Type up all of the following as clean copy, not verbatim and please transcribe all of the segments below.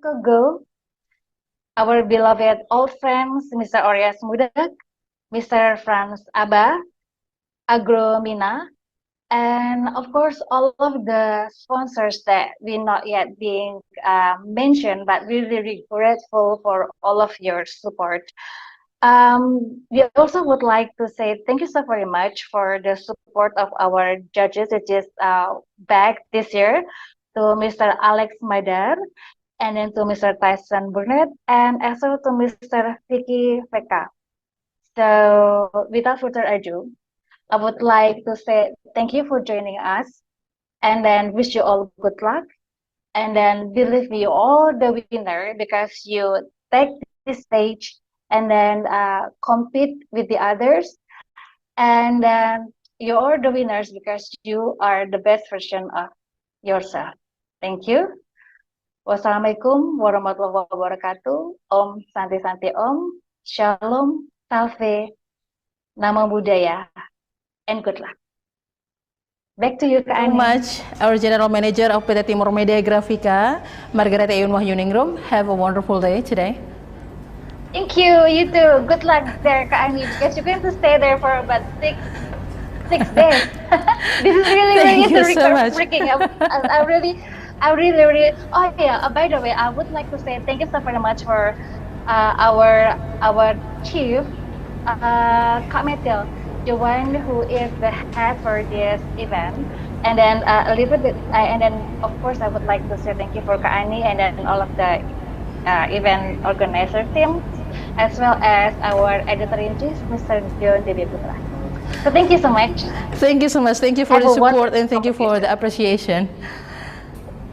ago, our beloved old friends, Mr. Orias Mudak, Mr. Franz Abba, Agromina, and of course, all of the sponsors that we not yet being mentioned, but really, really grateful for all of your support. We also would like to say thank you so very much for the support of our judges, which is back this year, to Mr. Alex Madar, and then to Mr. Tyson Burnett, and also to Mr. Vicky Veka. So, without further ado, I would like to say thank you for joining us, and then wish you all good luck. And then believe me, all the winner because you take this stage and then compete with the others, and then you're the winners because you are the best version of yourself. Thank you. Wassalamualaikum warahmatullahi wabarakatuh. Om Santi Santi Om. Shalom. Salve. Namo Buddhaya. And good luck. Back to you, Kak Thank you Ani. much, our General Manager of PT Timur Media Grafika, Margaret Eyun Wahyuningrum. Have a wonderful day today. Thank you. You too. Good luck there, Kak Ani, because you're going to stay there for about six days. This is really, Thank you really so much. freaking. I really. Oh yeah. By the way, I would like to say thank you so very much for our chief, Kak Metil, the one who is the head for this event. And then a little bit, and then of course I would like to say thank you for Kak Ani and then all of the event organizer team, as well as our editor-in-chief, Mr. John Devi Putra. So thank you so much. Thank you so much. Thank you for the support and thank you for the appreciation.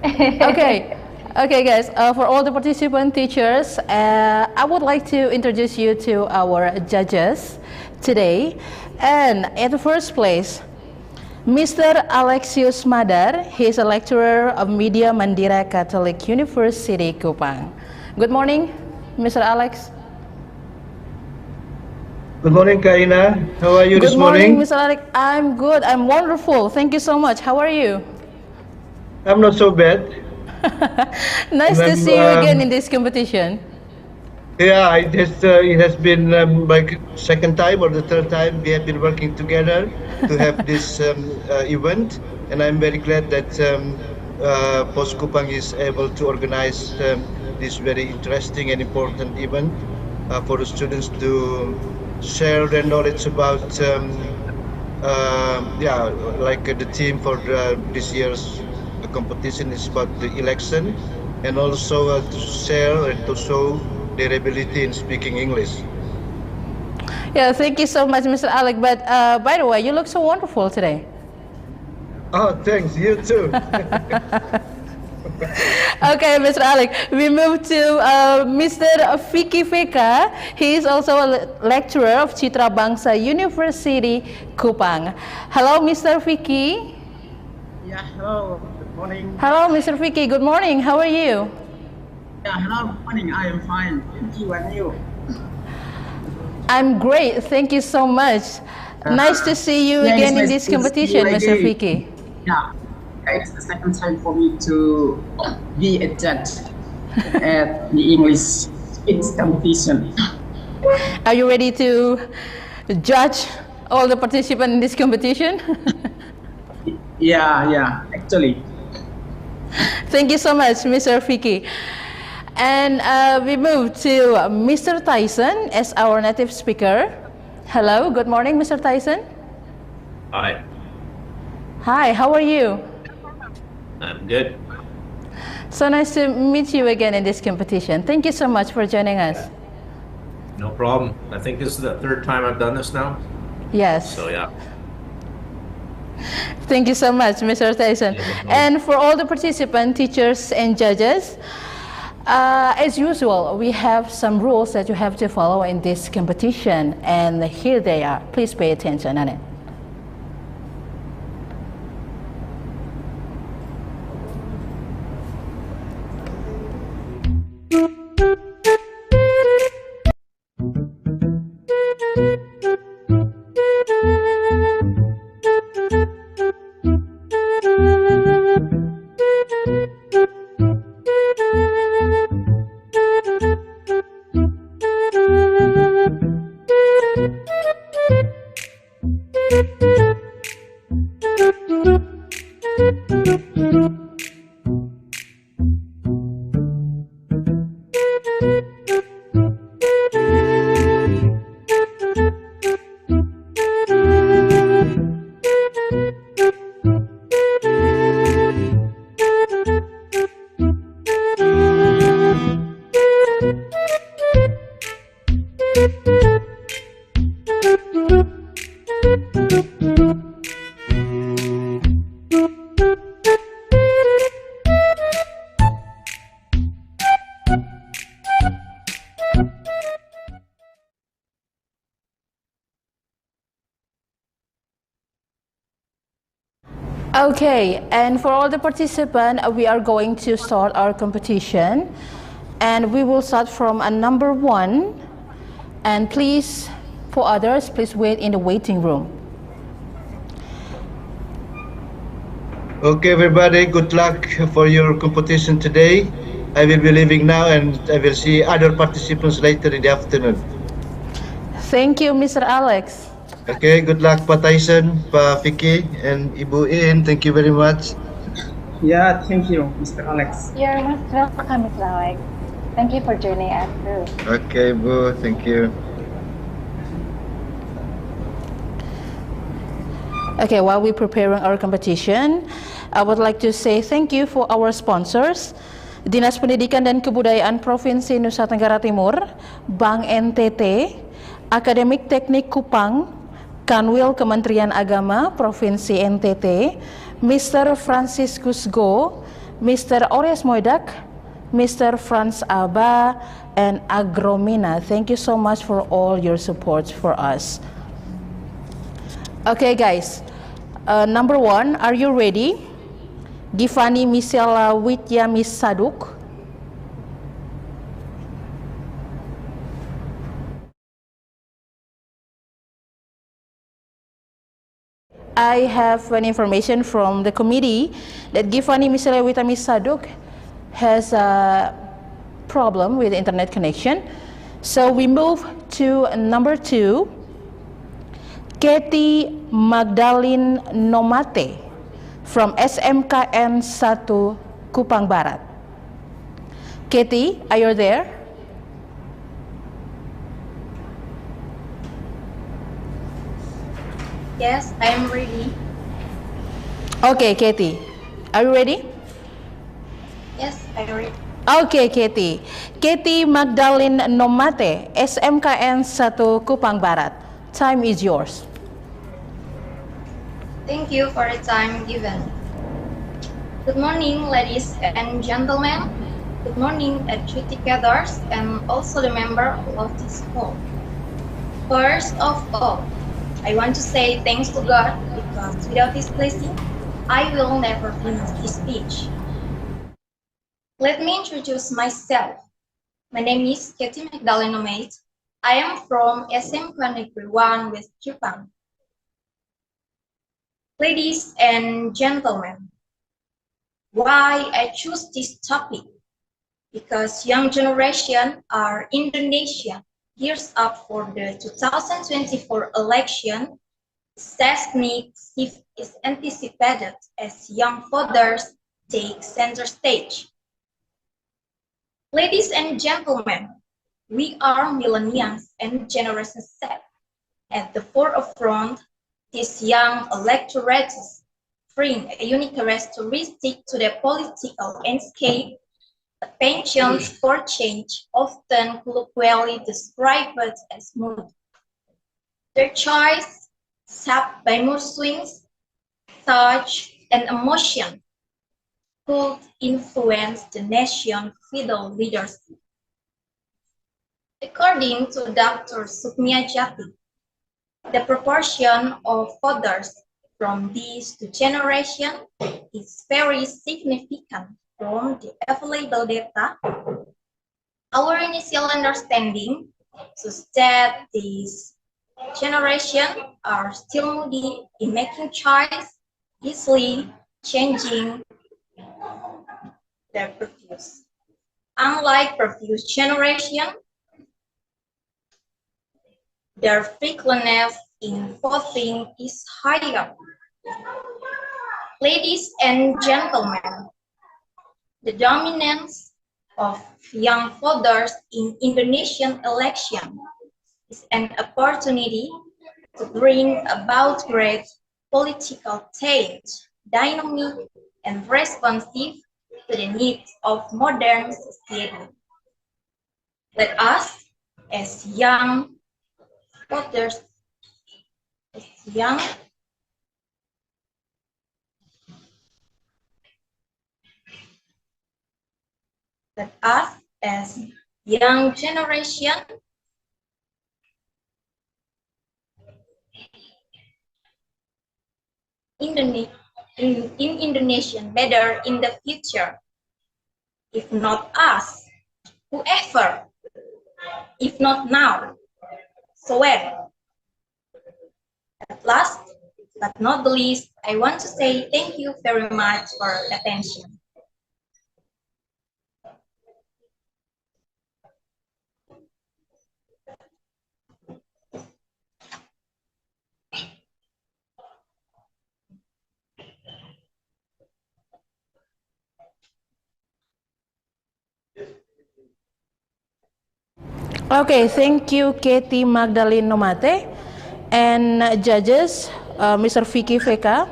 Okay. Okay, guys, for all the participant teachers, I would like to introduce you to our judges today. And in the first place, Mr. Alexius Madar, he is a lecturer of Media Mandira Catholic University, Kupang. Good morning, Mr. Alex. Good morning, Kaina. How are you this morning? Good morning, Mr. Alex. I'm good. I'm wonderful. Thank you so much. How are you? I'm not so bad. Nice to see you again in this competition. Yeah, it has been like second time or the third time we have been working together to have this event, and I'm very glad that Pos Kupang is able to organize this very interesting and important event for the students to share their knowledge about like the theme for this year's competition is about the election, and also to share and to show their ability in speaking English. Yeah, thank you so much, Mr. Alec. But by the way, you look so wonderful today. Oh, thanks. You too. Okay, Mr. Alec. We move to Mr. Vicky Veka. He is also a lecturer of Citra Bangsa University, Kupang. Hello, Mr. Vicky. Yeah, hello. Good morning. Hello, Mr. Vicky. Good morning. How are you? Yeah, hello. Good morning. I am fine. Thank you. And you? I'm great. Thank you so much. Nice to see you again in this competition, Mr. Vicky. Yeah, it's the second time for me to be a judge at the English speech competition. Are you ready to judge all the participants in this competition? Yeah, actually. Thank you so much, Mr. Vicky. And we move to Mr. Tyson as our native speaker. Hello, good morning, Mr. Tyson. Hi. Hi, how are you? I'm good. So nice to meet you again in this competition. Thank you so much for joining us. No problem. I think this is the third time I've done this now. Yes. So yeah. Thank you so much, Mr. Tyson. And for all the participants, teachers, and judges, as usual, we have some rules that you have to follow in this competition, and here they are. Please pay attention on it. Okay, and for all the participants, we are going to start our competition, and we will start from a number 1. And please, for others, please wait in the waiting room. Okay, everybody, good luck for your competition today. I will be leaving now, and I will see other participants later in the afternoon. Thank you, Mr. Alex. Okay, good luck, Pak Tyson, Pak Vicky, and Ibu In. Thank you very much. Yeah, thank you, Mr. Alex. You're most welcome, Mr. Alex. Thank you for joining us too. Okay, Bu, thank you. Okay, while we're preparing our competition, I would like to say thank you for our sponsors, Dinas Pendidikan dan Kebudayaan Provinsi Nusa Tenggara Timur, Bank NTT, Akademik Teknik Kupang, Kanwil Kementerian Agama Provinsi NTT, Mr. Franciscus Go, Mr. Ores Moedak, Mr. Franz Aba, and Agromina. Thank you so much for all your support for us. Okay, guys. Number 1, are you ready? Givani Misela Wityamis Saduk. I have an information from the committee that Givani Misela Wityamis Saduk has a problem with the internet connection. So we move to number 2, Katie Magdalene Nomate from SMKN 1 Kupang Barat. Katie, are you there? Yes, I am ready. Okay, Katie, are you ready? Yes, I am ready. Okay, Katie. Katie Magdalene Nomate, SMKN 1 Kupang Barat. Time is yours. Thank you for the time given. Good morning, ladies and gentlemen. Good morning, educators, and also the member of this school. First of all, I want to say thanks to God, because without His blessing, I will never finish this speech. Let me introduce myself. My name is Katie Magdalene Nomate. I am from SM Negeri 1 West Kupang. Ladies and gentlemen, why I choose this topic? Because young generation are Indonesia gears up for the 2024 election. Seismic shift is anticipated as young voters take center stage. Ladies and gentlemen, we are millennials and Generation Z. At the forefront, these young electorates bring a unique characteristic to the political landscape. The penchant for change, often colloquially described as mood. Their choice, shaped by mood swings, touch, and emotion, could influence the nation's vital leadership. According to Dr. Sukmia Jati, the proportion of voters from this two generations is very significant from the available data. Our initial understanding is that these generations are still moody in making choice, easily changing their previous. Unlike previous generation, Their frequentness in voting is higher. Ladies and gentlemen, the dominance of young voters in Indonesian election is an opportunity to bring about great political change, dynamic and responsive to the needs of modern society. Let us, as young voters, let us as young generation in Indonesian better in the future. If not us, whoever. If not now, so when? At last, but not the least, I want to say thank you very much for attention. Okay, thank you, Katie Magdalene Nomate. And judges, Mr. Vicky Veka,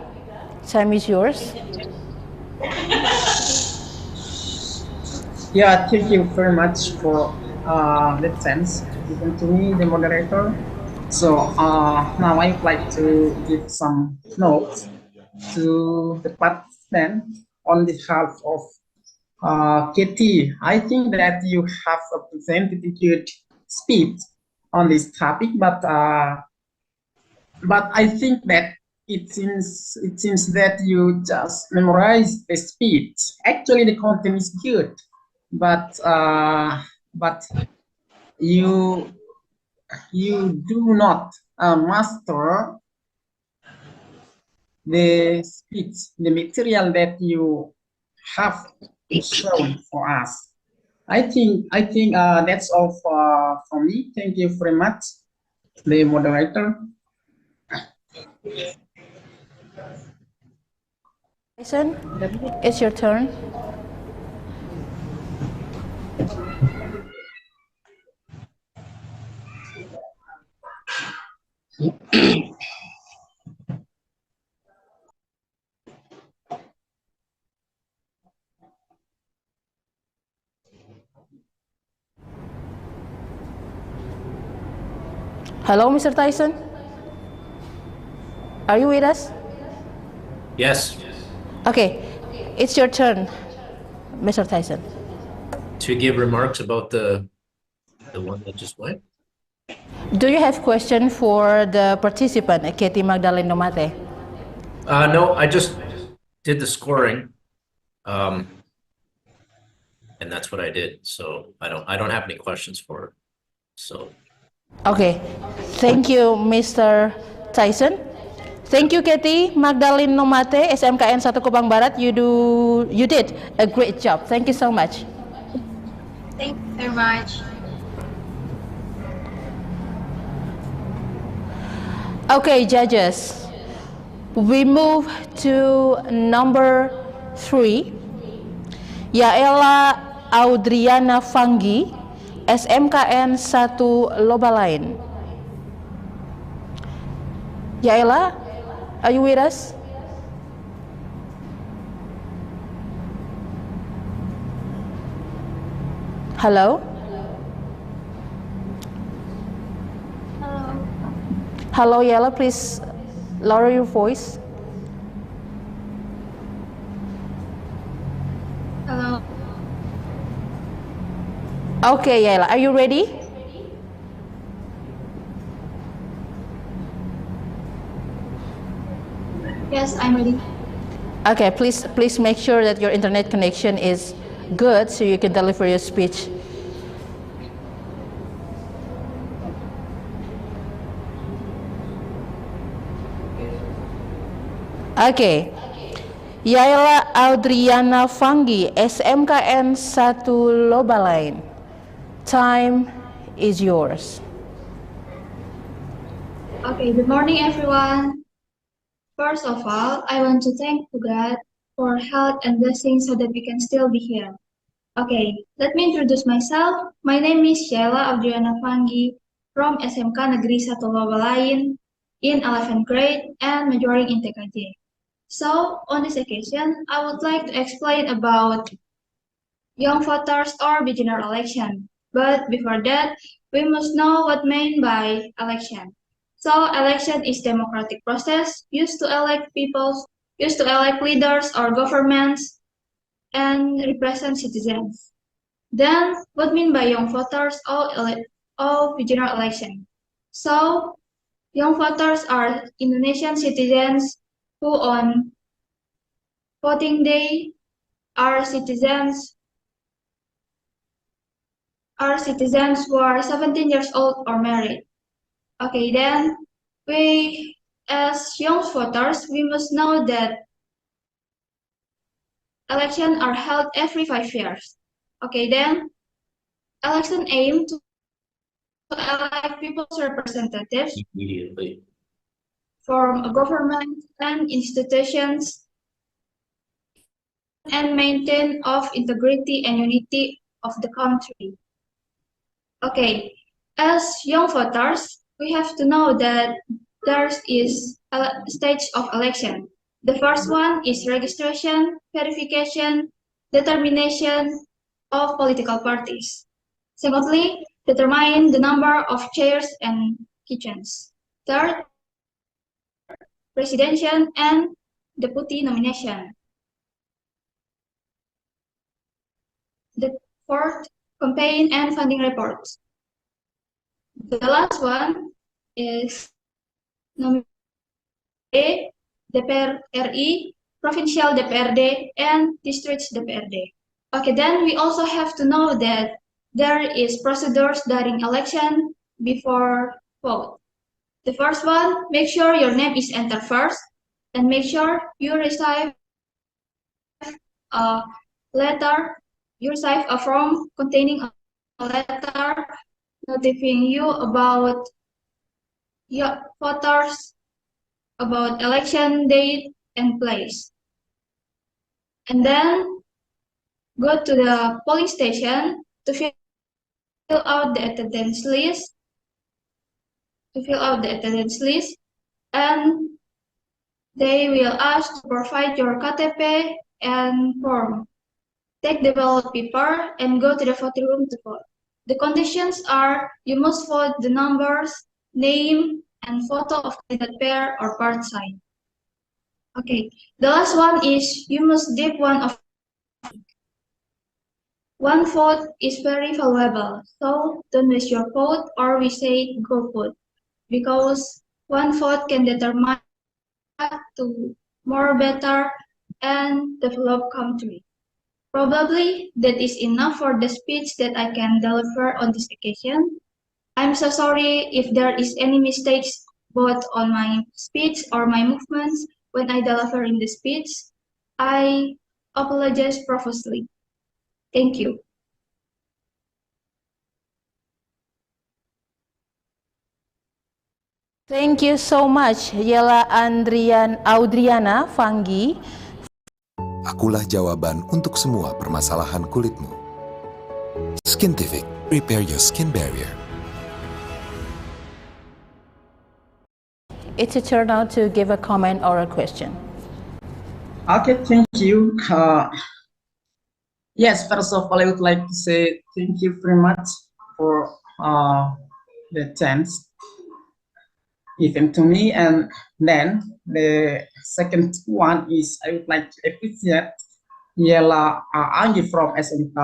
time is yours. Yeah, thank you very much for that chance given to me, the moderator. So now I would like to give some notes to the participants on behalf of Katie. I think that you have a presented good speech on this topic, but I think that it seems that you just memorized the speech. Actually, the content is good, but you do not master the speech, the material that you have shown for us. I think that's all for me. Thank you very much, the moderator. Tyson, it's your turn. Hello, Mr. Tyson. Are you with us? Yes. Okay, it's your turn, Mr. Tyson. To give remarks about the one that just went? Do you have question for the participant, Katie Magdalene Nomate? No, I just did the scoring. And that's what I did. So I don't have any questions for her. So Okay, thank you, Mr. Tyson. Thank you, Katie Magdalene Nomate, SMKN 1 Kupang Barat. You did a great job. Thank you so much. Thank you very much. Okay, judges, we move to number 3. Yaela Audriana Fanggi, SMKN 1 Lobalain. Yaela, are you with us? Hello? Hello, Yaela, please lower your voice. Hello. Okay, Yaela, are you ready? Yes, I'm ready. Okay, please make sure that your internet connection is good so you can deliver your speech. Okay. Yaela Audriana Fanggi, SMKN 1 Lobalain. Time is yours. Okay, good morning everyone. First of all, I want to thank God for health and blessings so that we can still be here. Okay, let me introduce myself. My name is Sheila Adriana Fangi from SMK Negeri 1 Lobalain in 11th grade and majoring in TKJ. So, on this occasion, I would like to explain about young voters or beginner election. But before that, we must know what meant by election. So election is democratic process used to elect leaders or governments and represent citizens. Then what mean by young voters or beginner election? So young voters are Indonesian citizens who on voting day are citizens who are 17 years old or married. Okay, then we, as young voters, we must know that elections are held every 5 years. Okay, then election aim to elect people's representatives Immediately. from a government and institutions and maintain of integrity and unity of the country. Okay, as young voters, we have to know that there is a stage of election. The first one is registration, verification, determination of political parties. Secondly, determine the number of chairs and kitchens. Third, presidential and deputy nomination. The fourth, campaign and funding reports. The last one is nomination DPR RI, provincial DPRD, and district DPRD. Okay, then we also have to know that there is procedures during election before vote. The first one, make sure your name is entered first, and make sure you receive a letter, you receive a form containing a letter notifying you about your voters, about election date and place. And then go to the polling station to fill out the attendance list, and they will ask to provide your KTP and form. Take the ballot paper and go to the voting room to vote. The conditions are you must vote the numbers, name, and photo of candidate pair or part sign. Okay, the last one is you must dip one of one vote is very valuable, so don't waste your vote, or we say go vote, because one vote can determine to more better and developed country. Probably that is enough for the speech that I can deliver on this occasion. I'm so sorry if there is any mistakes both on my speech or my movements when I deliver in the speech. I apologize profusely. Thank you. Thank you so much, Yela Audriana Fangi. Akulah jawaban untuk semua permasalahan kulitmu. Skintific, repair your skin barrier. It's your turn now to give a comment or a question. Okay, thank you. Yes, first of all, I would like to say thank you very much for the chance given to me. And then the second one is I would like to appreciate Yela Anggi from SMK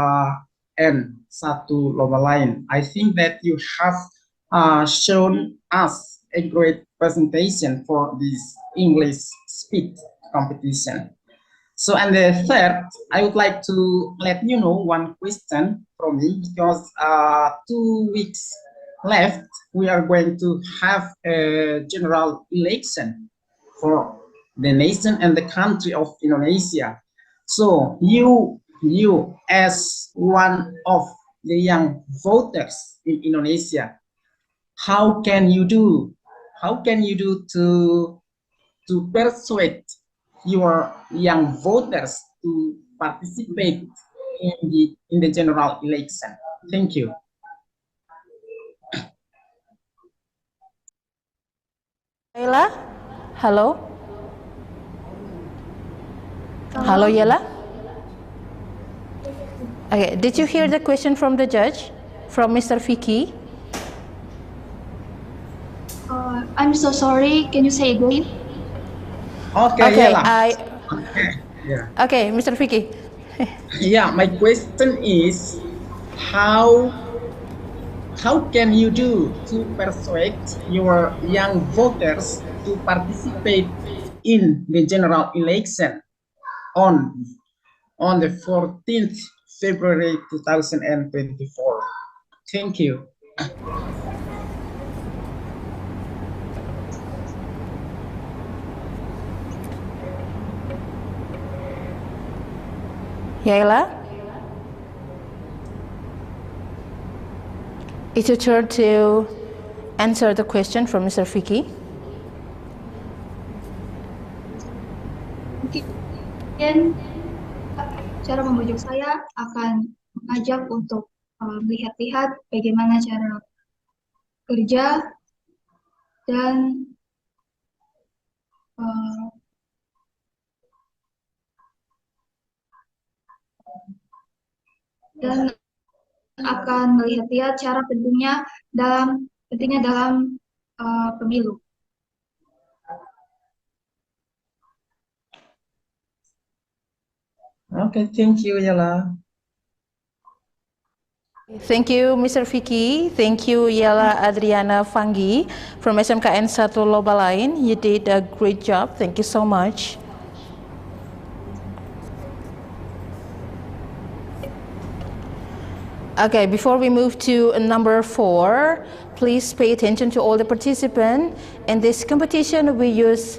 N 1 Lobalain. I think that you have shown us a great presentation for this English speech competition. So, and the third, I would like to let you know one question from me, because 2 weeks left, we are going to have a general election for the nation and the country of Indonesia. So you as one of the young voters in Indonesia, how can you do how can you do to persuade your young voters to participate in the general election? Thank you. Yela, hello. Hello, Yela. Okay, did you hear the question from the judge, from Mr. Vicky? I'm so sorry. Can you say again? Okay, Okay, Mr. Vicky. Yeah, my question is how can you do to persuade your young voters to participate in the general election on the 14th February 2024? Thank you. Yaela? It's your turn to answer the question from Mr. Vicky. Mungkin cara membujuk saya akan mengajak untuk melihat-lihat bagaimana cara kerja dan akan melihat-lihat cara pentingnya dalam pemilu. Okay, thank you, Yela. Thank you, Mr. Vicky. Thank you, Yela Adriana Fangi from SMKN 1 Lobalain. You did a great job. Thank you so much. Okay, before we move to number 4, please pay attention to all the participants. In this competition, we use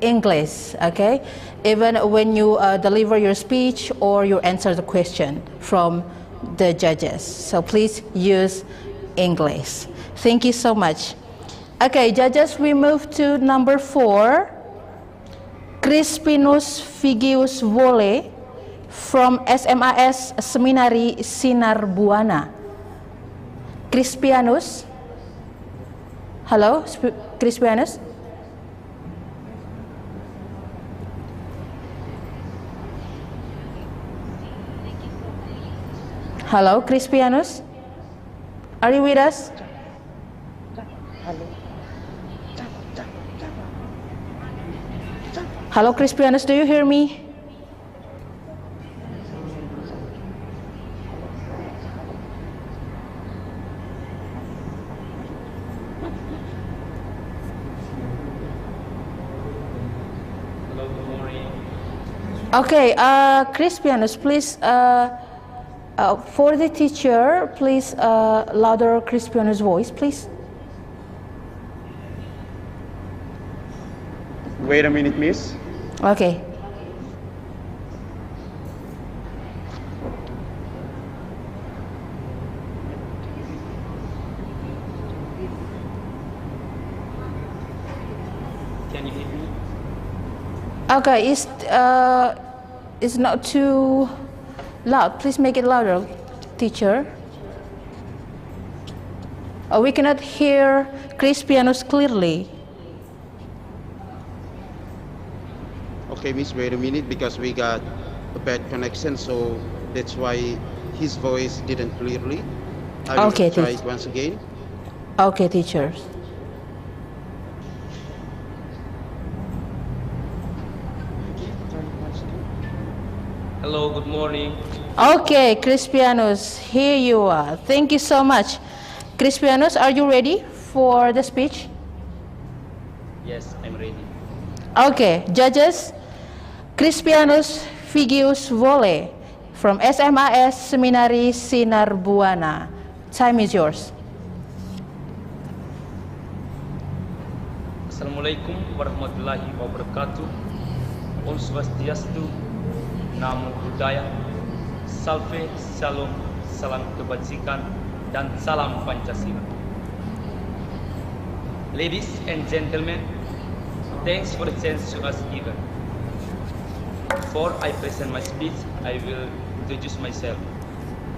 English, okay? Even when you deliver your speech or you answer the question from the judges. So please use English. Thank you so much. Okay, judges, we move to number 4. Crispinus Figius Vole from SMAS Seminari Sinar Buana. Crispianus. Hello, Crispianus. Hello, Crispianus. Are you with us? Hello, Crispianus, do you hear me? Okay, Crispianus, please, for the teacher, please louder Crispianus' voice, please. Wait a minute, miss. Okay. Can you hear me? Okay, it's not too loud. Please make it louder, teacher. We cannot hear Crispianus clearly. Okay, miss, wait a minute, because we got a bad connection, so that's why his voice didn't clearly. I will Okay, try it once again. Okay, teachers. Hello, good morning. Okay, Crispianus, here you are. Thank you so much. Crispianus, are you ready for the speech? Yes, I'm ready. Okay, judges, Crispianus Figius Vole from SMAS Seminari Sinar Buana. Time is yours. Assalamualaikum warahmatullahi wabarakatuh. Om Swastiastu, Namo Buddhaya, Salve, Shalom, salam kebajikan, dan salam Pancasila. Ladies and gentlemen, thanks for the chance to us given. Before I present my speech, I will introduce myself.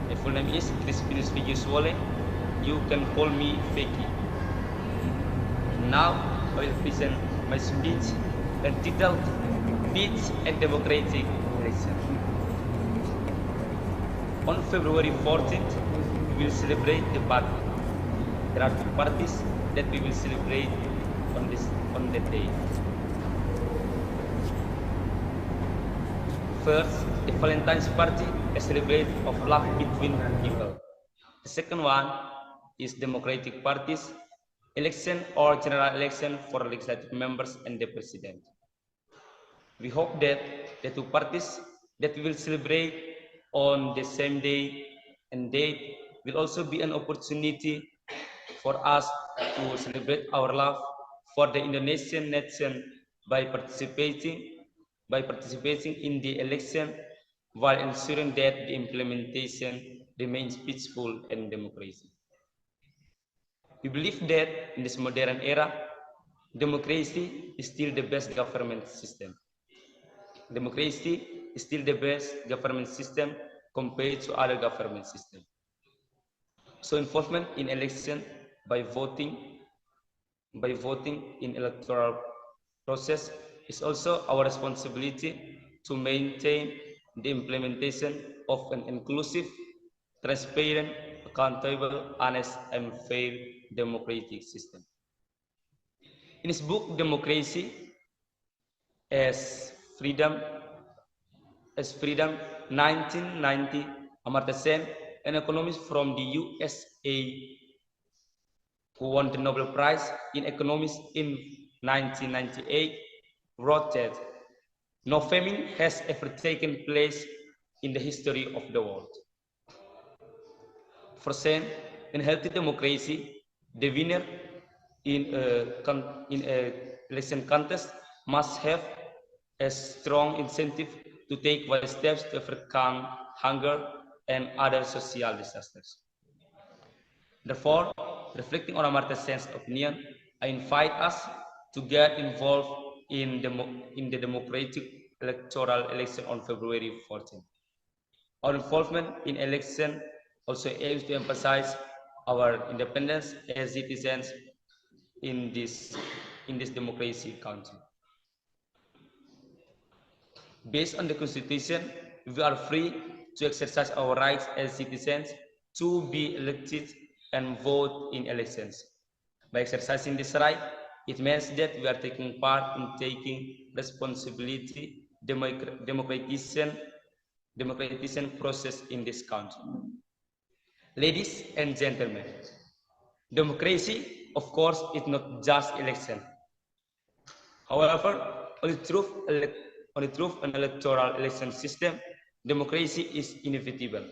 My full name is Crispinus Vigius Wole. You can call me Vicky. Now I will present my speech entitled Peace and Democratic Election. On February 14th, we will celebrate the party. There are two parties that we will celebrate on that day. First, the Valentine's Party, a celebration of love between people. The second one is Democratic Parties, election or general election for legislative members and the president. We hope that the two parties that we will celebrate on the same day and date will also be an opportunity for us to celebrate our love for the Indonesian nation by participating in the election while ensuring that the implementation remains peaceful and democracy. We believe that in this modern era, democracy is still the best government system. Democracy is still the best government system compared to other government systems. So involvement in election by voting in electoral process is also our responsibility to maintain the implementation of an inclusive, transparent, accountable, honest, and fair democratic system. In his book, Democracy as Freedom, 1990, Amartya Sen, an economist from the USA who won the Nobel Prize in Economics in 1998, wrote that no famine has ever taken place in the history of the world. For Sen, in healthy democracy, the winner in a election contest must have a strong incentive to take wise steps to overcome hunger and other social disasters. Therefore, reflecting on Amartya Sen's opinion, I invite us to get involved in the democratic electoral election on February 14th. Our involvement in election also aims to emphasize our independence as citizens in this democracy country. Based on the Constitution, we are free to exercise our rights as citizens to be elected and vote in elections. By exercising this right, it means that we are taking part in taking responsibility, democratization process in this country. Ladies and gentlemen, democracy, of course, is not just election. However, only through an electoral election system, democracy is inevitable.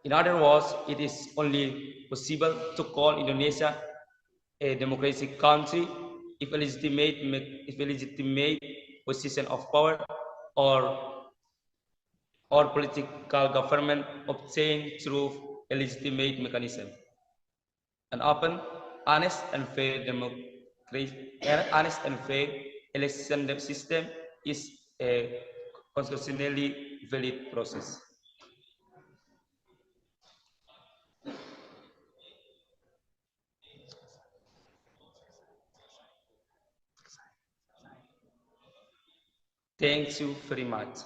In other words, it is only possible to call Indonesia a democratic country if a legitimate position of power or political government obtained through a legitimate mechanism. An open, honest and fair election system is a constitutionally valid process. Thank you very much.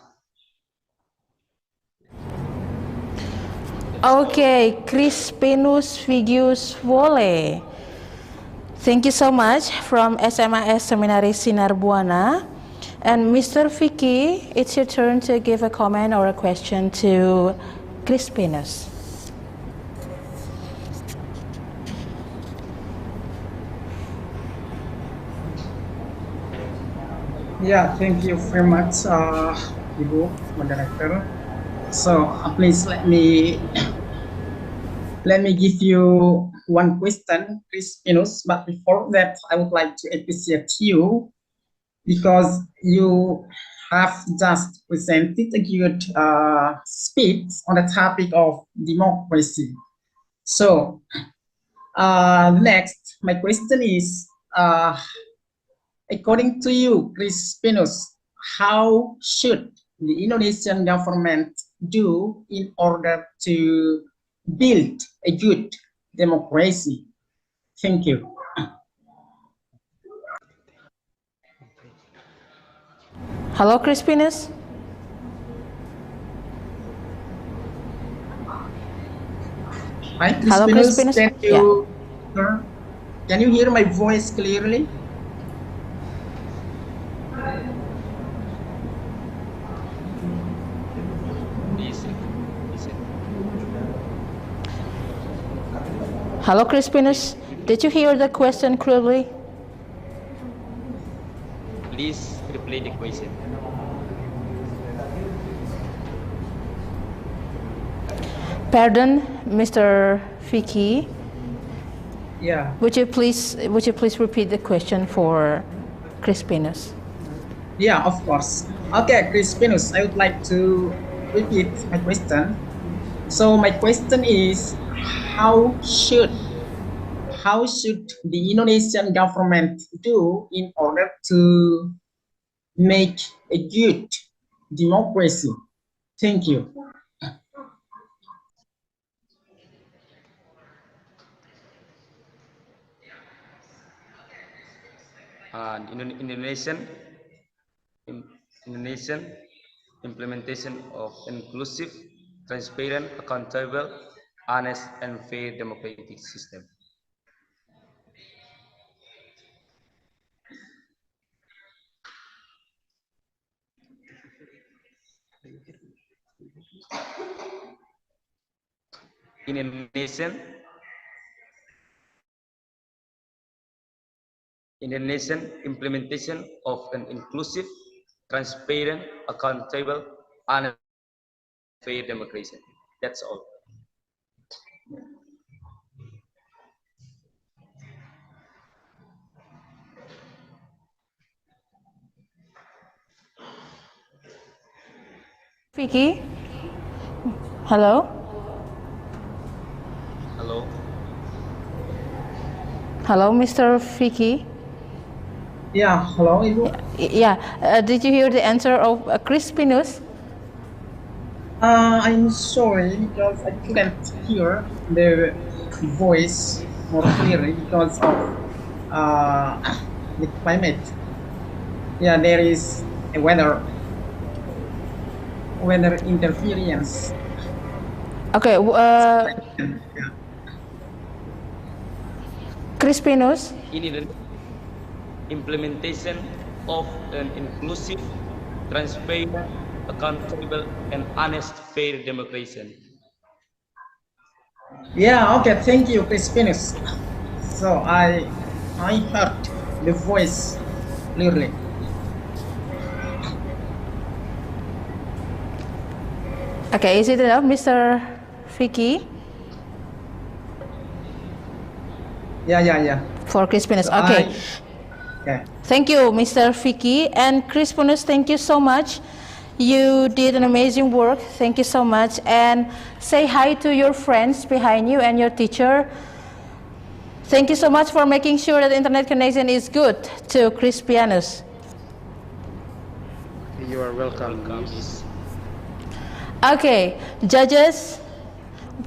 Okay, Crispinus Vigius Wole. Thank you so much from SMAS Seminari Sinar Buana. And Mr. Vicky, it's your turn to give a comment or a question to Crispinus. Yeah, thank you very much, Ibu Moderator. So please let me give you one question, Crispinus. But before that, I would like to appreciate you because you have just presented a good speech on the topic of democracy. So, next, my question is, according to you, Chris Pinus, how should the Indonesian government do in order to build a good democracy? Thank you. Hello, Crispinus. Hi, Hello, Crispinus. Crispinus. Can you hear my voice clearly? Hello, Crispinus. Did you hear the question clearly? Please replay the question. Pardon, Mr. Vicky. Yeah. Would you please repeat the question for Crispinus? Yeah, of course. Okay, Crispinus, I would like to repeat my question. So my question is, how should the Indonesian government do in order to make a good democracy? Thank you. Indonesian implementation of inclusive, transparent, accountable, honest, and fair democratic system. Indonesian implementation of an inclusive, transparent, accountable, honest, fair democracy. That's all. Vicky? Hello? Hello? Hello, Mr. Vicky? Yeah, hello, Ibu. Yeah, did you hear the answer of Crispinus? I'm sorry because I couldn't hear the voice more clearly because of the climate. Yeah, there is a weather interference. Okay, Crispinus? Implementation of an inclusive, transparent, accountable, and honest, fair democracy. Yeah, okay, thank you, Crispinus. So I heard the voice clearly. Okay, is it enough, Mr. Vicky? Yeah. For Crispinus, So okay. Okay. Thank you, Mr. Vicky. And Crispinus, thank you so much. You did an amazing work. Thank you so much. And say hi to your friends behind you and your teacher. Thank you so much for making sure that the internet connection is good to Crispinus. You are welcome, Miss. Okay, judges,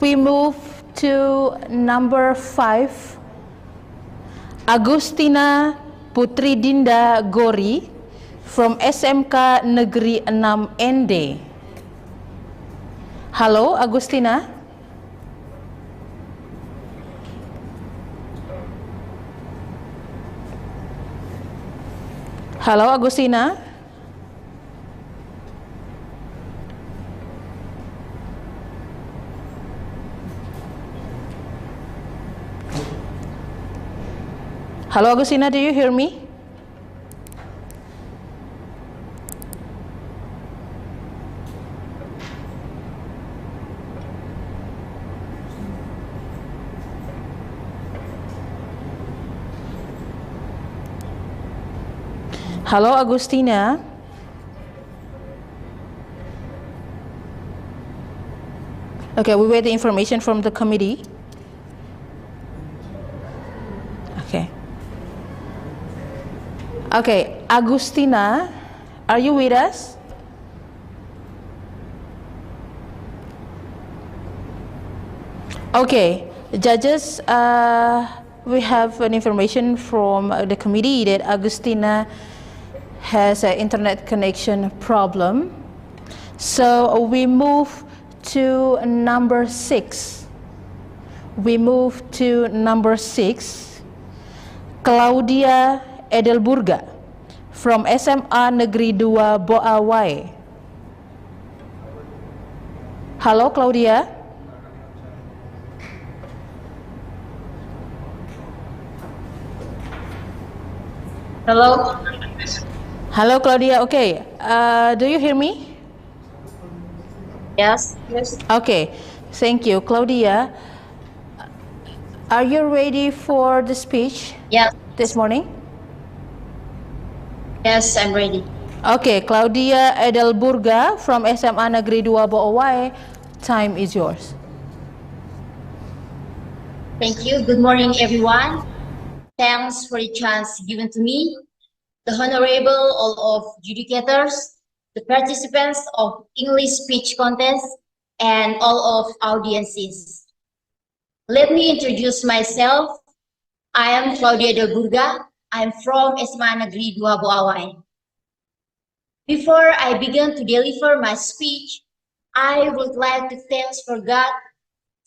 we move to number 5. Agustina Putri Dinda Gori from SMK Negeri 6 ND. Halo, Agustina. Halo, Agustina. Halo, Agustina, do you hear me? Halo, Agustina. Okay, we wait the information from the committee. Okay. Okay, Agustina, are you with us? Okay, judges, we have an information from the committee that Agustina has an internet connection problem. So we move to number 6. We move to number 6, Claudia Edelburga from SMA Negeri 2 Boawai. Halo Claudia. Hello. Hello Claudia. Okay, do you hear me? Yes. Yes. Okay, thank you. Claudia, are you ready for the speech? Yes. This morning? Yes, I'm ready. Okay, Claudia Edelburga from SMA Negeri 2 Boawai, time is yours. Thank you. Good morning, everyone. Thanks for the chance given to me, the honorable all of judicators, the participants of English speech contest, and all of audiences. Let me introduce myself. I am Claudia Edelburga. I'm from SMA Negeri 2 Boawai. Before I begin to deliver my speech, I would like to thank for God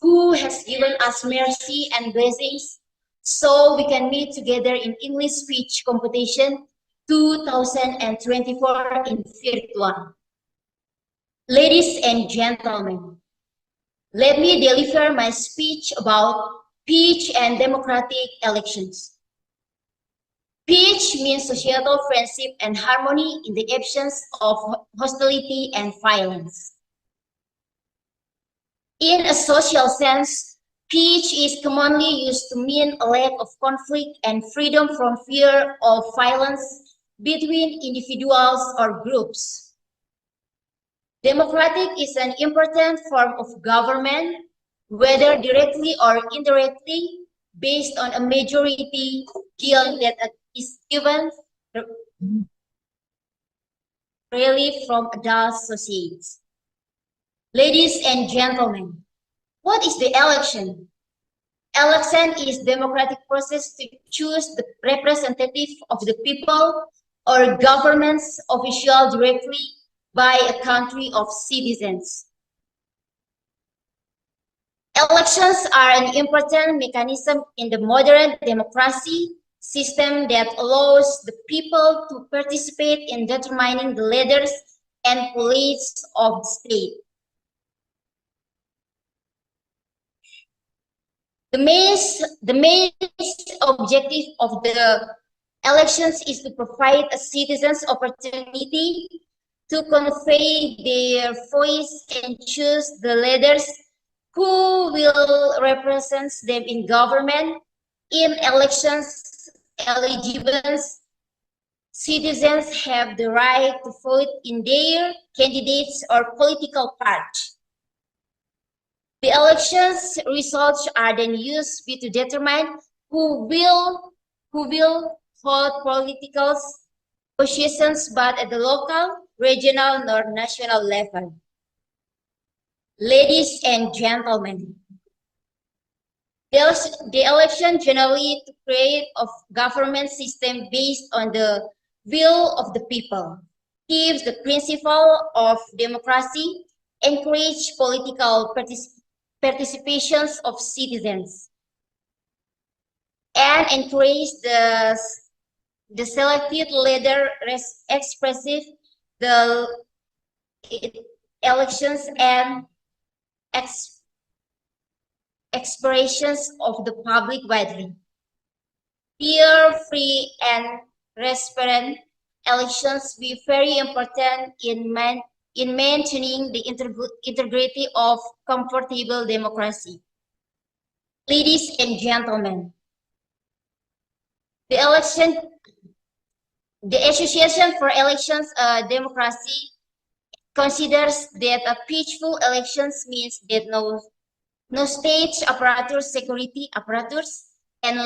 who has given us mercy and blessings so we can meet together in English speech competition 2024 in virtual. Ladies and gentlemen, let me deliver my speech about peace and democratic elections. Peace means societal friendship and harmony in the absence of hostility and violence. In a social sense, peace is commonly used to mean a lack of conflict and freedom from fear of violence between individuals or groups. Democratic is an important form of government, whether directly or indirectly, based on a majority deal that is given really from adult societies. Ladies and gentlemen, what is the election? Election is democratic process to choose the representative of the people or government's official directly by a country of citizens. Elections are an important mechanism in the modern democracy system that allows the people to participate in determining the leaders and police of the state. The main objective of the elections is to provide a citizens opportunity to convey their voice and choose the leaders who will represent them in government. In elections, eligible citizens have the right to vote in their candidates or political party. The elections results are then used to determine who will hold political positions, but at the local, regional, or national level. Ladies and gentlemen, the election generally to create a government system based on the will of the people, gives the principle of democracy, encourage political participations of citizens, and encourage the selected leader expressive the elections and expressions of the public widely. Fair, free, and transparent elections be very important in maintaining the integrity of comfortable democracy. Ladies and gentlemen, the Association for Elections Democracy considers that a peaceful elections means that no state apparatus, security apparatus, and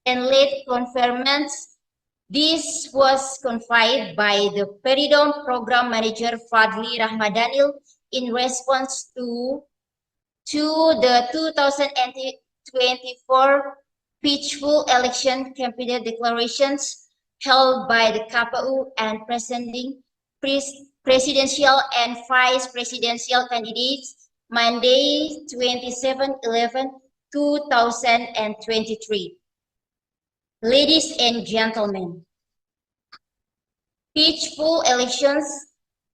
late conferments. This was confirmed by the Peridom Program Manager Fadli Rahmadanil in response to the 2024 peaceful election campaign declarations held by the KPU and presenting presidential and vice presidential candidates Monday 27/11/2023. Ladies and gentlemen, peaceful elections,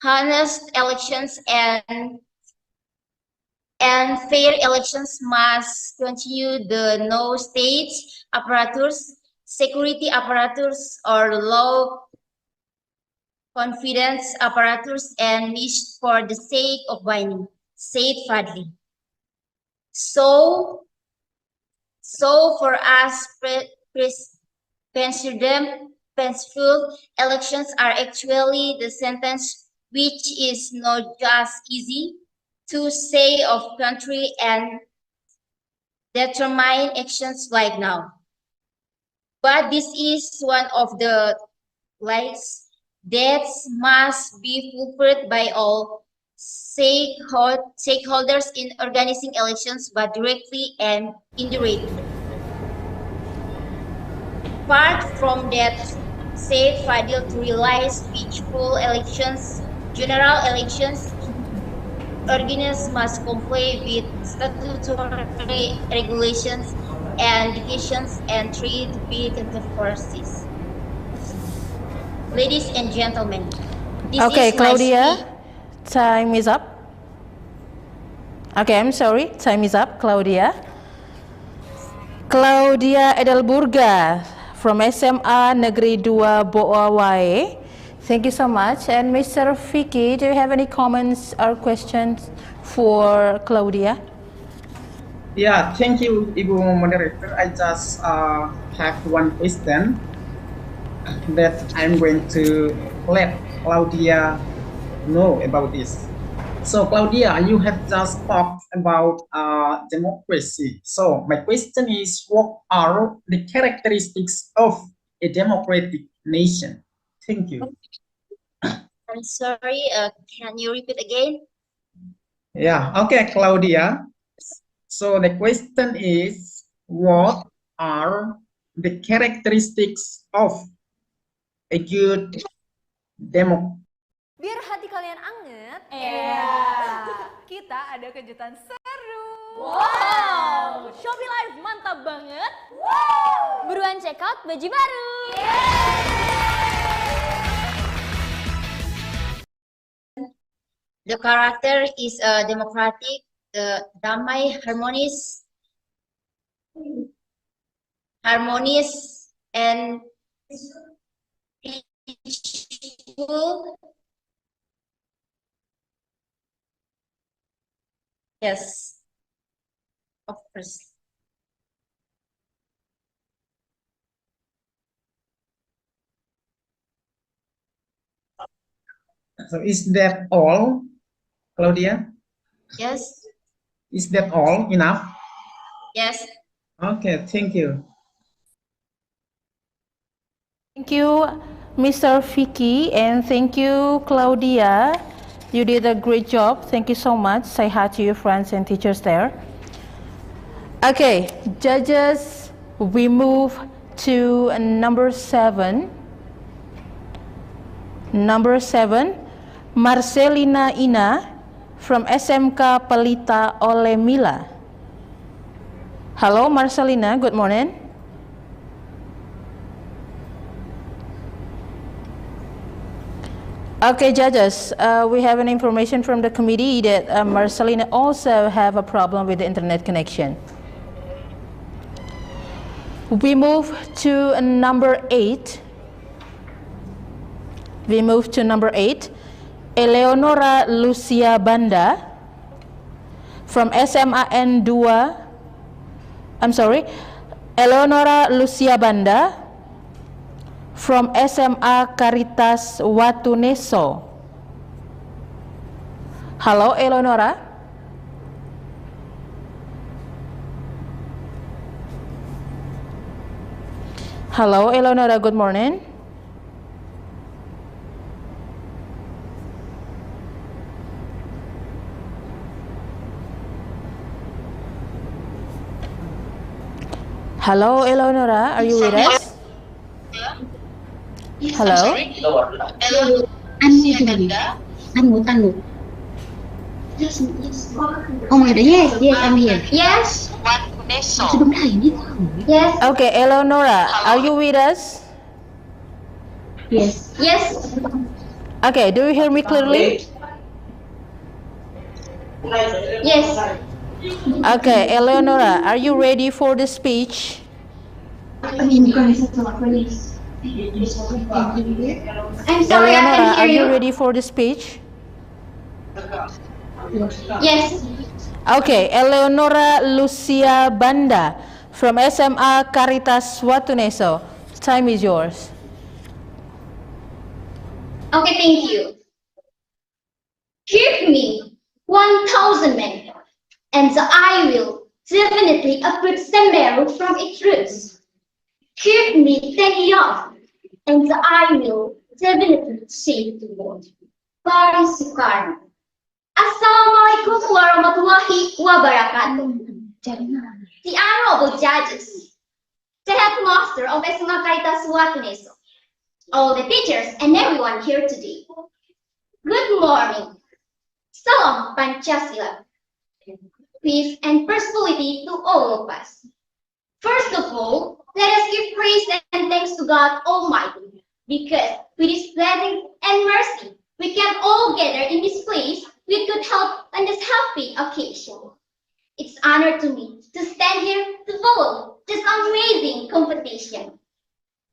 honest elections, and fair elections must continue. The no state apparatus, security apparatus, or low confidence apparatus and wished for the sake of winning, said Fadli. So for us, peaceful elections are actually the sentence which is not just easy to say of country and determine actions like now. But this is one of the lights that must be fulfilled by all stakeholders in organizing elections, but directly and indirectly. Apart from that, said Fadil, to realize peaceful elections, general elections, organizers must comply with statutory regulations and decisions and treat with controversies. Ladies and gentlemen, this Okay, is my Claudia, speech. time is up. Okay, I'm sorry, time is up, Claudia. Claudia Edelburga from SMA Negeri 2 Boawae. Thank you so much. And Mr. Vicky, do you have any comments or questions for Claudia? Yeah, thank you, Ibu Moderator. I just have one question that I'm going to let Claudia know about this. So Claudia, you have just talked about democracy. So my question is, what are the characteristics of a democratic nation? Thank you. I'm sorry, can you repeat again? Yeah, okay, Claudia. So the question is, what are the characteristics of a good democracy? Biar hati kalian anget, kita ada kejutan seru. Wow, Shopee Live mantap banget. Wow, buruan check out baju baru. The character is democratic, damai, harmonious, and peaceful. Yes, of course. So is that all, Claudia? Yes. Is that all enough? Yes. Okay, thank you. Thank you, Mr. Vicky, and thank you, Claudia. You did a great job. Thank you so much. Say hi to your friends and teachers there. Okay, judges, we move to number 7. Number 7, Marcelina Ina from SMK Pelita Olemila. Hello, Marcelina. Good morning. Okay, judges, we have an information from the committee that Marcelina also have a problem with the internet connection. We move to number 8. We move to number 8, Eleonora Lucia Banda from SMAN 2. I'm sorry, Eleonora Lucia Banda from SMA Caritas Watuneso. Hello, Eleonora. Hello, Eleonora. Good morning. Hello, Eleonora. Are you with us? Hello. Unmute. Oh my god, yes, I'm here. Yes. Yes. Okay, Eleonora, are you with us? Yes. Yes. Okay, do you hear me clearly? Yes. Okay, Eleonora, are you ready for the speech? I'm sorry, I Eleonora, can hear are you you. ready for the speech? Yes. Okay, Eleonora Lucia Banda from SMA Caritas Watuneso. Time is yours. Okay, thank you. Give me 1,000 men, and I will definitely uproot Semeru from its roots. Give me 10 young, and I will definitely save the world. Pari Soekarno. Assalamualaikum warahmatullahi wabarakatuh. The honorable judges, the headmaster of SMA Caritas Watuneso, all the teachers and everyone here today. Good morning. Salam Pancasila. Peace and prosperity to all of us. First of all, let us give praise and thanks to God Almighty, because with His blessing and mercy, we can all gather in this place with good health on this happy occasion. It's honor to me to stand here to follow this amazing competition.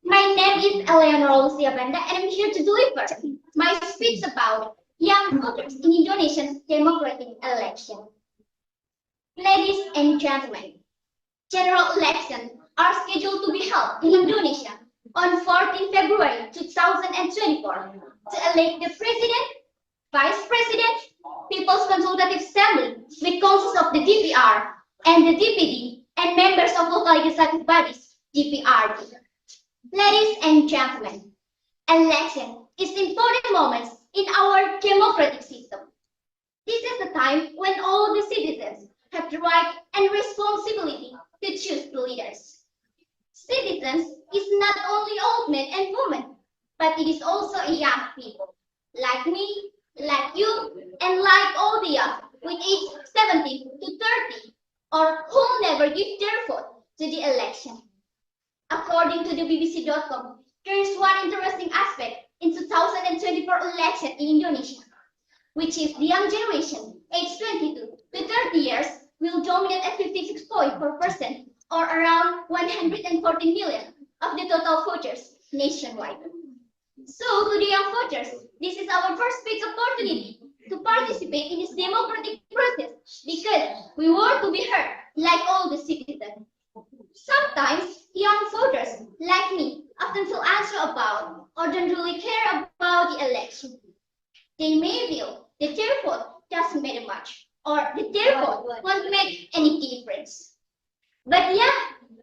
My name is Eleonora Lucia Banda, and I'm here to deliver my speech about young voters in Indonesia's democratic election. Ladies and gentlemen, general elections are scheduled to be held in Indonesia on 14 February 2024 to elect the President, Vice President, People's Consultative Assembly, which consists of the DPR and the DPD and members of local legislative bodies, DPRD. Ladies and gentlemen, election is important moments in our democratic system. This is the time when all the citizens have the right and responsibility to choose the leaders. Citizens is not only old men and women, but it is also young people, like me, like you, and like all the young with age 17 to 30, or who never give their vote to the election. According to the BBC.com, there is one interesting aspect in 2024 election in Indonesia, which is the young generation, aged 22 to 30 years, will dominate at 56.4%, or around 114 million of the total voters nationwide. So, to the young voters, this is our first big opportunity to participate in this democratic process because we want to be heard like all the citizens. Sometimes young voters, like me, often feel unsure about or don't really care about the election. They may feel that their vote doesn't matter much, or that their vote won't make any difference. But yeah,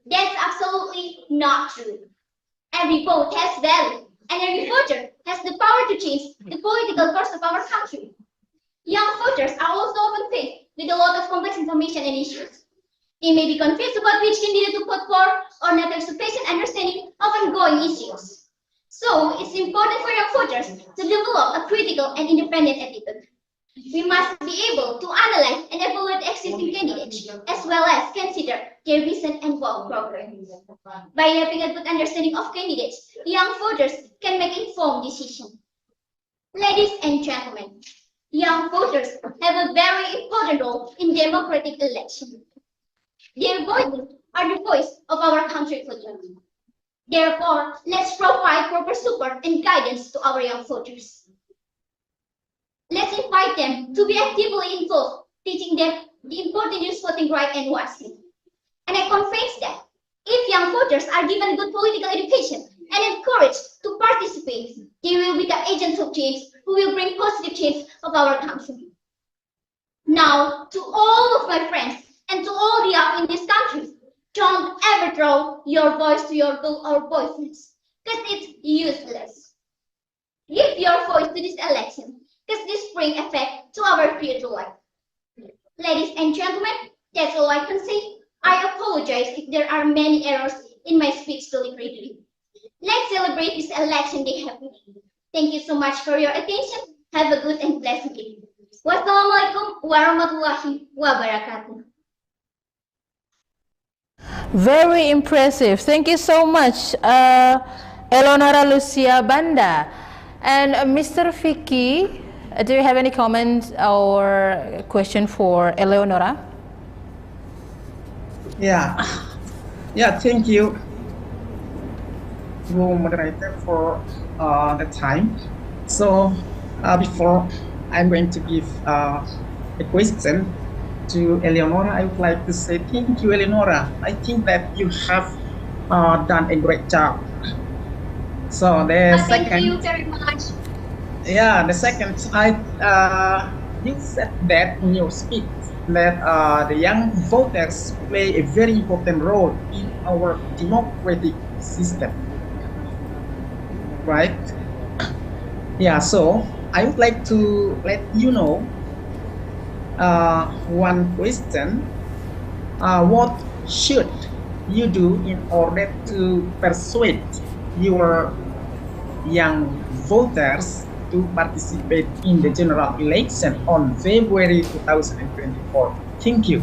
that's absolutely not true. Every vote has value, and every voter has the power to change the political course of our country. Young voters are also often faced with a lot of complex information and issues. They may be confused about which candidate to vote for or not have sufficient understanding of ongoing issues. So, it's important for young voters to develop a critical and independent attitude. We must be able to analyze and evaluate existing candidates, as well as consider their vision and work program. By having a good understanding of candidates, young voters can make informed decisions. Ladies and gentlemen, young voters have a very important role in democratic elections. Their voices are the voice of our country future. Therefore, let's provide proper support and guidance to our young voters. Let's invite them to be actively involved, teaching them the important use voting right and wisely. And I confess that if young voters are given good political education and encouraged to participate, they will become agents of change who will bring positive change of our country. Now, to all of my friends and to all the young in this country, don't ever throw your voice to your girl or boyfriends, because it's useless. Give your voice to this election, because this brings effect to our future life. Ladies and gentlemen, that's all I can say. I apologize if there are many errors in my speech delivery. Let's celebrate this election day happily. Thank you so much for your attention. Have a good and blessed day. Wassalamualaikum warahmatullahi wabarakatuh. Very impressive. Thank you so much, Eleonora Lucia Banda. And Mr. Vicky, do you have any comments or question for Eleonora? Yeah, thank you, moderator, for the time. So before I'm going to give a question to Eleonora, I would like to say thank you, Eleonora. I think that you have done a great job. So the second, thank you very much. Yeah, the second slide, you said that in your speech that the young voters play a very important role in our democratic system, right? Yeah, so I would like to let you know one question. What should you do in order to persuade your young voters to participate in the general election on February 2024? Thank you.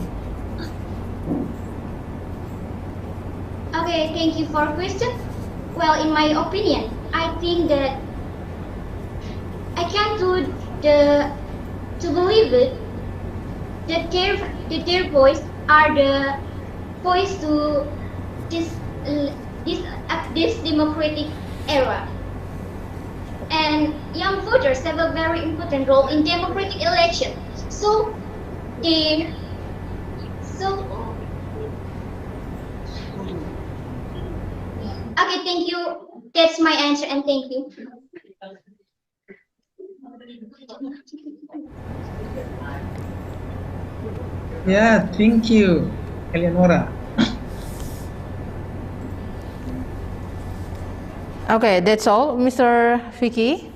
Okay, thank you for the question. Well, in my opinion, I think that I can't do to believe it that their voice are the voice to this democratic era. And young voters have a very important role in democratic election. Okay, thank you. That's my answer, and thank you. Yeah, thank you, Eleonora. Okay, that's all, Mr. Vicky.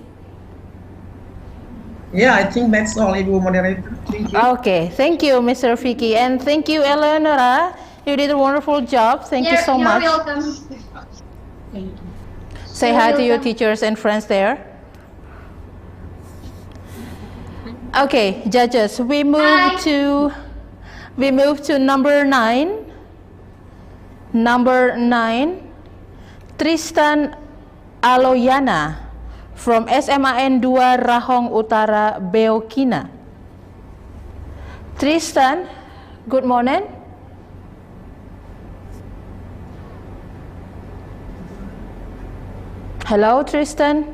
Yeah, I think that's all, Ibu Moderator. Thank you. Okay, thank you, Mr. Vicky, and thank you, Eleonora. You did a wonderful job. Thank you so much. You're welcome. Say hi to your teachers and friends there. Okay, judges, we move to number 9. Number 9, Tristan Aloyana from SMAN 2 Rahong Utara, Beokina. Tristan, good morning. Hello, Tristan.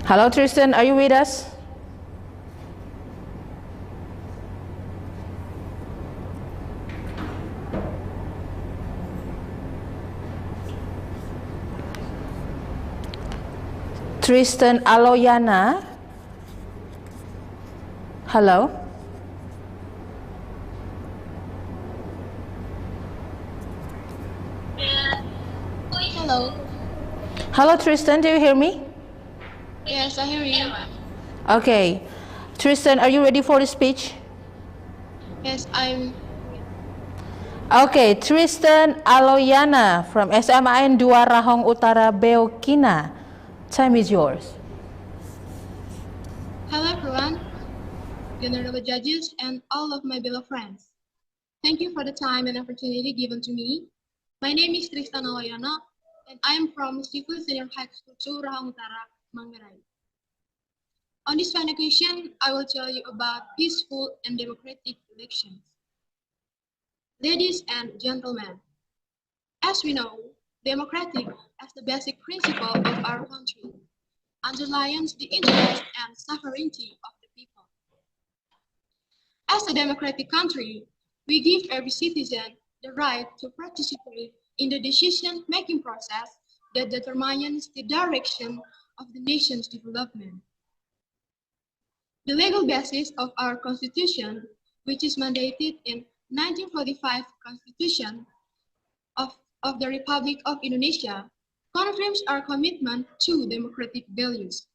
Hello, Tristan, are you with us? Tristan Aloyana. Hello. Hello. Hello, Tristan, do you hear me? Yes, I hear you. Okay. Tristan, are you ready for the speech? Yes, I'm. Okay, Tristan Aloyana from SMAN 2 Rahong Utara, Beokina. Time is yours. Hello, everyone. Honorable judges and all of my beloved friends. Thank you for the time and opportunity given to me. My name is Tristan Aloyana, and I am from Sifu Senior High School 2, Rahong Utara, Manggarai. On this one occasion, I will tell you about peaceful and democratic elections. Ladies and gentlemen, as we know, democratic as the basic principle of our country underlines the interest and sovereignty of the people. As a democratic country, we give every citizen the right to participate in the decision-making process that determines the direction of the nation's development. The legal basis of our Constitution, which is mandated in 1945 Constitution of the Republic of Indonesia, confirms our commitment to democratic values.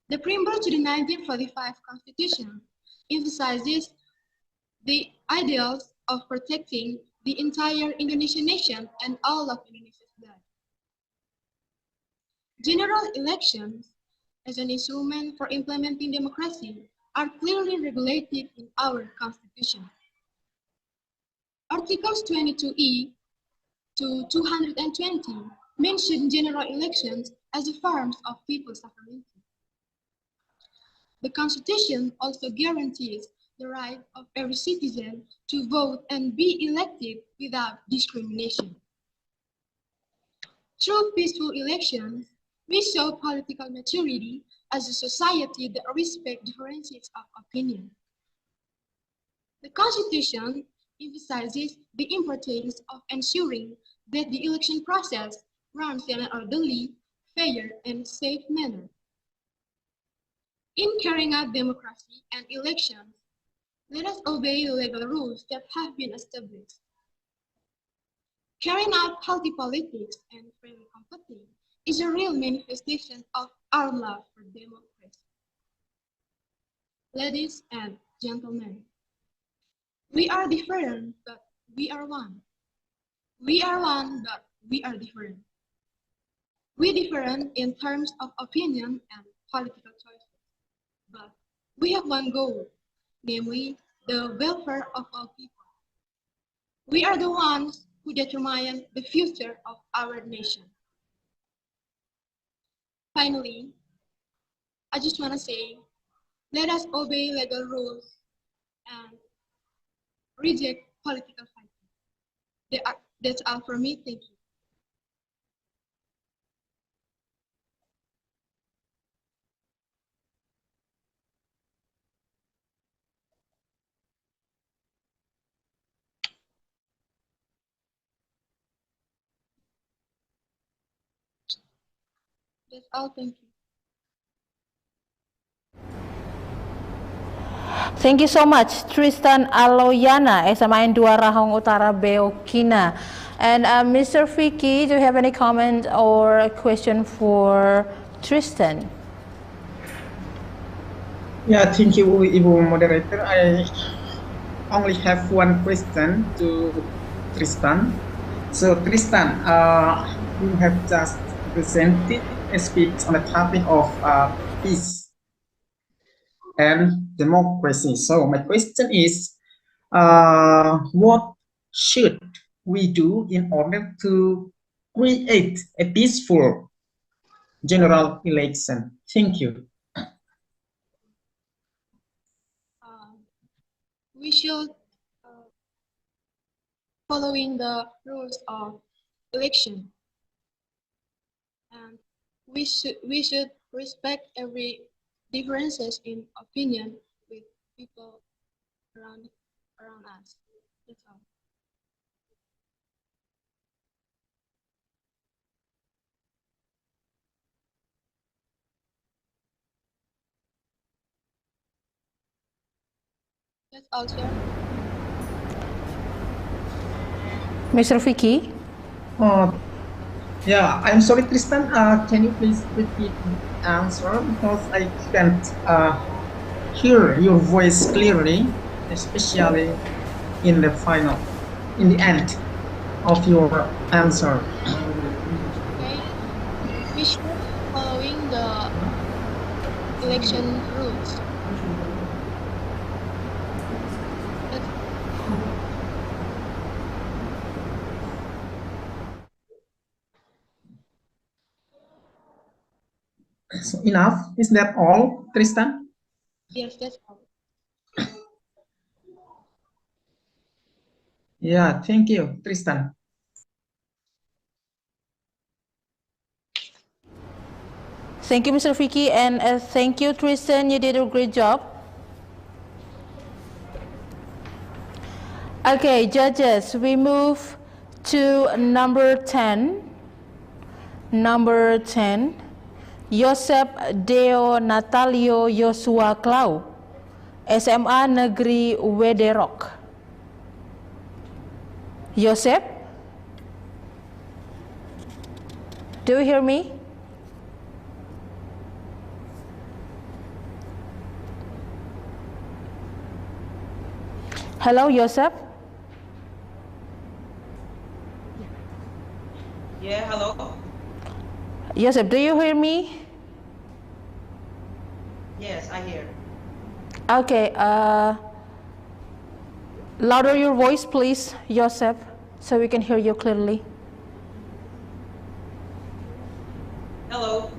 The preamble to the 1945 Constitution emphasizes the ideals of protecting the entire Indonesian nation and all of Indonesia's blood. General elections, as an instrument for implementing democracy, are clearly regulated in our Constitution. Articles 22E to 220 mention general elections as the forms of people's sovereignty. The Constitution also guarantees the right of every citizen to vote and be elected without discrimination. Through peaceful elections, we show political maturity as a society that respects differences of opinion. The Constitution emphasizes the importance of ensuring that the election process runs in an orderly, fair, and safe manner. In carrying out democracy and elections, let us obey the legal rules that have been established. Carrying out healthy politics and friendly company is a real manifestation of our love for democracy. Ladies and gentlemen, we are different, but we are one. We are one, but we are different. We different in terms of opinion and political choices, but we have one goal, namely the welfare of all people. We are the ones who determine the future of our nation. Finally, I just want to say, let us obey legal rules and reject political fighting. That's all for me. Thank you. That's all. Thank you. Thank you so much, Tristan Aloyana, SMA 2 Rahong Utara Beokina. And Mr. Vicky, do you have any comment or question for Tristan? Yeah, thank you, Ibu Moderator. I only have one question to Tristan. So, Tristan, you have just presented a speech on the topic of peace and democracy. So, my question is, what should we do in order to create a peaceful general election? Thank you. We should following the rules of election, and we should respect every differences in opinion with people around us. That's all. That's all, sir. Mr. Vicky? Yeah, I'm sorry, Tristan. Can you please repeat the answer, because I can't hear your voice clearly, especially in the end of your answer. Okay. We should following the election rules. So enough? Is that all, Tristan? Yes, that's all. Yeah, thank you, Tristan. Thank you, Mr. Vicky, and thank you, Tristan. You did a great job. Okay, judges, we move to number 10. Number 10, Yosep Deo Natalio Yosua Klau, SMA Negeri Wederok. Yosep, do you hear me? Hello, Yosep. Yeah, hello. Yosep, do you hear me? Yes, I hear. Okay, louder your voice, please, Yosep, so we can hear you clearly. Hello.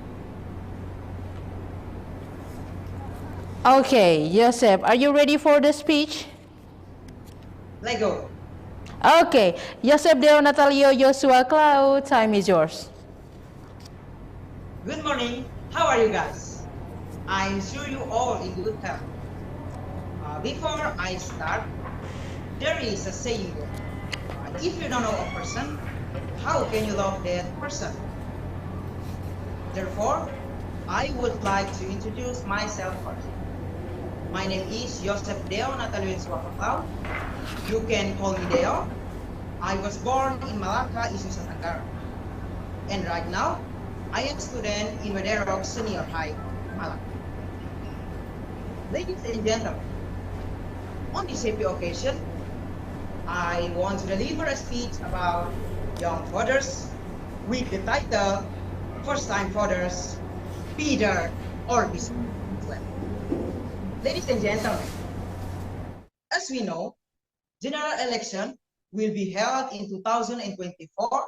Okay, Yosep, are you ready for the speech? Let go. Okay, Yosep Deo Natalio Yosua Klau, time is yours. Good morning. How are you guys? I'm sure you all in good health. Before I start, there is a saying that if you don't know a person, how can you love that person? Therefore, I would like to introduce myself first. My name is Yosep Deo Natalio Yosua. You can call me Deo. I was born in Malacca, Nusa Tenggara. And right now, I am a student in Wederok Senior High, Malacca. Ladies and gentlemen, on this happy occasion, I want to deliver a speech about young fathers with the title First Time Fathers, Be There or Be Square. Ladies and gentlemen, as we know, general election will be held in 2024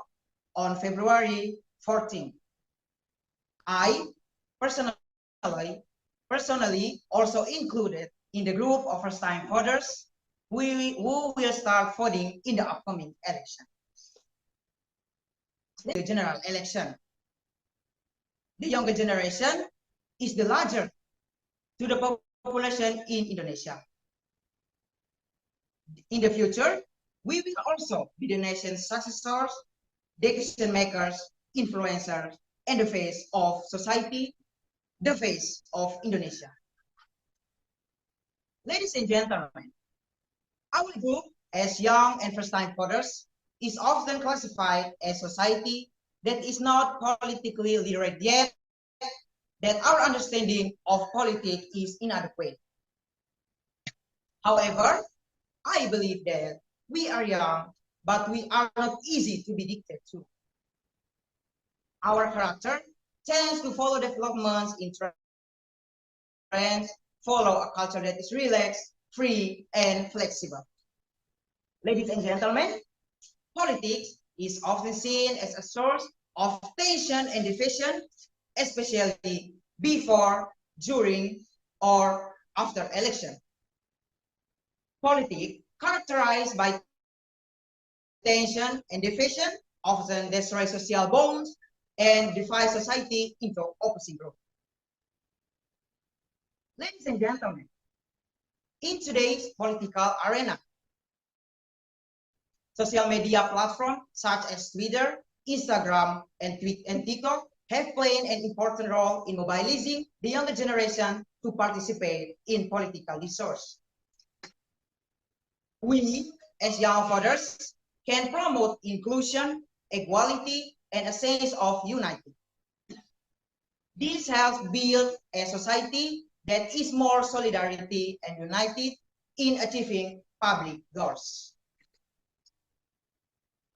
on February 14. I personally also included in the group of first-time voters who will start voting in the upcoming election. The general election. The younger generation is the larger to the population in Indonesia. In the future, we will also be the nation's successors, decision makers, influencers, and the face of society, the face of Indonesia. Ladies and gentlemen, our group as young and first-time voters is often classified as society that is not politically literate yet, that our understanding of politics is inadequate. However, I believe that we are young, but we are not easy to be dictated to. Our character tends to follow developments in trends, follow a culture that is relaxed, free, and flexible. Ladies and gentlemen, politics is often seen as a source of tension and division, especially before, during, or after election. Politics characterized by tension and division often destroy social bonds and divide society into opposite groups. Ladies and gentlemen, in today's political arena, social media platforms such as Twitter, Instagram, and TikTok have played an important role in mobilizing the younger generation to participate in political discourse. We, as young voters, can promote inclusion, equality, and a sense of unity. This helps build a society that is more solidarity and united in achieving public goals.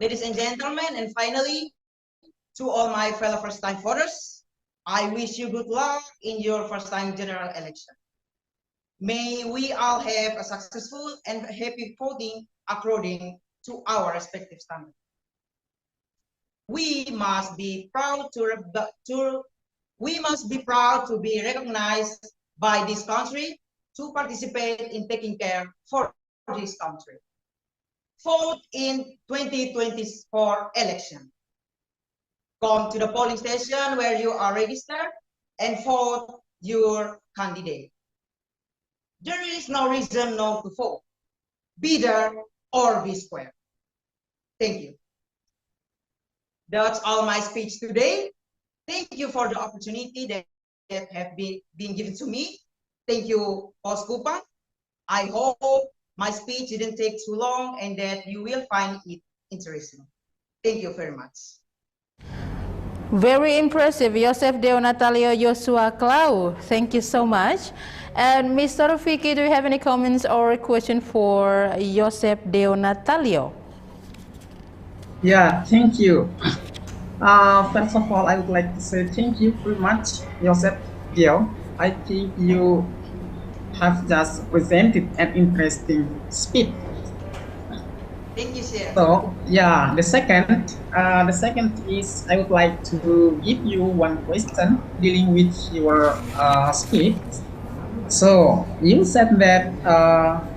Ladies and gentlemen, and finally, to all my fellow first-time voters, I wish you good luck in your first-time general election. May we all have a successful and happy voting according to our respective standards. We must be proud to be recognized by this country to participate in taking care for this country. Vote in 2024 election. Come to the polling station where you are registered and vote your candidate. There is no reason not to vote. Be there or B squared. Thank you. That's all my speech today. Thank you for the opportunity that have been given to me. Thank you, Pos KUPANG. I hope my speech didn't take too long and that you will find it interesting. Thank you very much. Very impressive, Joseph Deo Natalio Joshua Clau. Thank you so much. And Mr. Vicky, do you have any comments or question for Joseph Deo Natalio? Yeah, thank you. First of all, I would like to say thank you very much, Joseph Deo. I think you have just presented an interesting speech. Thank you, sir. So yeah, the second is I would like to give you one question dealing with your speech. So you said that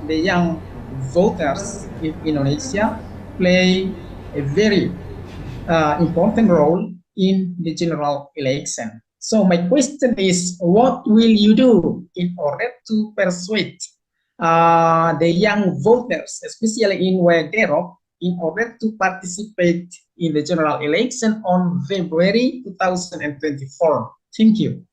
the young voters in Indonesia play a very important role in the general election. So my question is, what will you do in order to persuade the young voters, especially in Waigero, in order to participate in the general election on February 2024? Thank you.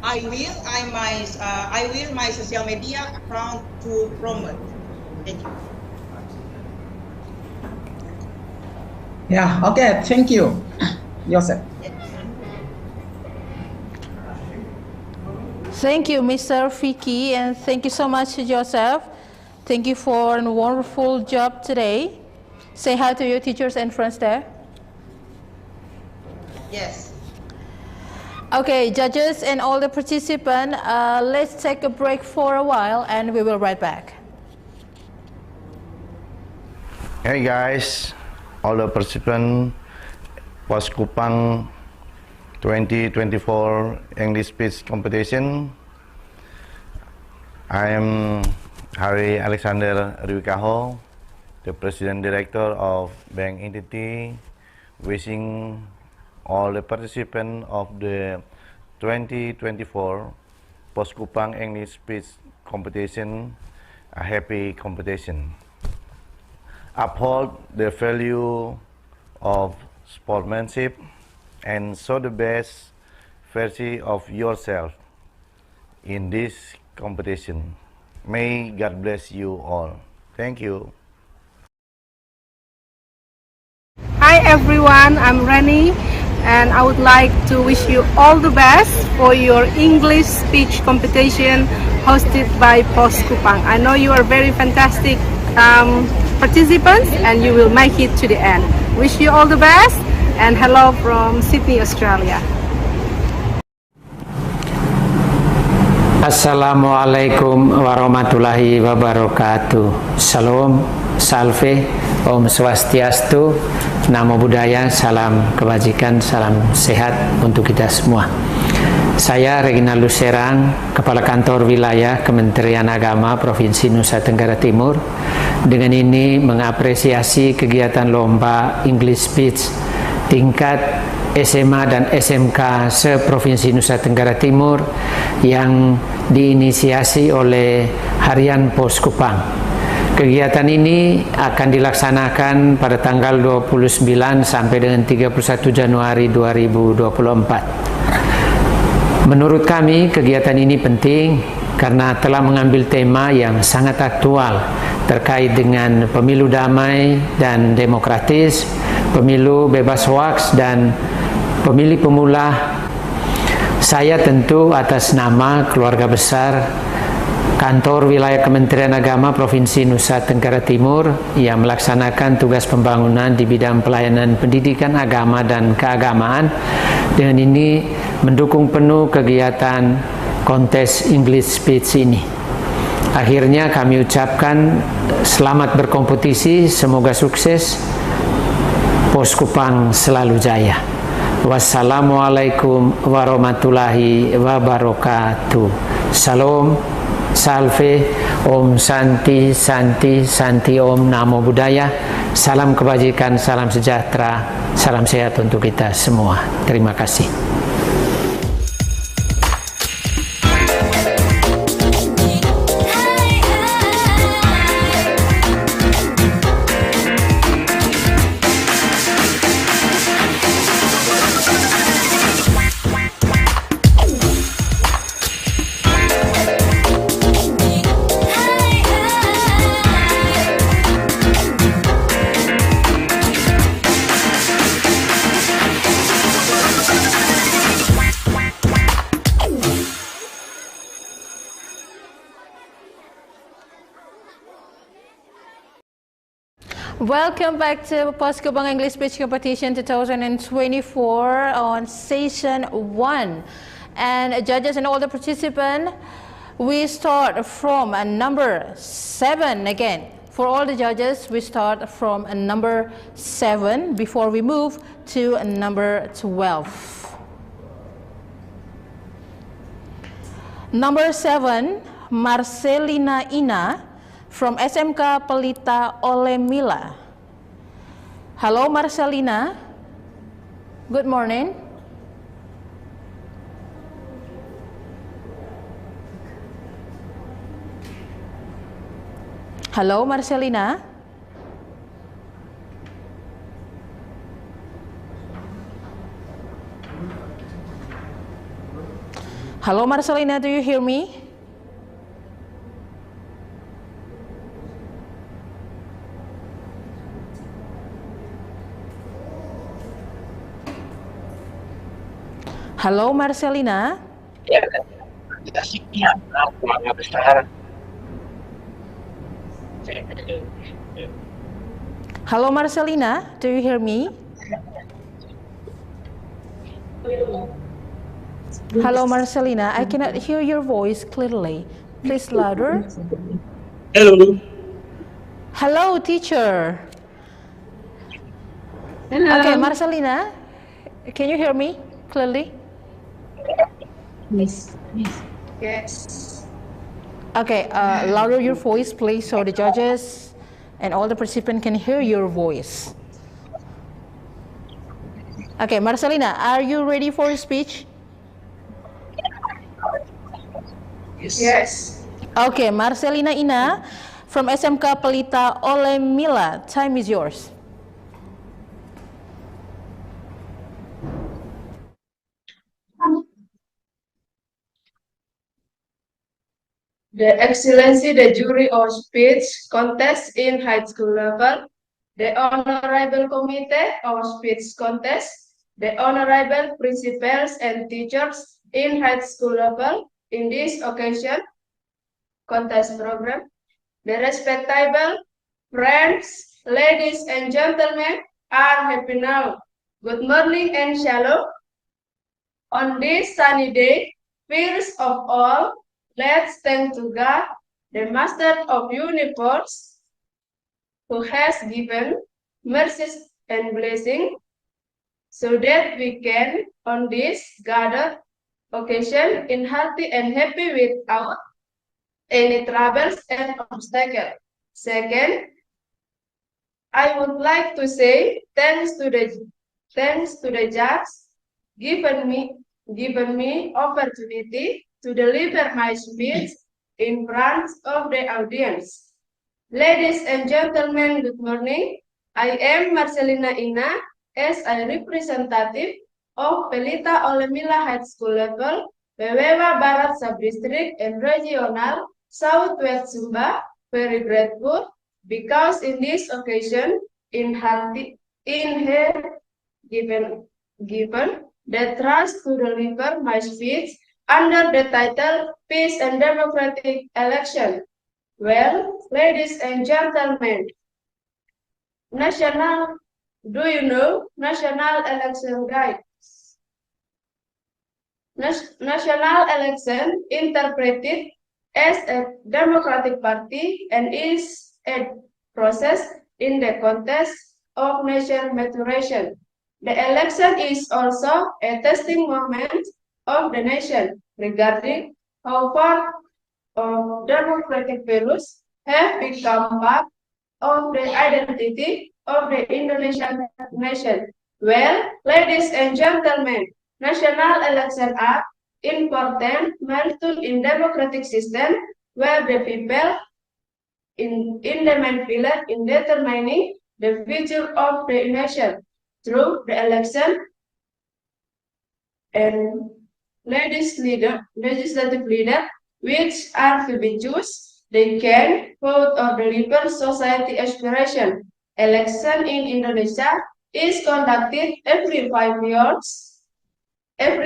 I will my social media account to promote. Thank you. Yeah, okay, thank you, Joseph. Thank you, Mr. Vicky, and thank you so much, Joseph. Thank you for a wonderful job today. Say hi to your teachers and friends there. Yes. Okay, judges and all the participants, let's take a break for a while and we will right back. Hey guys, all the participants, Pos KUPANG 2024 English speech competition. I am Hari Alexander Rwikaho, the President Director of Bank Entity, wishing all the participants of the 2024 Pos KUPANG English speech competition a happy competition. Uphold the value of sportsmanship and show the best version of yourself in this competition. May God bless you all. Thank you. Hi everyone, I'm Rani and I would like to wish you all the best for your English speech competition hosted by Pos KUPANG. I know you are very fantastic participants and you will make it to the end. Wish you all the best and hello from Sydney, Australia. Assalamualaikum warahmatullahi wabarakatuh. Salam, salve, Om Swastiastu, Namo Buddhaya, salam kebajikan, salam sehat untuk kita semua. Saya Reginald Luserang, Kepala Kantor Wilayah Kementerian Agama Provinsi Nusa Tenggara Timur. Dengan ini mengapresiasi kegiatan lomba English Speech tingkat SMA dan SMK se-Provinsi Nusa Tenggara Timur yang diinisiasi oleh Harian Pos KUPANG. Kegiatan ini akan dilaksanakan pada tanggal 29 sampai dengan 31 Januari 2024. Menurut kami, kegiatan ini penting karena telah mengambil tema yang sangat aktual terkait dengan pemilu damai dan demokratis, pemilu bebas hoaks, dan pemilih pemula. Saya tentu atas nama keluarga besar Kantor Wilayah Kementerian Agama Provinsi Nusa Tenggara Timur yang melaksanakan tugas pembangunan di bidang pelayanan pendidikan agama dan keagamaan, dengan ini mendukung penuh kegiatan kontes English Speech ini. Akhirnya kami ucapkan selamat berkompetisi, semoga sukses, Pos KUPANG selalu jaya. Wassalamualaikum warahmatullahi wabarakatuh. Salam, salve, Om Santi, Santi, Santi Om, Namo Buddhaya. Salam kebajikan, salam sejahtera, salam sehat untuk kita semua. Terima kasih. Welcome back to KUPANG English Speech Competition 2024 on Session 1. And judges and all the participants, we start from number 7 again. For all the judges, we start from number 7 before we move to number 12. Number 7, Marcelina Ina from SMK Pelita Olemila. Hello, Marcelina. Good morning. Hello, Marcelina. Hello, Marcelina, do you hear me? Hello, Marcelina. Hello, Marcelina, do you hear me? Hello, Marcelina, I cannot hear your voice clearly. Please louder. Hello. Hello, teacher. Hello. Okay, Marcelina, can you hear me clearly? Yes. Yes. Okay, louder your voice, please, so the judges and all the participants can hear your voice. Okay, Marcelina, are you ready for speech? Yes. Okay, Marcelina Ina from SMK Pelita Olemila. Time is yours. The Excellency, the jury or speech contest in high school level, the Honorable Committee or speech contest, the Honorable Principals and teachers in high school level in this occasion contest program, the respectable friends, ladies and gentlemen are happy now. Good morning and shalom. On this sunny day, first of all, let's thank to God, the Master of universe, who has given mercies and blessing, so that we can, on this gathered occasion, in healthy and happy without any troubles and obstacles. Second, I would like to say thanks to the judge given me opportunity to deliver my speech in front of the audience. Ladies and gentlemen, good morning. I am Marcelina Ina as a representative of Pelita Olemila High School level, Wewewa Barat Sub-District and Regional Southwest Sumba. Very grateful because in this occasion, in her given the trust to deliver my speech under the title Peace and Democratic Election. Well, ladies and gentlemen, do you know National Election Guide? National election interpreted as a democratic party and is a process in the context of nation maturation. The election is also a testing moment of the nation regarding how far of democratic values have become part of the identity of the Indonesian nation. Well, ladies and gentlemen, National Election Act important milestone in democratic system where the people in the main pillar in determining the future of the nation through the election and legislative leader which are to be chosen. They can vote or deliver society aspiration. Election in Indonesia is conducted every 5 years. In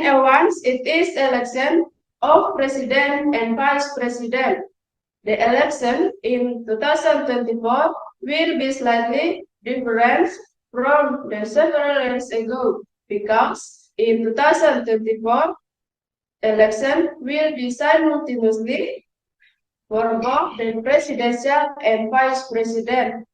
a once it is election of president and vice president. The election in 2024 will be slightly different from the several years ago because in 2024, election will be simultaneously for both the presidential and vice president.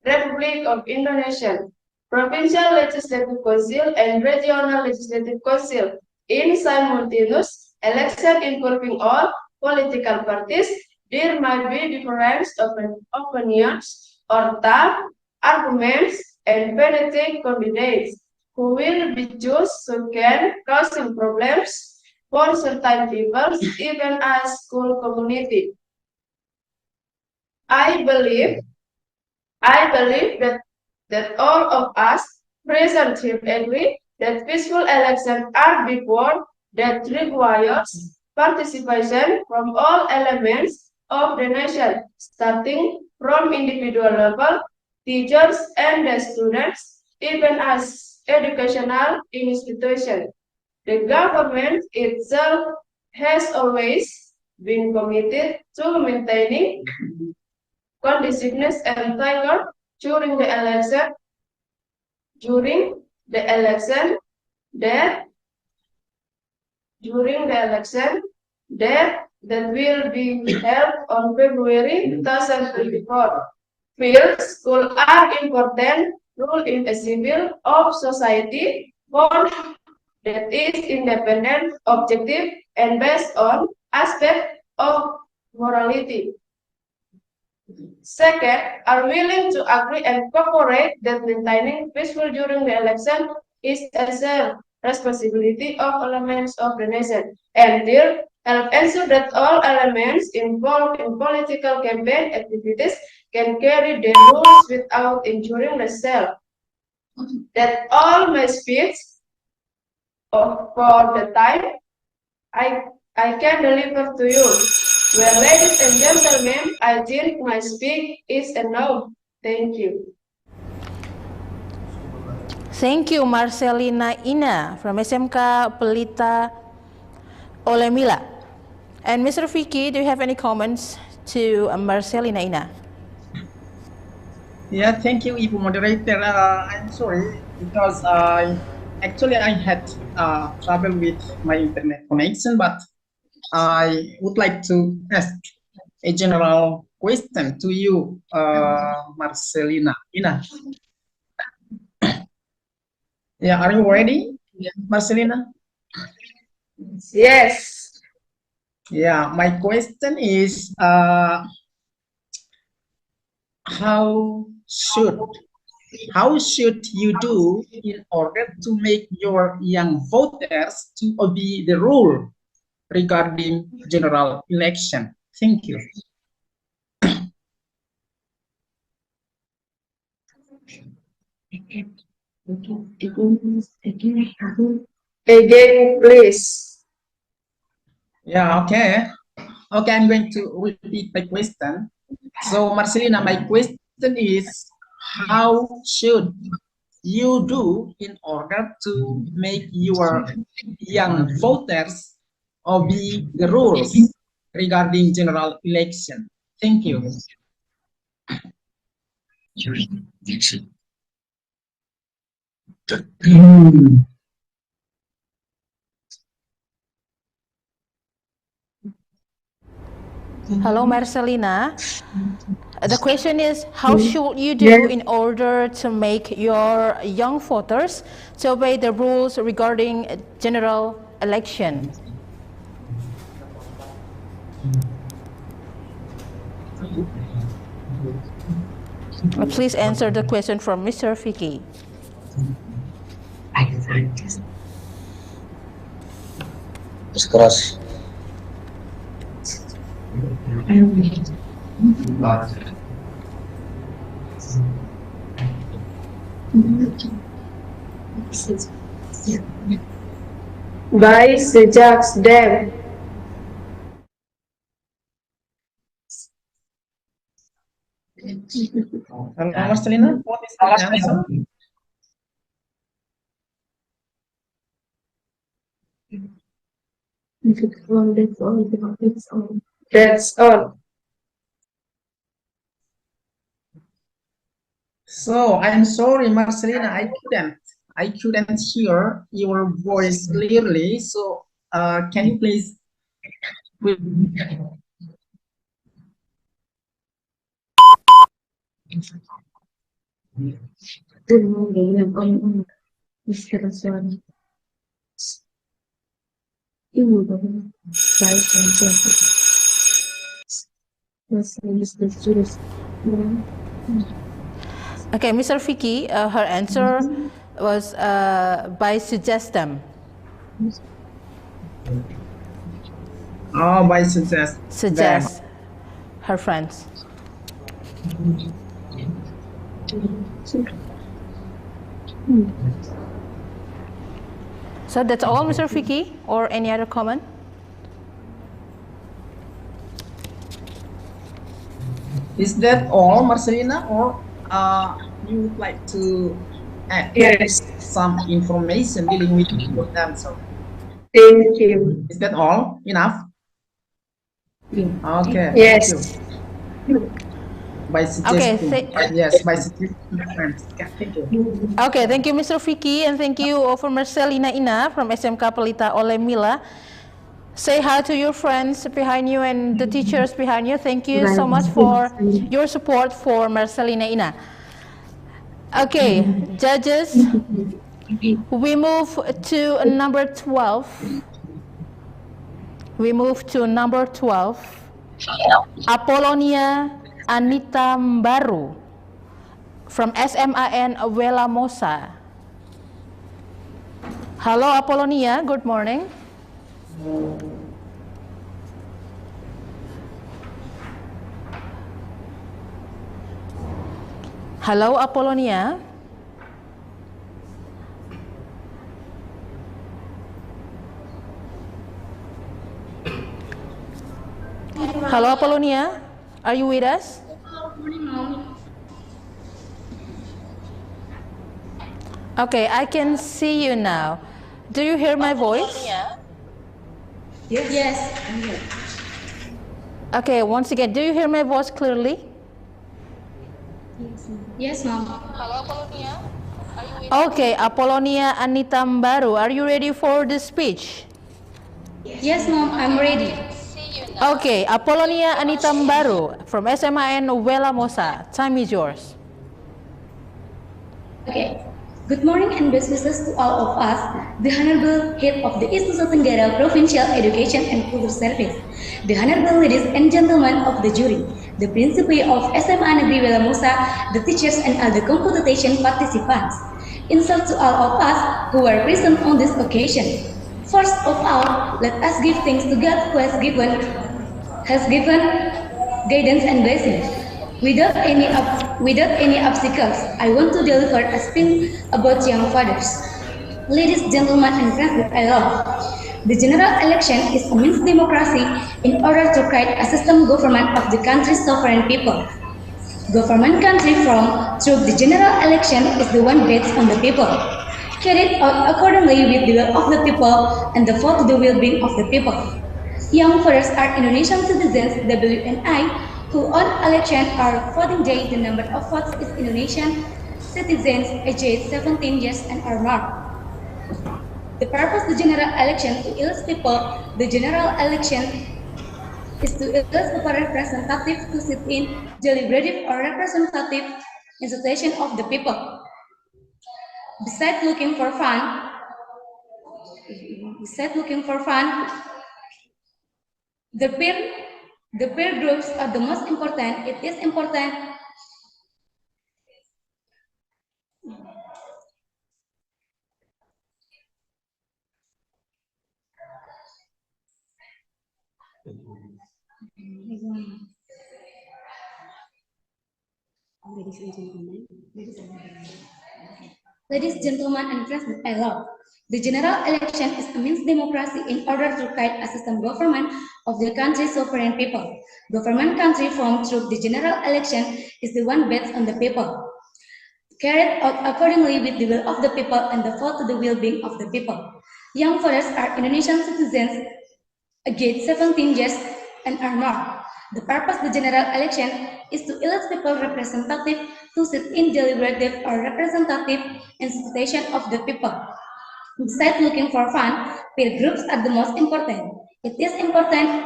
Republic of Indonesia, Provincial Legislative Council and Regional Legislative Council in simultaneous election involving all political parties. There might be difference of opinions or tough arguments and fanatic candidates who will be chosen who can cause some problems for certain people, even as school community. I believe that all of us present here agree that peaceful elections are before that requires participation from all elements of the nation, starting from individual level, teachers and the students, even as educational institutions. The government itself has always been committed to maintaining condiciveness and rigor during the election that will be held on February 2024. Field schools are important role in a civil of society form that is independent, objective, and based on aspect of morality. Second, are willing to agree and cooperate that maintaining peaceful during the election is a shared responsibility of elements of the nation. And third, help ensure that all elements involved in political campaign activities can carry the rules without injuring the self. That all my speech for the time I can deliver to you. Well, ladies and gentlemen, I think my speech is enough. Thank you. Thank you, Marcelina Ina from SMK Pelita Olemila. And Mr. Vicky, do you have any comments to Marcelina Ina? Yeah, thank you, Ibu Moderator. I'm sorry because actually I had trouble with my internet connection, but I would like to ask a general question to you, Marcelina Ina. Yeah, are you ready, Marcelina? Yes. Yeah, my question is, how should you do in order to make your young voters to obey the rule regarding general election? Thank you. Again, please. Yeah, okay. Okay, I'm going to repeat my question. So, Marcelina, my question is, how should you do in order to make your young voters obey the rules regarding general election? Thank you. Hello, Marcelina. The question is, how should you do in order to make your young voters to obey the rules regarding general election? Please answer the question from Mr. Vicky. Keras. By sejak them. Hello, Marcelina. What is the answer? That's all. So I'm sorry, Marcelina, I couldn't hear your voice clearly. So can you please? Okay, Mr. Vicky, her answer was by suggest them. Oh, by suggest Suggest her friends. So that's all, Mr. Vicky, or any other comment? Is that all, Marcelina, or you would like to add some information dealing with your answer? Thank you. Is that all? Enough? Okay. Yes. Thank you. By suggesting, yes, by suggesting friends. Okay, thank you. Okay, thank you, Mr. Vicky, and thank you for Marcelina Ina from SMK Pelita Oleh Mila. Say hi to your friends behind you and the teachers behind you. Thank you so much for your support for Marcelina Ina. Okay, judges, we move to number 12. We move to number 12, Apolonia Anita Mbaru from SMAN Wela Mosa. Hello, Apolonia. Good morning. Hello, Apolonia. Hello, Apolonia. Are you with us? Okay, I can see you now. Do you hear my voice? Yes. Okay, once again, do you hear my voice clearly? Yes, Mom. Hello, Apolonia. Okay, Apolonia Anita Mbaru, are you ready for the speech? Yes, Mom, I'm ready. Okay, Apolonia Anita Mbaru from SMAN Wela Mosa. Time is yours. Okay. Good morning and best wishes to all of us, the Honorable Head of the East Nusa Tenggara Provincial Education and Culture Service, the Honorable Ladies and Gentlemen of the jury, the Principal of SMA Negeri Wela Mosa, the teachers and other competition participants. Insult to all of us who were present on this occasion. First of all, let us give thanks to God who has given guidance and blessings. Without any obstacles, I want to deliver a speech about young fathers. Ladies, gentlemen, and friends that I love. The general election is a means democracy in order to create a system government of the country's sovereign people. Government country from through the general election is the one based on the people. Carried out accordingly with the will of the people and the vote to the well-being of the people. Young voters are Indonesian citizens, WNI, who on election or voting day the number of votes is Indonesian citizens aged 17 years and or more. The purpose of the general election to elect people, the general election is to elect a representative to sit in deliberative or representative institution of the people. Besides looking for fun, the peer groups are the most important. It is important Ladies, gentlemen, and friends that I love. The general election is a means democracy in order to create a system government of the country's sovereign people. Government country formed through the general election is the one based on the people. Carried out accordingly with the will of the people and the vote to the well-being of the people. Young voters are Indonesian citizens aged 17 years and are more. The purpose of the general election is to elect people representative to sit in deliberative or representative institution of the people. Besides looking for fun, peer groups are the most important. It is important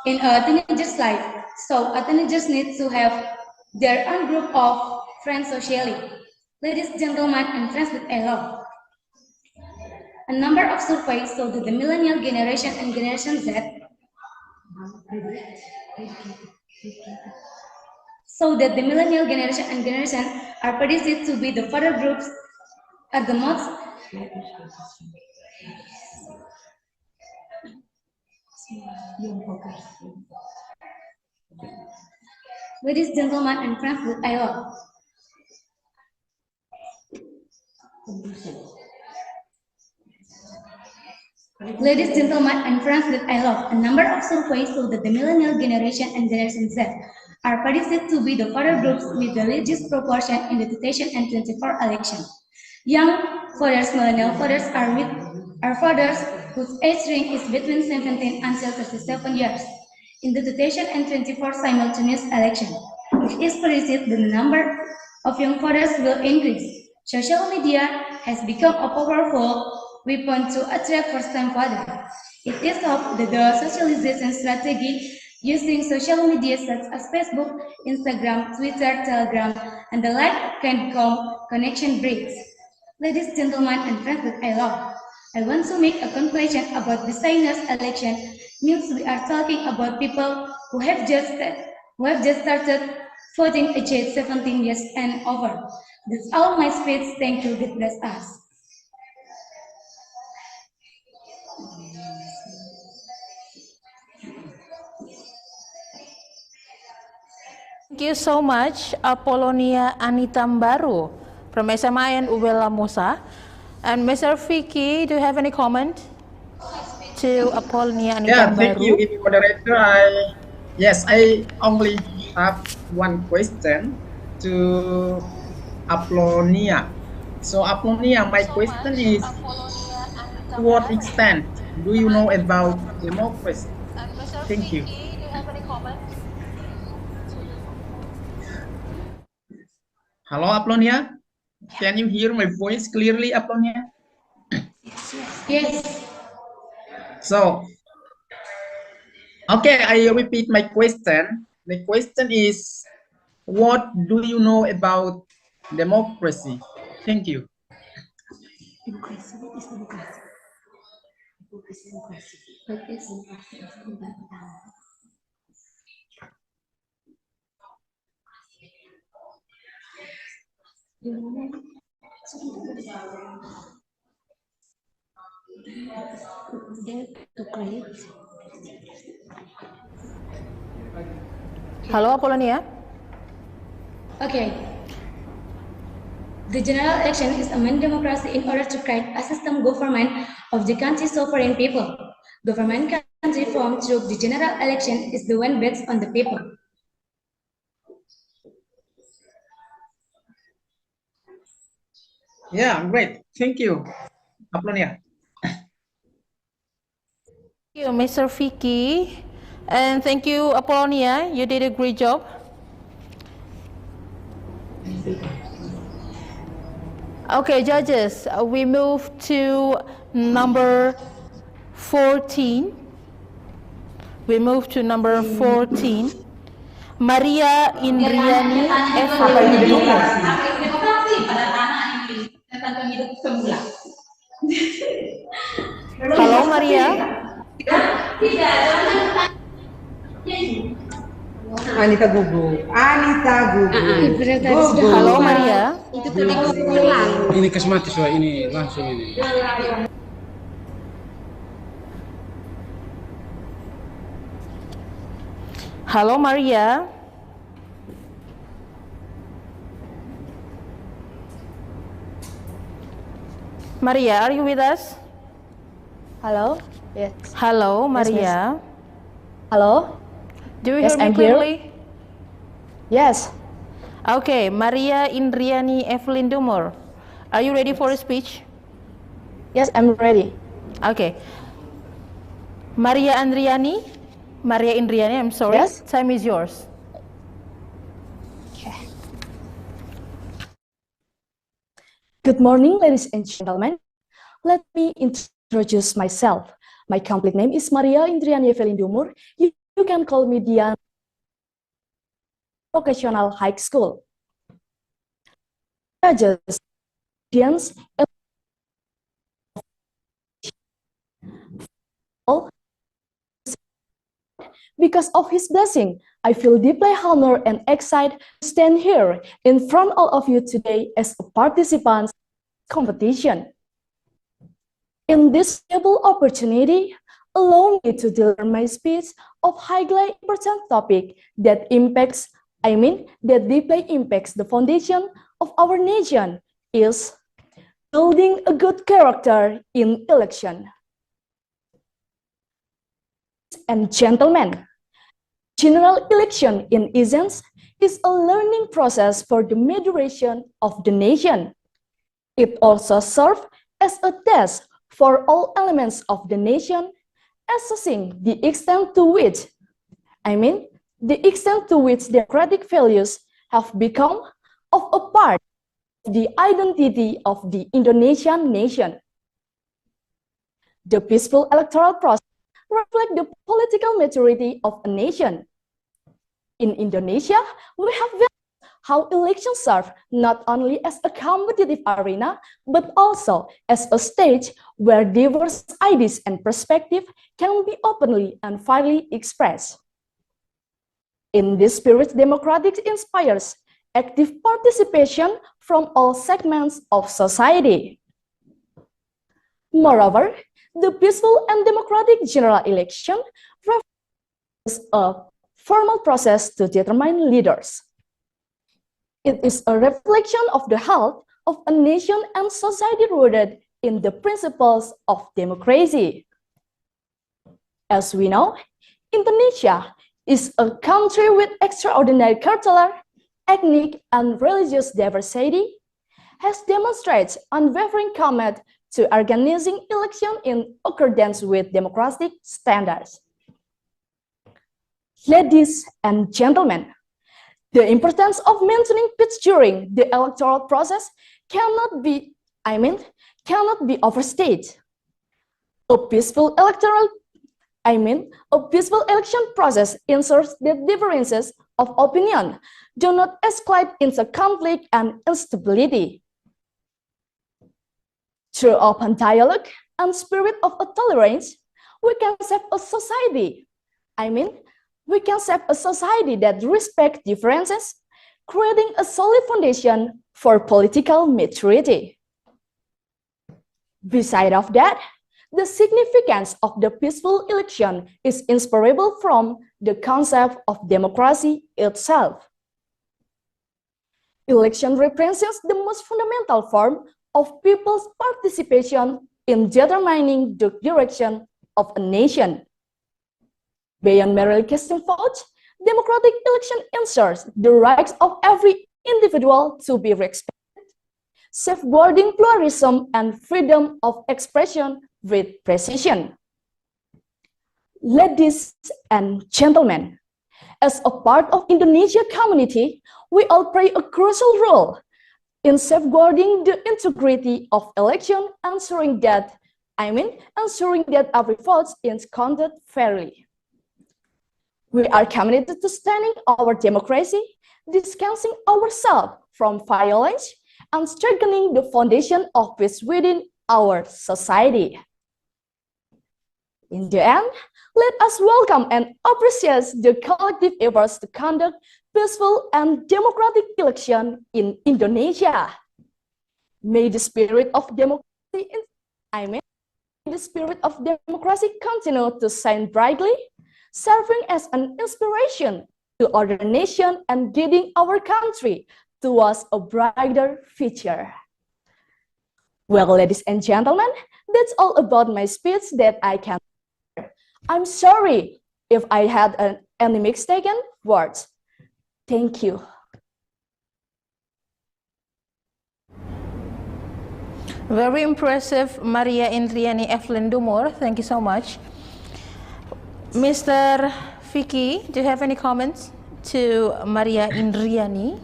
in a teenager's life, so a teenagers need to have their own group of friends socially. Ladies, gentlemen, and friends that I love. A number of surveys show that the millennial generation and Generation Z are predicted to be the further groups are the most Ladies, gentlemen, and friends that I love. Ladies, gentlemen, and friends that I love, a number of surveys show that the millennial generation and Generation Z are predicted to be the further groups with the largest proportion in the 2024 election. Young voters, millennial voters are voters whose age range is between 17 until 37 years. In the 2024 simultaneous election, it is predicted that the number of young voters will increase. Social media has become a powerful weapon to attract first-time voters. It is hoped that the socialization strategy using social media such as Facebook, Instagram, Twitter, Telegram, and the like can become connection breaks. Ladies, gentlemen, and friends that I love, I want to make a conclusion about the Sinus election. Means we are talking about people who have just started voting aged 17 years and over. That's all my speech. Thank you. God bless us. Thank you so much, Apollonia Anitambaru from SMIN Uwela Musa. And Mr. Vicky, do you have any comment to Apollonia Anitambaru? Yeah, thank you, moderator. I only have one question to Apollonia. So Apollonia, my question is, to what extent do you know about democracy? Thank you. Hello, Apollonia. Can you hear my voice clearly, Apollonia? Yes. So, okay, I repeat my question. The question is, what do you know about democracy? Thank you. Halo, Apollonia. Okay. The general election is a main democracy in order to create a system government of the country's sovereign people. Government country formed through the general election is the one based on the people. Yeah, great. Thank you, Apollonia. Thank you, Mr. Vicky. And thank you, Apollonia. You did a great job. Okay, judges, we move to number 14. We move to number 14. Maria Indriani Evelyn Timur. Halo, Maria. Anita Gugu. Halo, Maria. Ini kesmati soal ini langsung ini. Halo, Maria. Maria, are you with us? Hello. Yes. Hello, Maria. Yes, hello. Do you Yes, hear me I'm clearly? here. Yes. Okay, Maria Indriani Evelyn Timur. Are you ready for a speech? Yes, I'm ready. Okay. Maria Andriani, Maria Indriani, I'm sorry. Yes? Time is yours. Okay. Good morning, ladies and gentlemen. Let me introduce myself. My complete name is Maria Indriani Dumur. You can call me Dian. Vocational High School. Judges, audience, because of his blessing, I feel deeply honored and excited to stand here in front of all of you today as a participant in this competition. In this valuable opportunity, allow me to deliver my speech of highly important topic that deeply impacts the foundation of our nation is building a good character in election. And gentlemen, general election in essence is a learning process for the maturation of the nation. It also serves as a test for all elements of the nation, assessing the extent to which democratic values have become of a part of the identity of the Indonesian nation. The peaceful electoral process reflects the political maturity of a nation. In Indonesia, we have how elections serve not only as a competitive arena, but also as a stage where diverse ideas and perspectives can be openly and fairly expressed. In this spirit, democratic inspires active participation from all segments of society. Moreover, the peaceful and democratic general election represents a formal process to determine leaders. It is a reflection of the health of a nation and society rooted in the principles of democracy. As we know, Indonesia is a country with extraordinary cultural, ethnic, and religious diversity, has demonstrated unwavering commitment to organizing election in accordance with democratic standards. Ladies and gentlemen, the importance of maintaining peace during the electoral process cannot be overstated. A peaceful election process ensures that differences of opinion do not escalate into conflict and instability. Through open dialogue and spirit of tolerance, we can save a society. We can save a society that respects differences, creating a solid foundation for political maturity. Beside of that, the significance of the peaceful election is inseparable from the concept of democracy itself. Election represents the most fundamental form of people's participation in determining the direction of a nation. Beyond merely casting votes, democratic election ensures the rights of every individual to be respected, safeguarding pluralism and freedom of expression with precision. Ladies and gentlemen, as a part of Indonesia community, we all play a crucial role in safeguarding the integrity of election, ensuring that every vote is counted fairly. We are committed to standing our democracy, distancing ourselves from violence, and strengthening the foundation of peace within our society. In the end, let us welcome and appreciate the collective efforts to conduct peaceful and democratic election in Indonesia. May the spirit of democracy continue to shine brightly, serving as an inspiration to other nations and guiding our country towards a brighter future. Well, ladies and gentlemen, that's all about my speech that I can. I'm sorry if I had any mistaken words. Thank you. Very impressive, Maria Indriani Dumur. Thank you so much. Mr. Vicky, do you have any comments to Maria Indriani?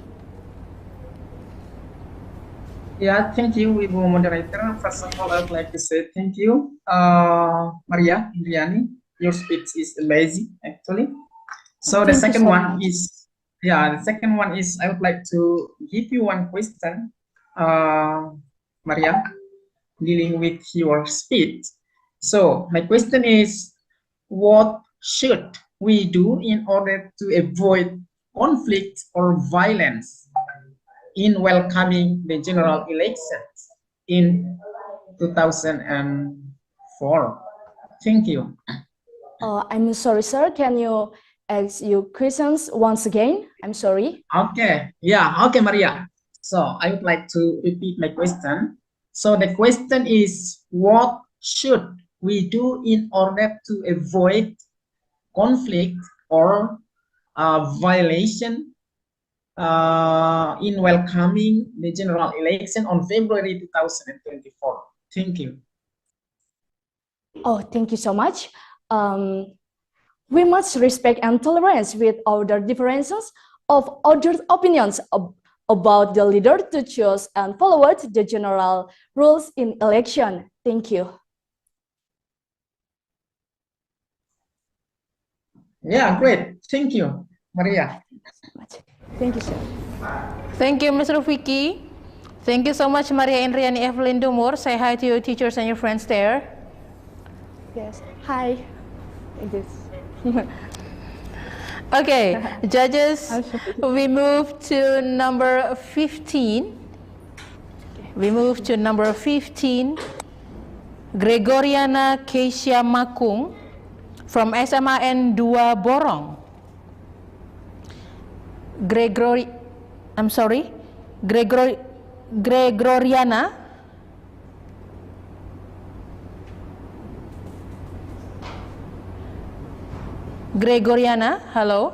Yeah, thank you, Ibu Moderator. First of all, I would like to say thank you, Maria Indriani. Your speech is amazing, actually. So the Thank you second so one much. is, I would like to give you one question, Maria, dealing with your speech. So my question is, what should we do in order to avoid conflict or violence in welcoming the general elections in 2004? Thank you. I'm sorry, sir. Can you ask your questions once again? I'm sorry. Okay, yeah, okay, Maria. So I would like to repeat my question. So the question is, what should we do in order to avoid conflict or violation in welcoming the general election on February 2024? Thank you. Oh, thank you so much. We must respect and tolerance with other differences of other opinions about the leader to choose and follow the general rules in election. Thank you. Yeah, great. Thank you, Maria. Thank you, sir. Thank you, Mr. Vicky. Thank you so much, Maria Indriani Evelyn Dumur. Say hi to your teachers and your friends there. Yes. Hi. This. Okay, judges, we move to number 15. We move to number 15, Gregoriana Keisha Makung from SMAN 2 Borong. Gregoriana. Gregoriana, hello.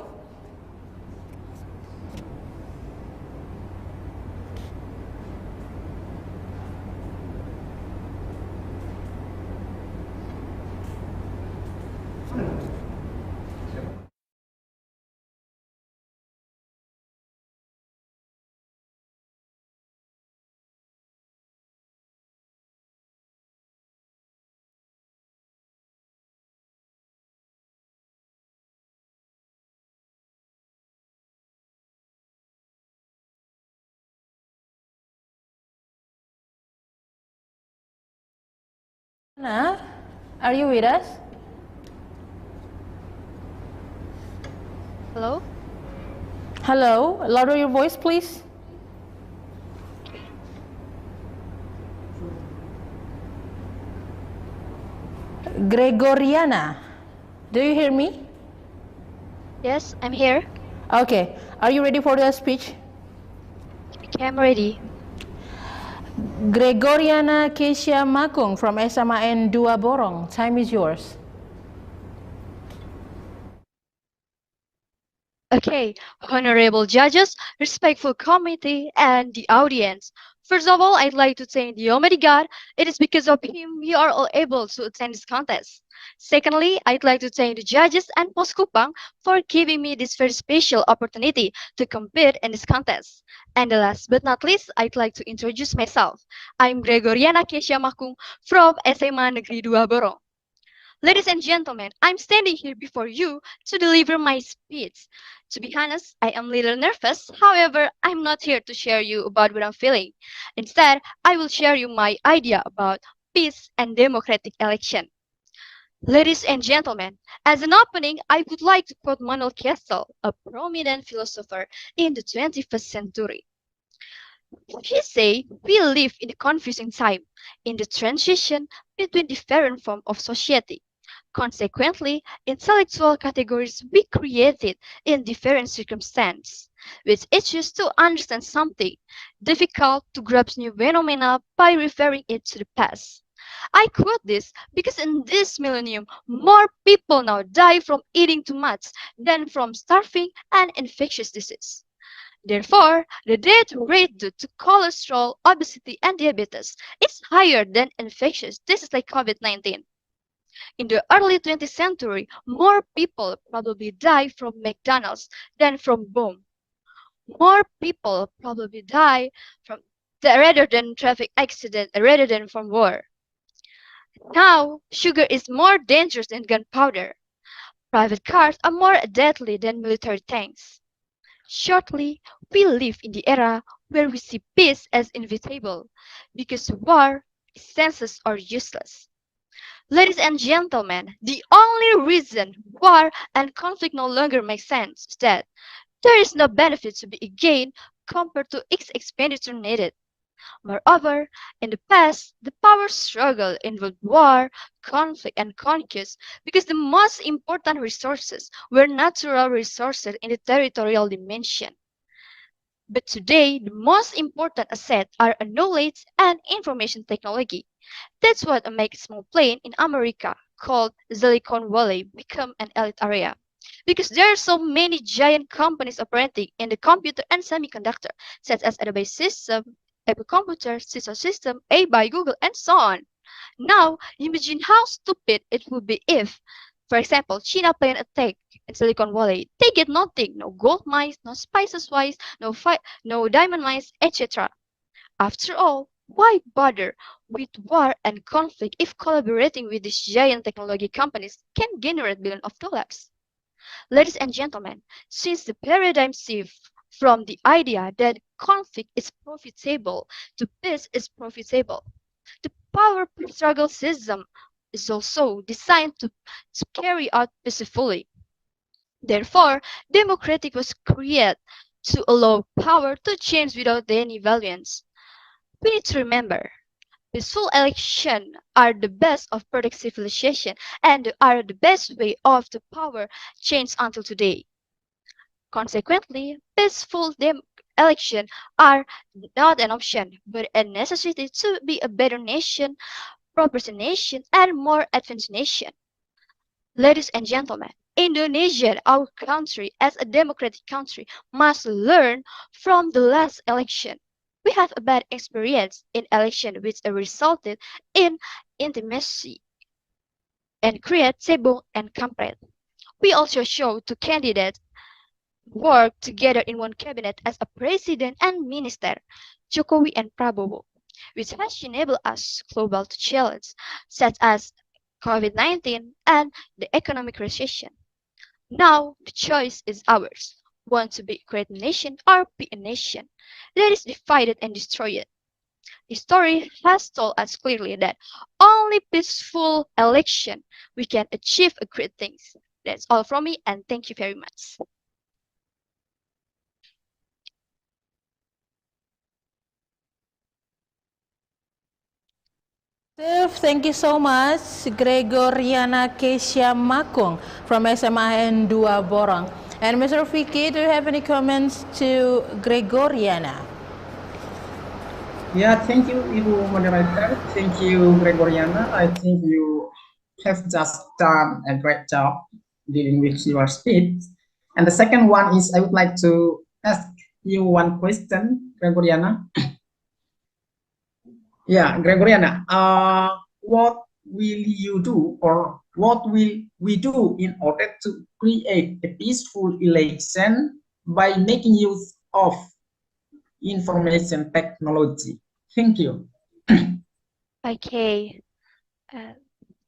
Anna, are you with us? Hello? Hello, louder your voice, please. Gregoriana, do you hear me? Yes, I'm here. Okay, are you ready for the speech? Okay, I'm ready. Gregoriana Keisha Makung from SMAN 2 Borong, time is yours. Okay, honorable judges, respectful committee, and the audience. First of all, I'd like to thank the Almighty God. It is because of Him we are all able to attend this contest. Secondly, I'd like to thank the judges and Poskupang for giving me this very special opportunity to compete in this contest. And last but not least, I'd like to introduce myself. I'm Gregoriana Kesia Makung from SMA Negeri 2 Borong. Ladies and gentlemen, I'm standing here before you to deliver my speech. To be honest, I am a little nervous. However, I'm not here to share you about what I'm feeling. Instead, I will share you my idea about peace and democratic election. Ladies and gentlemen, as an opening, I would like to quote Manuel Kessel, a prominent philosopher in the 21st century. He say we live in a confusing time, in the transition between different forms of society. Consequently, intellectual categories we created in different circumstances, which each used to understand something, difficult to grasp new phenomena by referring it to the past. I quote this because in this millennium, more people now die from eating too much than from starving and infectious disease. Therefore, the death rate due to cholesterol, obesity, and diabetes is higher than infectious diseases like COVID-19. In the early 20th century, more people probably die from McDonald's than from bomb. More people probably die from rather than traffic accident rather than from war. Now, sugar is more dangerous than gunpowder. Private cars are more deadly than military tanks. Shortly, we live in the era where we see peace as inevitable, because war is senseless or useless. Ladies and gentlemen, the only reason war and conflict no longer make sense is that there is no benefit to be gained compared to its expenditure needed. Moreover, in the past, the power struggle involved war, conflict, and conquest because the most important resources were natural resources in the territorial dimension. But today, the most important assets are knowledge and information technology. That's what makes a small plane in America called Silicon Valley become an elite area. Because there are so many giant companies operating in the computer and semiconductor, such as Adobe System, Apple Computer, Cisco System, A by Google, and so on. Now, imagine how stupid it would be if, for example, China plan attack in Silicon Valley. They get nothing, no gold mines, no spices mines, no diamond mines, etc. After all, why bother with war and conflict if collaborating with these giant technology companies can generate billions of dollars? Ladies and gentlemen, since the paradigm shift from the idea that conflict is profitable to peace is profitable, the power struggle system is also designed to carry out peacefully. Therefore, democratic was created to allow power to change without any violence. We need to remember, peaceful elections are the best of product civilization and are the best way of the power change until today. Consequently, peaceful elections are not an option, but a necessity to be a better nation, progressive nation, and more advanced nation. Ladies and gentlemen, Indonesia, our country, as a democratic country, must learn from the last election. We have a bad experience in election which resulted in intimacy and create cebong and kampret. We also show two candidates work together in one cabinet as a president and minister, Jokowi and Prabowo, which has enabled us global challenge such as COVID-19 and the economic recession. Now the choice is ours. Want to be a great nation or be a nation that is divided and destroyed? History has told us clearly that only peaceful election we can achieve great things. That's all from me, and thank you very much. Thank you so much, Gregoriana Kesia Makung from SMAN 2 Borong. And Mr. Vicky, do you have any comments to Gregoriana? Yeah, thank you, Ibu Moderator. Thank you, Gregoriana. I think you have just done a great job dealing with your speech. And the second one is I would like to ask you one question, Gregoriana. Yeah, Gregoriana, what will you do or what will we do in order to create a peaceful election by making use of information technology? Thank you. Okay.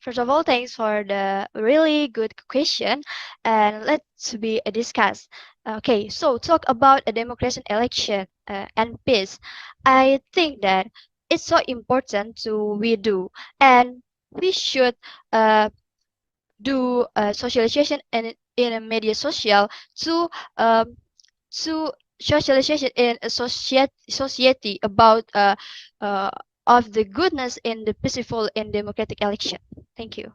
First of all, thanks for the really good question, and let's be discuss. Okay, so talk about a democratic election and peace. I think that it's so important to we do, and we should do socialization and in a media social to socialization in a society about of the goodness in the peaceful and democratic election. Thank you.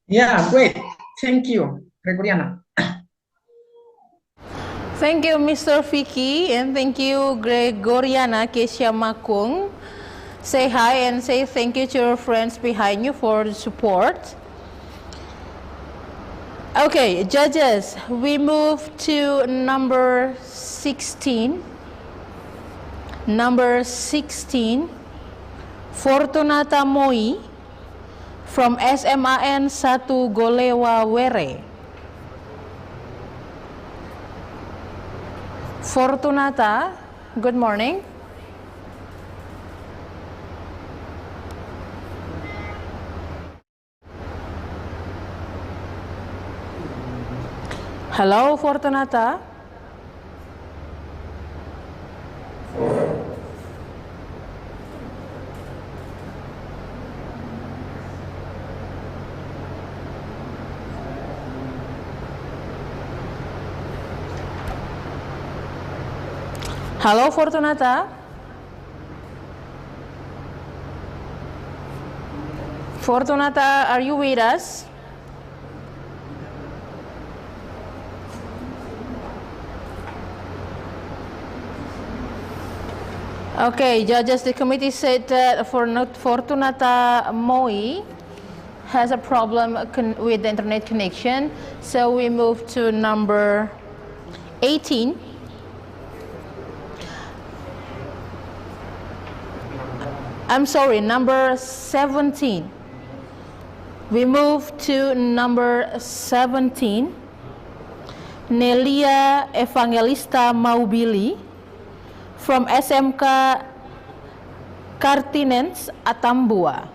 Yeah, great. Thank you, Gregoriana. Thank you, Mr. Vicky, and thank you, Gregoriana Kesia Makung. Say hi and say thank you to your friends behind you for the support. Okay, judges, we move to number 16. Number 16, Fortunata Moi from SMAN 1 Golewa Were. Fortunata, good morning. Hello, Fortunata. Hello, Fortunata. Fortunata, are you with us? Okay, judges, the committee said that Fortunata Moi has a problem with the internet connection, so we move to number 18. I'm sorry, number 17. We move to number 17. Nelia Evangelista Maubili from SMK Kartinens Atambua.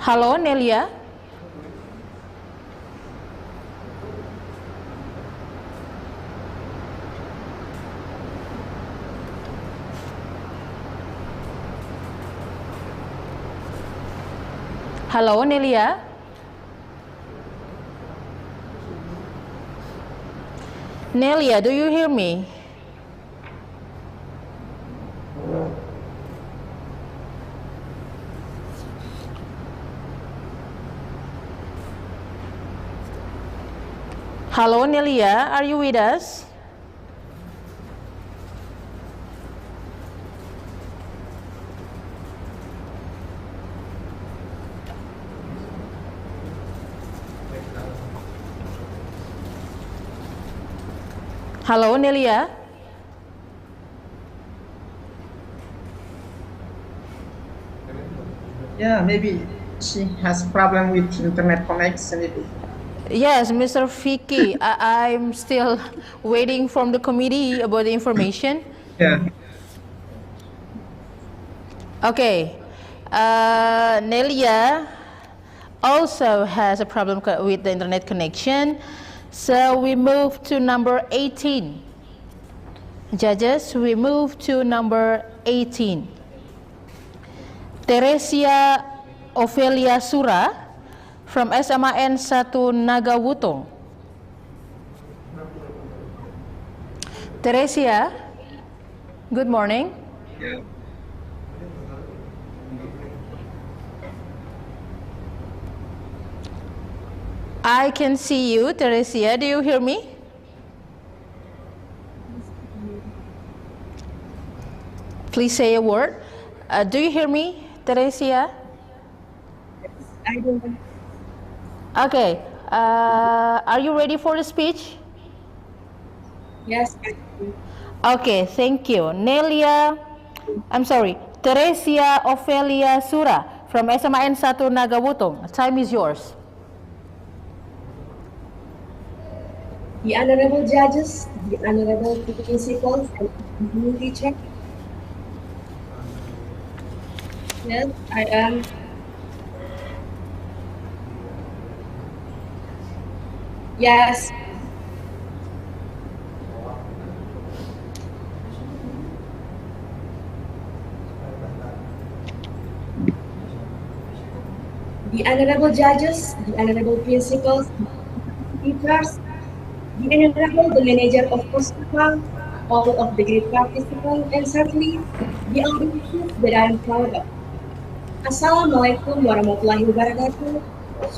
Halo Nelia. Halo Nelia. Nelia, do you hear me? Halo Nelia, are you with us? Halo Nelia. Yeah, maybe she has problem with internet connection. Yes, Mr. Vicky, I'm still waiting from the committee about the information. Yeah. Okay, Nelia also has a problem with the internet connection, so we move to number 18. Judges, we move to number 18. Teresia Ofelia Sura from SMAN 1 Nagawutong. Teresia, good morning. Yeah. I can see you, Teresia. Do you hear me? Please say a word. Do you hear me, Teresia? I do. Okay. Are you ready for the speech? Yes, I do. Okay, thank you. Teresia Ofelia Sura from SMAN 1 Nagawutong. Time is yours. The honorable judges, the honorable principals, and community teacher. Yes, I am. Yes. The honorable judges, the honorable principals, teachers, the honorable the manager of Postupang, all of the great participants, and certainly the audiences that I am proud of. Assalamualaikum warahmatullahi wabarakatuh.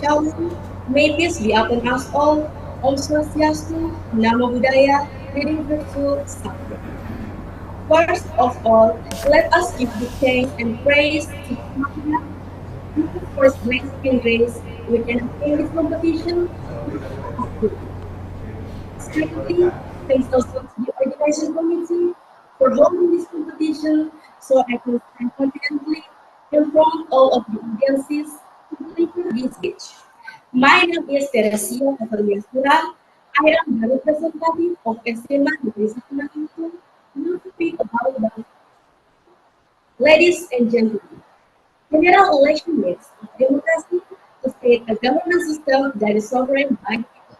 Shalom, may peace be upon us all. Om Swastiastu, Namo Buddhaya, reading virtue, Sabda. First of all, let us give the thanks and praise to God. For His grace and grace, we can obtain this competition. Secondly, thanks also to the organization committee for holding this competition so I can stand confidently in front all of the audiences to deliver this speech. My name is Teresia Sura. I am the representative of SMA Nusa to speak about the ladies and gentlemen. General election means democracy to state a government system that is sovereign by people.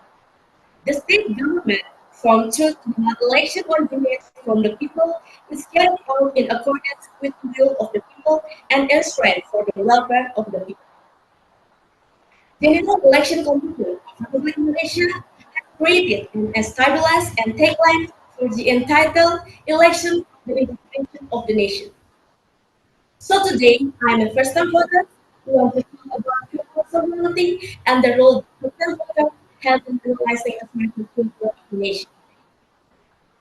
The state government, from truth to the election originates from the people, is carried out in accordance with the will of the people and enshrined for the welfare of the people. General Election Commission of Republic of Malaysia has created an established and tagline for the entitled Election the Integration of the Nation. So today, I'm a first-time voter who want to talk about people's sovereignty and the role the first-time voter has in realizing a smart future of the nation.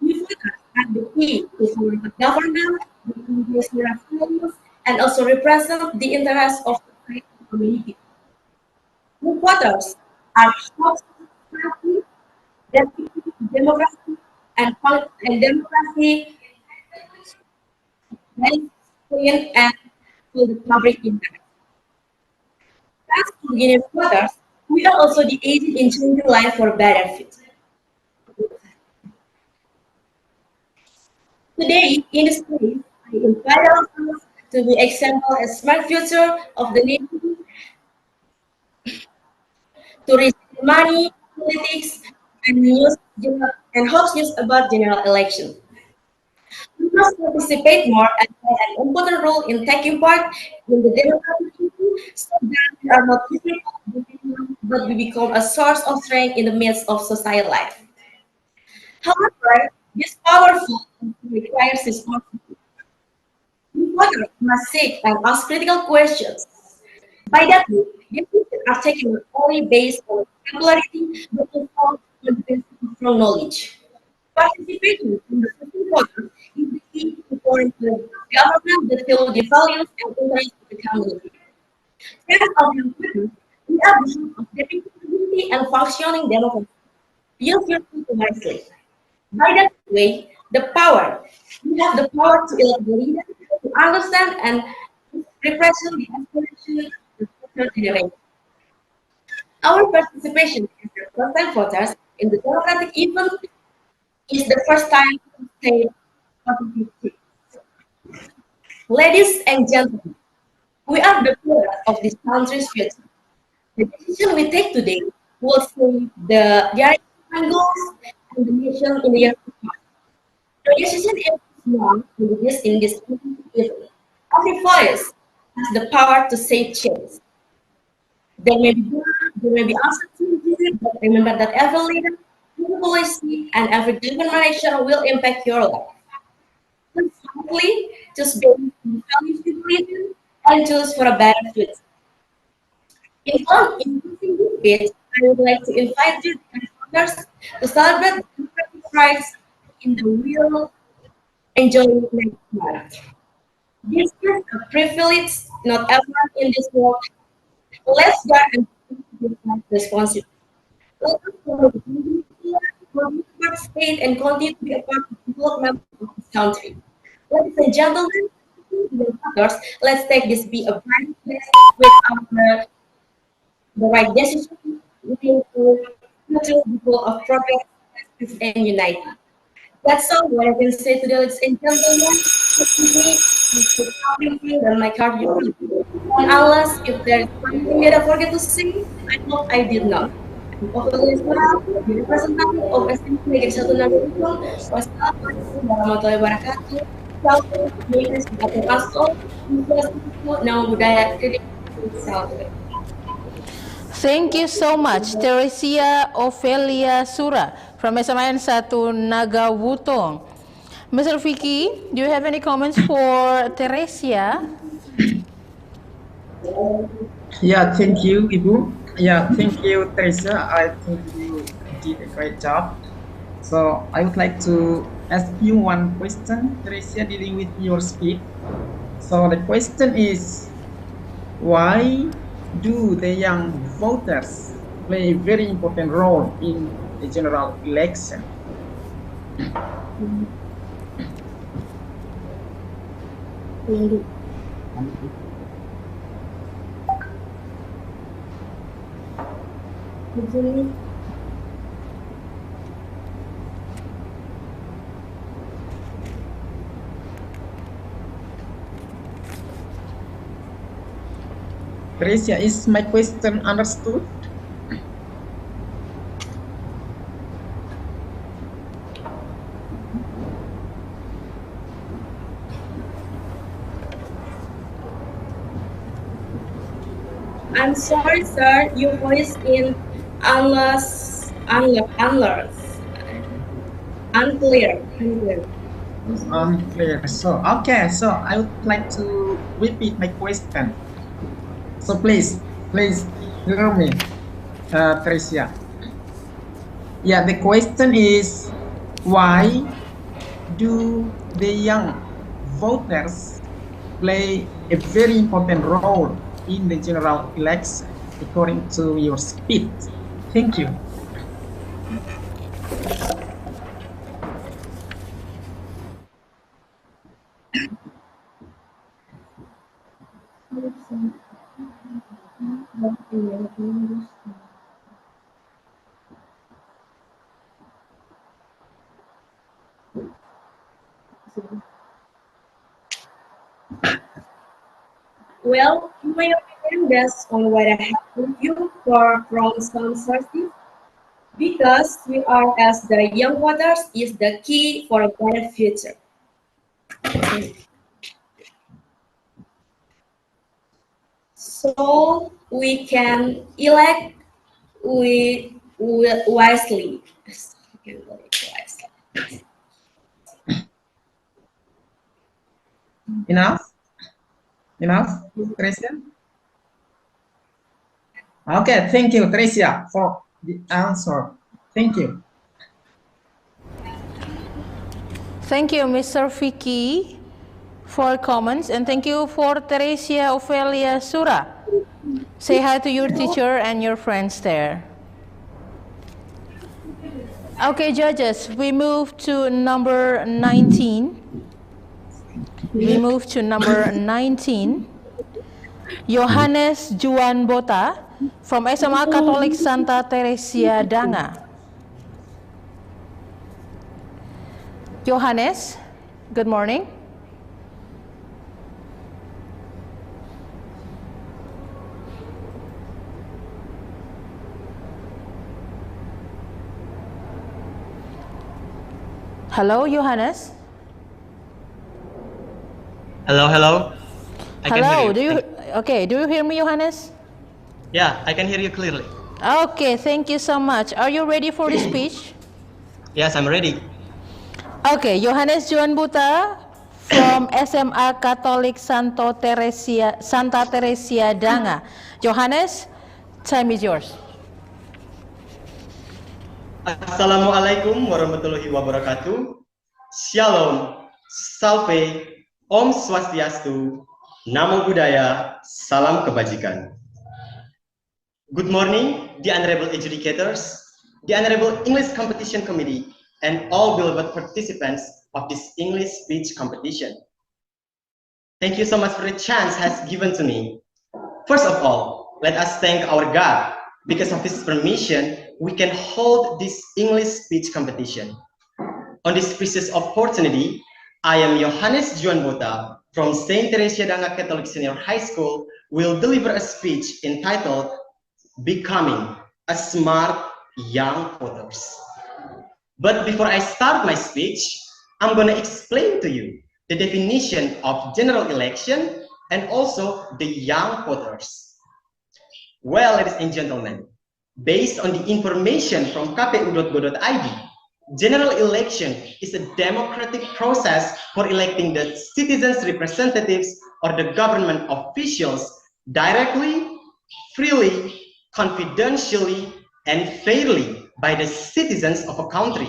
We voters have the key to form a government that conveys moral values and also represent the interests of the society and community. We voters are hopes of society that democracy and democracy is clean and to the public interest. As beginning voters, we are also the agent in changing life for better future. Today, in this place, I invite ourselves to be example a smart future of the nation to receive money, politics, and news and host news about general election. We must participate more and play an important role in taking part in the democratic movement so that we are not difficult, but we become a source of strength in the midst of society life. However, this powerful requires responsibility. Voters must seek and ask critical questions. By that way, decisions are taken not only based on popularity, but also on the basis of strong knowledge. Participation in the system voter is the key to foreign government that follow the values and interests of the community. As of young people, we are the source of democracy and functioning democracy. Use your tool wisely. By that way, the power, we have the power to elect the leader, to understand and represent the aspirations of the future generation. Our participation as the first-time voters in the democratic event is the first time to say positive. Ladies and gentlemen, we are the pillars of this country's future. The decision we take today will shape the direction goals and the nation in the years to come. The decision is small in this event. Every voice has the power to say change. There may be good, there may be uncertainty, but remember that every leader, every policy, and every determination will impact your life. Simply, just based on the values you believe in and choose for a better future. In closing this speech, I would like to invite you and others to celebrate democratic rights in the real enjoying next month. This is a privilege not everyone in this world. Let's guard and be responsible. Let us follow the community, participate, and continue to be a part of the development of this country. Ladies and gentlemen, others, let's take this be a bright place with our the right decision, looking for future people of progress and united. That's all what I can say to the ladies and gentlemen. Everything that my card you. And unless if there is something that I forget to say, I hope I did not. Hopefully as well, the representative of SMP Negeri 162. Wassalamualaikum warahmatullahi wabarakatuh. Salam Indonesia sebagai masuk, nama budaya kritik. Thank you so much, Teresia Ophelia Sura from SMN 1 Nagawutong. Mr. Vicky, do you have any comments for Teresia? Yeah, thank you, Ibu. Yeah, thank you, Teresa. I think you did a great job. So I would like to ask you one question, Teresa, dealing with your speech. So the question is, why do the young voters play a very important role in the general election? Tricia, is my question understood? I'm sorry, sir. Your voice is unclear. Unclear. So, okay. So I would like to repeat my question. So please hear me, Tricia. Yeah, the question is, why do the young voters play a very important role in the general election, according to your speech? Thank you. Well, in my opinion, based on what I have reviewed from some sources, because we are as the young voters is the key for a better future. So we can elect wisely. Enough, Tricia. Okay, thank you, Tricia, for the answer. Thank you. Thank you, Mr. Vicky, for comments, and thank you for Teresia Ophelia Sura. Say hi to your teacher and your friends there. Okay, judges, we move to number 19. Yohanes Juan Bota from SMA Katolik Santa Teresia Danga. Yohanes, good morning. Hello, Yohanes. Hello. Hello. Do you hear me, Yohanes? Yeah, I can hear you clearly. Okay, thank you so much. Are you ready for the speech? Yes, I'm ready. Okay, Yohanes Juan Buta from SMA Katolik Santa Teresia Danga. Yohanes, time is yours. Assalamualaikum warahmatullahi wabarakatuh. Shalom, Salve, Om Swastiastu, Namo Buddhaya, Salam Kebajikan. Good morning, the honorable educators, the honorable English Competition Committee, and all beloved participants of this English speech competition. Thank you so much for the chance has given to me. First of all, let us thank our God. Because of His permission, we can hold this English speech competition. On this precious opportunity, I am Yohanes Juan Bota from St. Teresia Danga Catholic Senior High School will deliver a speech entitled Becoming a Smart Young Voters. But before I start my speech, I'm going to explain to you the definition of general election and also the young voters. Well, ladies and gentlemen, based on the information from kpu.go.id, general election is a democratic process for electing the citizens' representatives or the government officials directly, freely, confidentially, and fairly by the citizens of a country.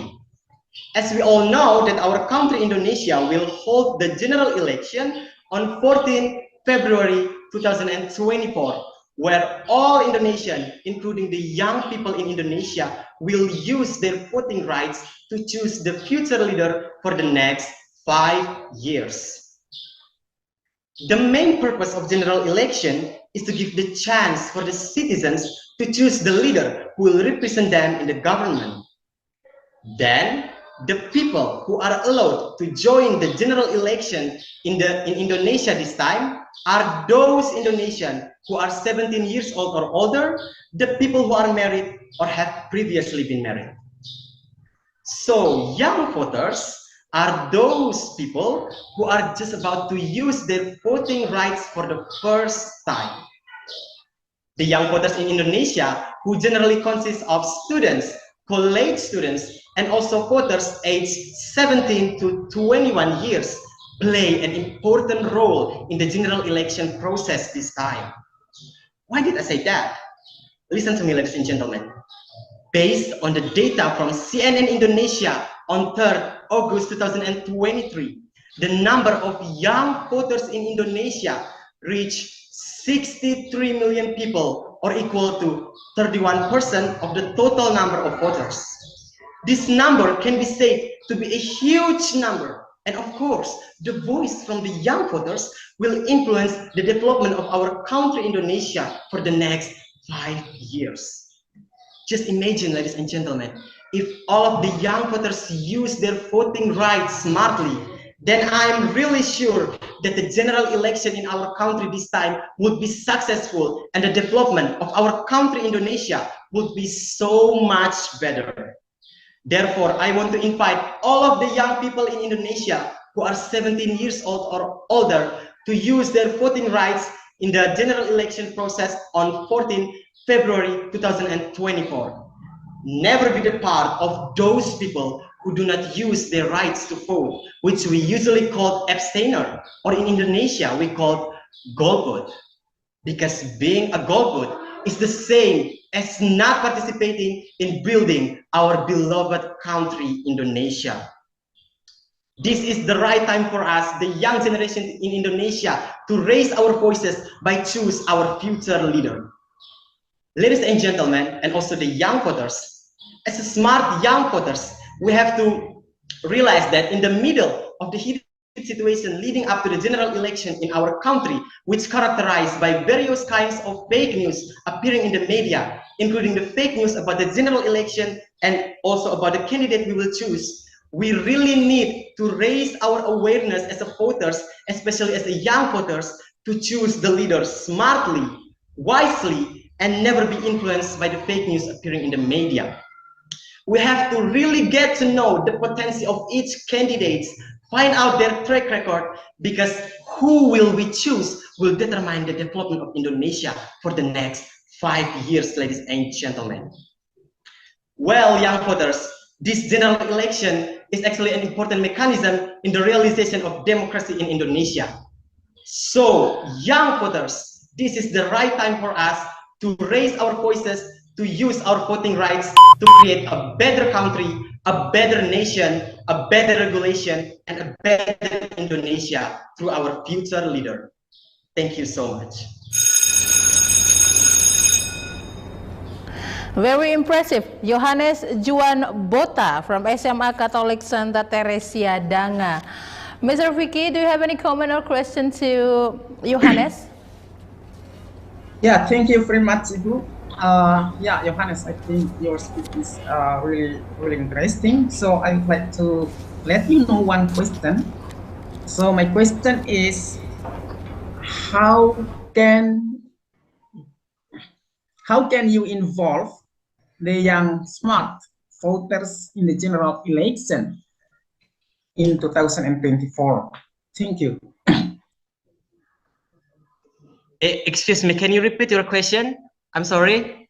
As we all know that our country Indonesia will hold the general election on 14 February 2024, where all Indonesians, including the young people in Indonesia, will use their voting rights to choose the future leader for the next 5 years. The main purpose of general election is to give the chance for the citizens to choose the leader who will represent them in the government. Then, the people who are allowed to join the general election in Indonesia this time are those Indonesians who are 17 years old or older, the people who are married or have previously been married. So, young voters are those people who are just about to use their voting rights for the first time. The young voters in Indonesia, who generally consist of students, college students, and also voters aged 17 to 21 years, play an important role in the general election process this time. Why did I say that? Listen to me, ladies and gentlemen. Based on the data from CNN Indonesia on 3rd August 2023, the number of young voters in Indonesia reached 63 million people, or equal to 31% of the total number of voters. This number can be said to be a huge number, and of course, the voice from the young voters will influence the development of our country Indonesia for the next 5 years. Just imagine, ladies and gentlemen, if all of the young voters use their voting rights smartly, then I'm really sure that the general election in our country this time would be successful and the development of our country Indonesia would be so much better. Therefore, I want to invite all of the young people in Indonesia who are 17 years old or older to use their voting rights in the general election process on 14 February 2024. Never be the part of those people who do not use their rights to vote, which we usually call abstainer, or in Indonesia we call golput. Because being a golput is the same as not participating in building our beloved country, Indonesia. This is the right time for us, the young generation in Indonesia, to raise our voices by choose our future leader. Ladies and gentlemen, and also the young voters, as a smart young voters, we have to realize that in the middle of the heated situation leading up to the general election in our country, which characterized by various kinds of fake news appearing in the media, including the fake news about the general election and also about the candidate we will choose, we really need to raise our awareness as a voters, especially as the young voters, to choose the leaders smartly, wisely, and never be influenced by the fake news appearing in the media. We have to really get to know the potential of each candidate, find out their track record, because who will we choose will determine the development of Indonesia for the next 5 years, ladies and gentlemen. Well, young voters, this general election is actually an important mechanism in the realization of democracy in Indonesia. So, young voters, this is the right time for us to raise our voices, to use our voting rights to create a better country, a better nation, a better regulation, and a better Indonesia through our future leader. Thank you so much. Very impressive. Johannes Juan Bota from SMA Katolik Santa Teresia Danga. Mr. Vicky, do you have any comment or question to Johannes? Yeah, thank you very much, Ibu. Yeah, Johannes, I think your speech is really interesting. So I'd like to let you know one question. So my question is, how can you involve the young smart voters in the general election in 2024? Thank you. Excuse me, can you repeat your question? I'm sorry.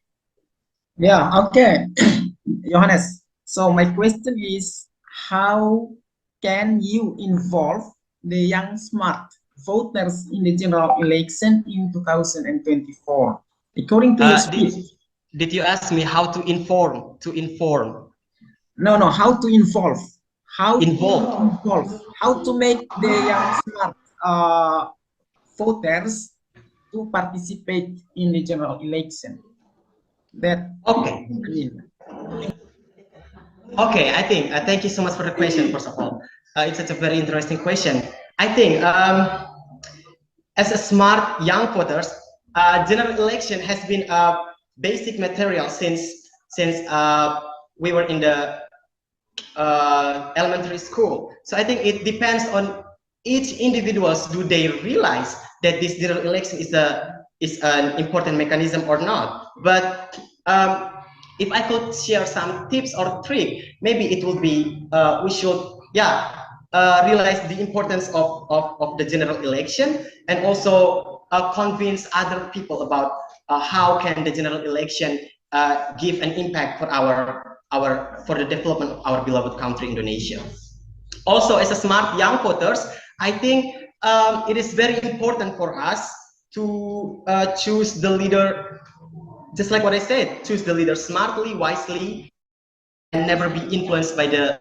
Yeah, okay. Johannes, so my question is, how can you involve the young smart voters in the general election in 2024? According to your speech. Did you ask me how to inform? No, how to involve. How to make the young smart voters to participate in the general election. Okay. Okay, I think, thank you so much for the question, first of all. It's such a very interesting question. I think as a smart young voters, general election has been a basic material since we were in the elementary school. So I think it depends on each individuals. Do they realize that this general election is an important mechanism or not? But if I could share some tips or trick, maybe it would be we should realize the importance of the general election, and also convince other people about how can the general election give an impact for for the development of our beloved country Indonesia. Also, as a smart young voters, I think it is very important for us to choose the leader, just like what I said, choose the leader smartly, wisely, and never be influenced by the.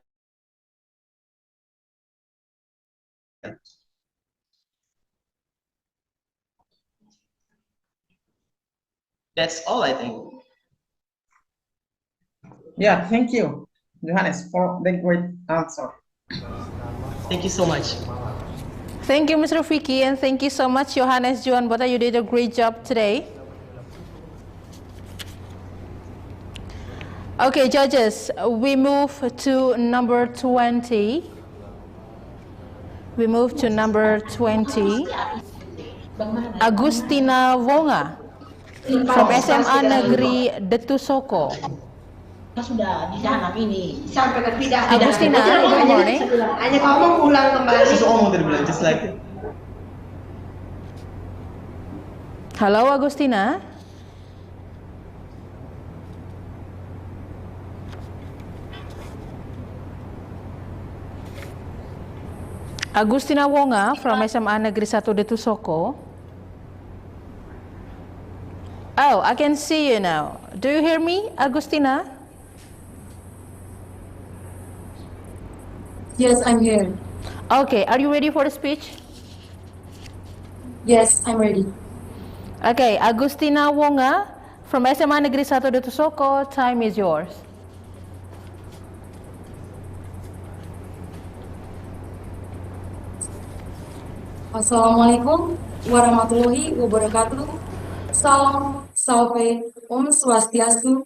That's all, I think. Yeah, thank you, Johannes, for the great answer. Thank you so much. Thank you, Mr. Vicky, and thank you so much, Johannes Juan Bota. You did a great job today. Okay, judges, we move to number 20. We move to number 20. Agustina Wonga from SMA Negeri Detusoko. Sudah di sana ini sampai ke Agustina, good morning. Hanya kamu ulang kembali. Just like. Hello, Agustina. Agustina Wonga from SMA Negeri 1 Detusoko. Oh, I can see you now. Do you hear me, Agustina? Yes, I'm here. Okay, are you ready for the speech? Yes, I'm ready. Okay, Agustina Wonga from SMA Negeri 1 Detusoko, time is yours. Assalamualaikum warahmatullahi wabarakatuh. Salam, salve, Om Swastiastu,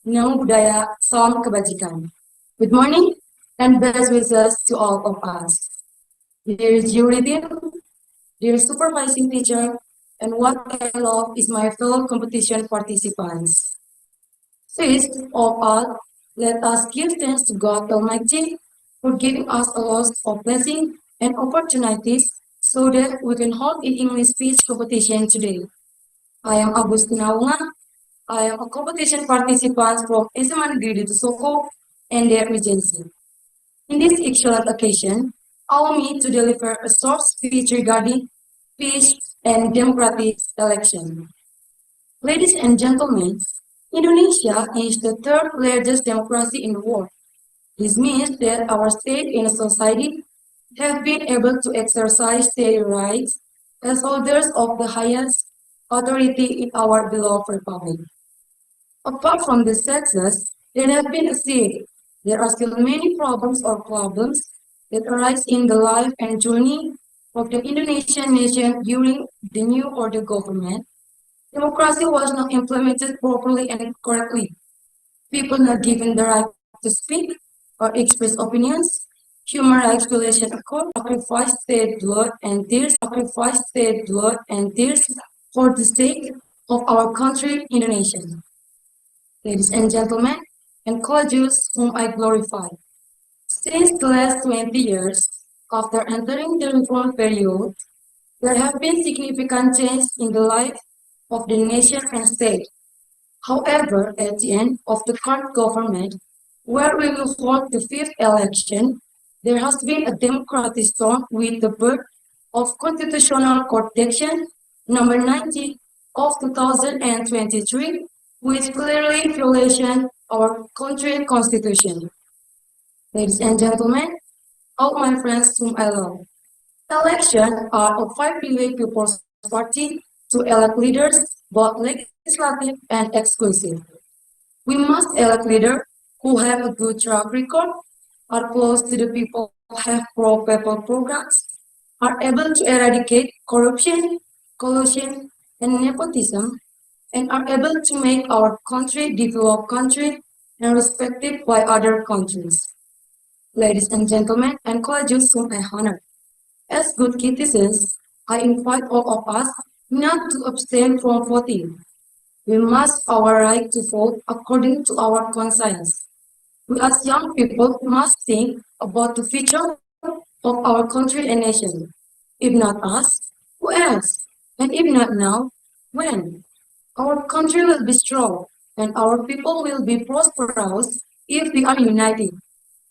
Namo Buddhaya, Salam Kebajikan. Good morning and best wishes to all of us. Dear jury team, dear supervising teacher, and what I love is my fellow competition participants. First of all, let us give thanks to God Almighty for giving us a lot of blessings and opportunities so that we can hold an English speech competition today. I am Agustina Wonga. I am a competition participant from SMA Negeri Detusoko and their agency. In this excellent occasion, allow me to deliver a short speech regarding peace and democratic election. Ladies and gentlemen, Indonesia is the third largest democracy in the world. This means that our state and society have been able to exercise their rights as holders of the highest authority in our beloved republic. Apart from this success, there have been there are still many problems that arise in the life and journey of the Indonesian nation during the new order government. Democracy was not implemented properly and correctly. People not given the right to speak or express opinions. Human rights violation occurred, sacrificed state blood and tears for the sake of our country, Indonesia. Ladies and gentlemen, and colleagues whom I glorify. Since the last 20 years, after entering the reform period, there have been significant changes in the life of the nation and state. However, at the end of the current government, where we will hold the fifth election, there has been a democratic storm with the birth of Constitutional Court Action number 90 of 2023, which clearly violation our country constitution. Ladies and gentlemen, all my friends whom I love, elections are a 5 billion people's party to elect leaders, both legislative and exclusive. We must elect leaders who have a good track record, are close to the people, have pro-people programs, are able to eradicate corruption, collusion, and nepotism, and are able to make our country developed country and respected by other countries. Ladies and gentlemen, and colleagues whom I honor, as good citizens, I invite all of us not to abstain from voting. We must our right to vote according to our conscience. We as young people must think about the future of our country and nation. If not us, who else? And if not now, when? Our country will be strong and our people will be prosperous if we are united.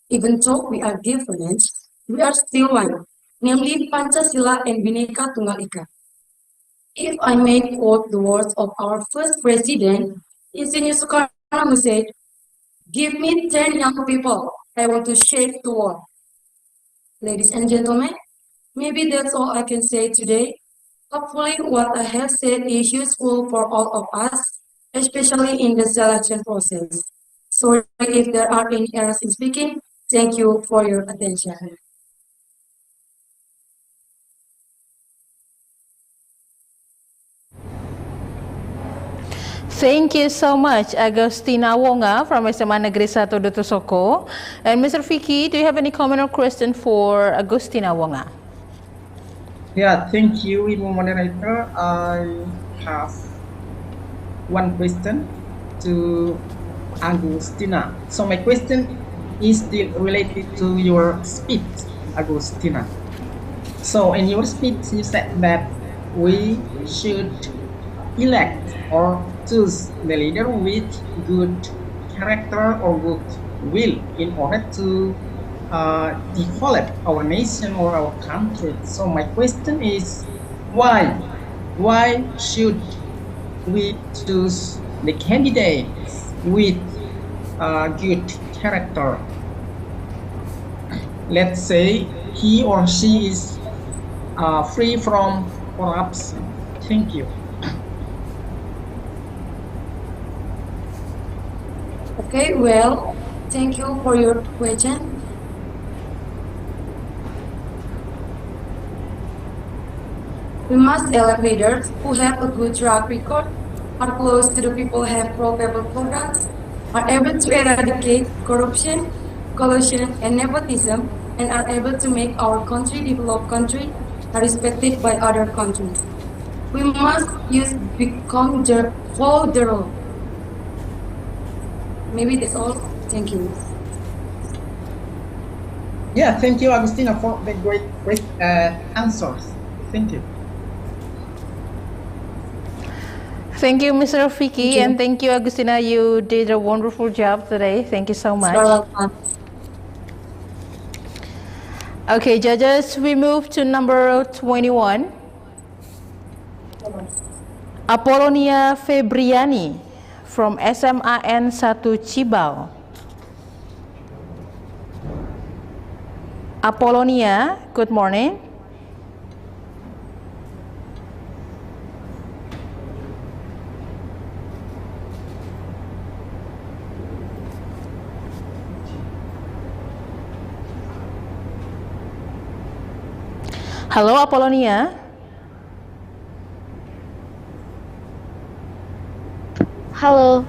Even though we are different, we are still one, namely Pancasila and Bhinneka Tunggal Ika. If I may quote the words of our first president, Insinyur Soekarno, who said, "Give me 10 young people, I want to shake the world." Ladies and gentlemen, maybe that's all I can say today. Hopefully what I have said is useful for all of us, especially in the selection process. Sorry if there are any errors in speaking. Thank you for your attention. Thank you so much, Agustina Wonga from SMA Negeri 1 Dutu Soko. And Mr. Vicky, do you have any comment or question for Agustina Wonga? Yeah, thank you, Ibu Moderator. I have one question to Agustina. So my question is still related to your speech, Agustina. So in your speech, you said that we should elect or choose the leader with good character or good will in order to develop our nation or our country. So my question is, why? Why should we choose the candidates with good character? Let's say he or she is free from corruption. Thank you. Okay, well, thank you for your question. We must elect leaders who have a good track record, are close to the people, have probable programs, are able to eradicate corruption, collusion, and nepotism, and are able to make our country developed country are respected by other countries. We must follow the rule. Maybe that's all. Thank you. Yeah, thank you, Agustina, for the great answers. Thank you. Thank you, Mr. Vicky, and thank you, Agustina. You did a wonderful job today. Thank you so much. Okay, judges, we move to number 21. Apolonia Febriani from SMAN 1 Cibao. Apolonia, good morning. Hello, Apolonia. Hello.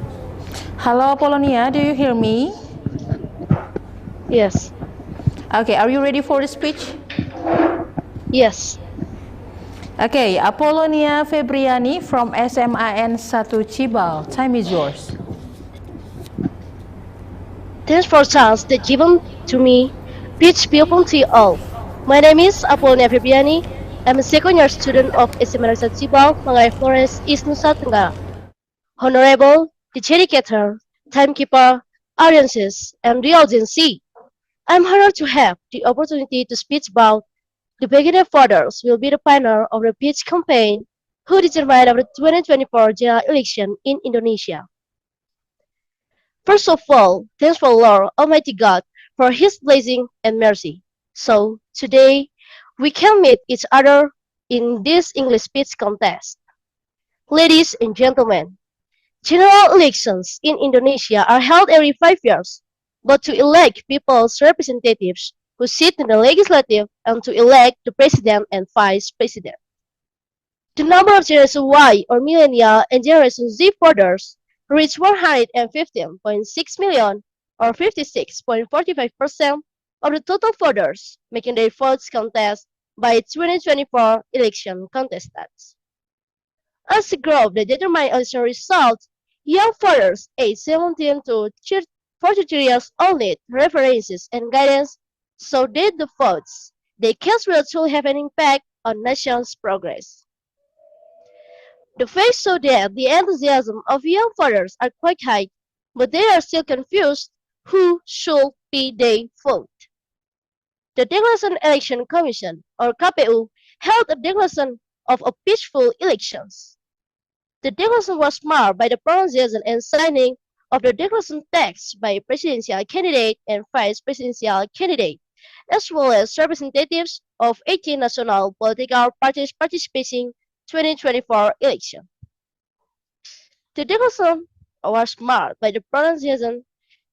Hello, Apolonia. Do you hear me? Yes. Okay, are you ready for the speech? Yes. Okay, Apolonia Febriani from SMAN 1 Cibao. Time is yours. Thanks for the chance that given to me. Peace be upon to you all. My name is Apolonia Febriani. I'm a second-year student of SMA Sibao, Mangai Flores, East Nusa Tenggara. Honorable, the dedicator, timekeeper, audiences, and the audience. I'm honored to have the opportunity to speak about the beginning fathers will be the pioneer of the peace campaign who determined the 2024 general election in Indonesia. First of all, thanks for Lord Almighty God for His blessing and mercy. So today we can meet each other in this English speech contest. Ladies and gentlemen, general elections in Indonesia are held every 5 years, but to elect people's representatives who sit in the legislative and to elect the president and vice president. The number of Generation Y or Millennial and Generation Z voters reached 115.6 million or 56.45% of the total voters, making their votes contest by 2024 election contestants. As a group that determined election results, young voters aged 17 to 43 years old need references and guidance so that the votes they cast will truly have an impact on nation's progress. The facts show that the enthusiasm of young voters are quite high, but they are still confused who should be they vote. The Declaration Election Commission, or KPU, held a declaration of a peaceful elections. The declaration was marked by the pronunciation and signing of the declaration text by presidential candidate and vice presidential candidate, as well as representatives of 18 national political parties participating 2024 election. The declaration was marked by the pronunciation.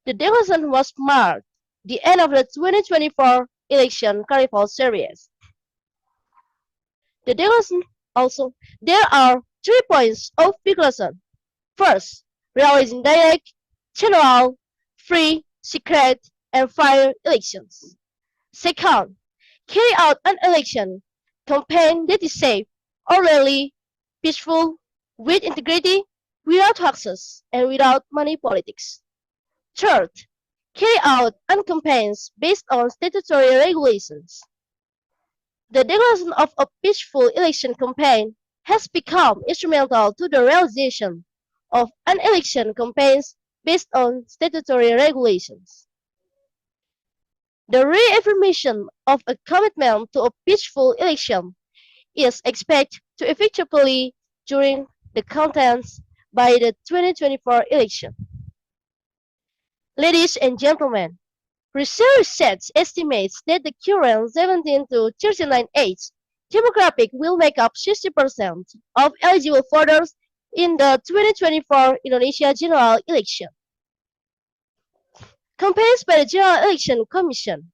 The declaration was marked the end of the 2024 election carnival series. The declaration also, there are 3 points of declaration. First, realizing direct, general, free, secret, and fair elections. Second, carry out an election campaign that is safe, orderly, peaceful, with integrity, without hoaxes, and without money politics. Third, carry out an campaigns based on statutory regulations. The declaration of a peaceful election campaign has become instrumental to the realization of an election campaigns based on statutory regulations. The reaffirmation of a commitment to a peaceful election is expected to effectively during the contents by the 2024 election. Ladies and gentlemen, research estimates that the current 17 to 39 age demographic will make up 60% of eligible voters in the 2024 Indonesia general election. Campaigns by the General Election Commission,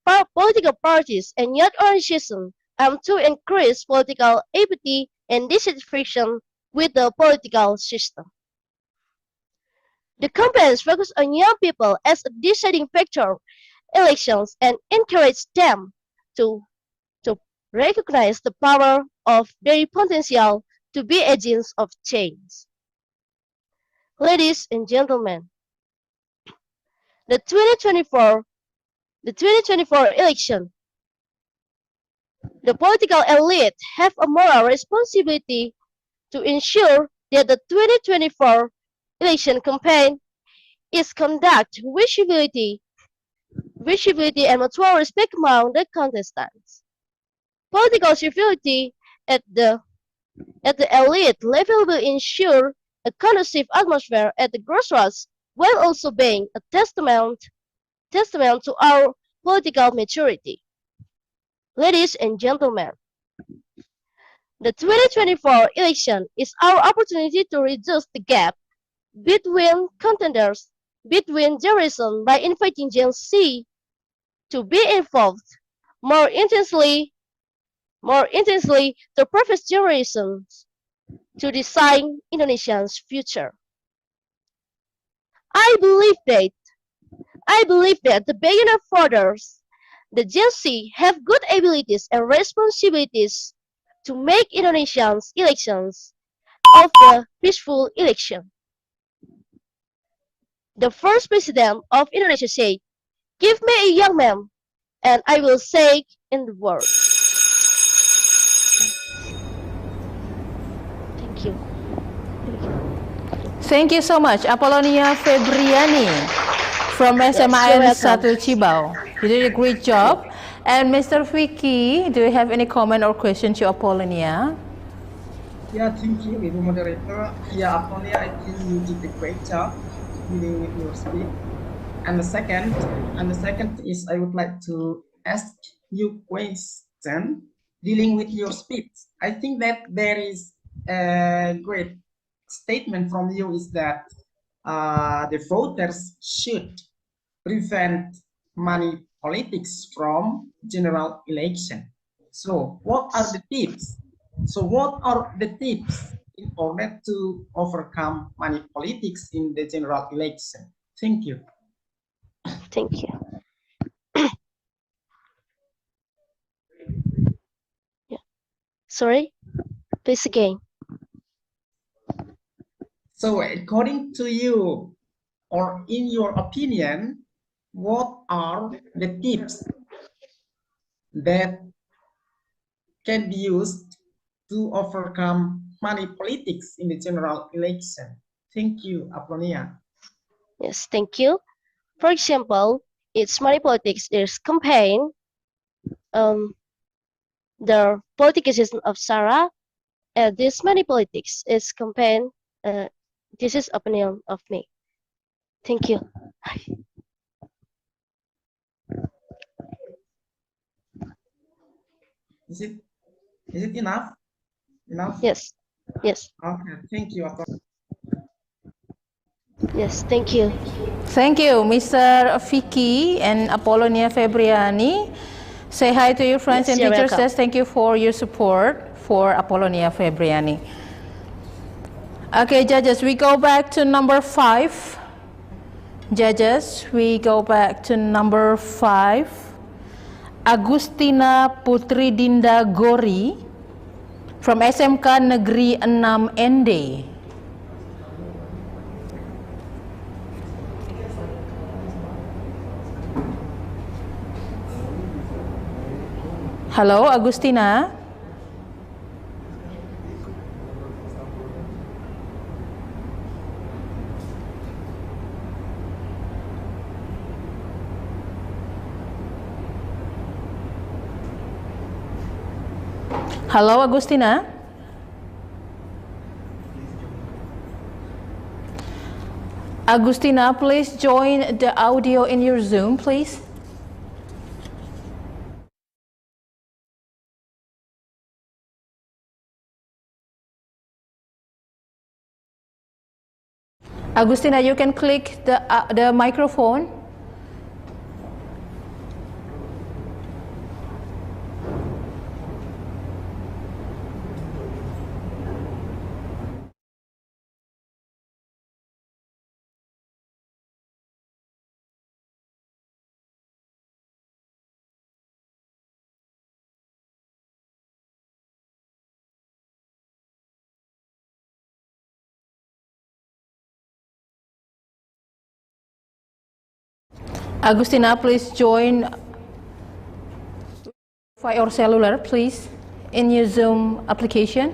political parties, and youth organizations aim to increase political apathy and dissatisfaction with the political system. The campaigns focus on young people as a deciding factor in elections and encourage them to recognize the power of their potential to be agents of change. Ladies and gentlemen, the 2024 election, the political elite have a moral responsibility to ensure that the 2024 election campaign is conducted with civility and mutual respect among the contestants. Political civility at the elite level will ensure a conducive atmosphere at the grassroots while also being a testament to our political maturity. Ladies and gentlemen, the 2024 election is our opportunity to reduce the gap between contenders, between generations by inviting Gen Z to be involved more intensely to previous generations to design Indonesia's future. I believe that the billion of voters, the Gen Z, have good abilities and responsibilities to make Indonesia's elections of the peaceful election. The first president of Indonesia said, "Give me a young man, and I will say in the world." Thank you. Thank you so much, Apollonia Febriani from SMAN 1 Cibao. You did a great job. And Mr. Vicky, do you have any comment or question to Apollonia? Yeah, thank you, Ibu Moderator. Yeah, Apollonia, I think you did a great job dealing with your speech. And the second is I would like to ask you question dealing with your speech. I think that there is a great statement from you is that the voters should prevent money politics from general election. So what are the tips So what are the tips in order to overcome money politics in the general election? Thank you. Thank you. Yeah. Sorry, please again. So according to you, or in your opinion, what are the tips that can be used to overcome money politics in the general election? Thank you, Apolonia. Yes, thank you. For example, it's money politics. There's campaign, the politician of Sarah. This money politics is campaign. This is opinion of me. Thank you. Is it enough? Enough? Yes. Yes. Okay, thank you. Yes, thank you. Thank you, Mr. Vicky and Apollonia Febriani. Say hi to your friends Yes, and you're teachers. welcome. Thank you for your support for Apollonia Febriani. Okay, judges, we go back to number 5. Judges, we go back to number 5. Agustina Putri Dinda Gori from SMK Negeri 6 ND. Hello, Agustina. Hello, Agustina. Agustina, please join the audio in your Zoom, please. Agustina, you can click the microphone. Agustina, please join Wi-Fi or cellular, please, in your Zoom application.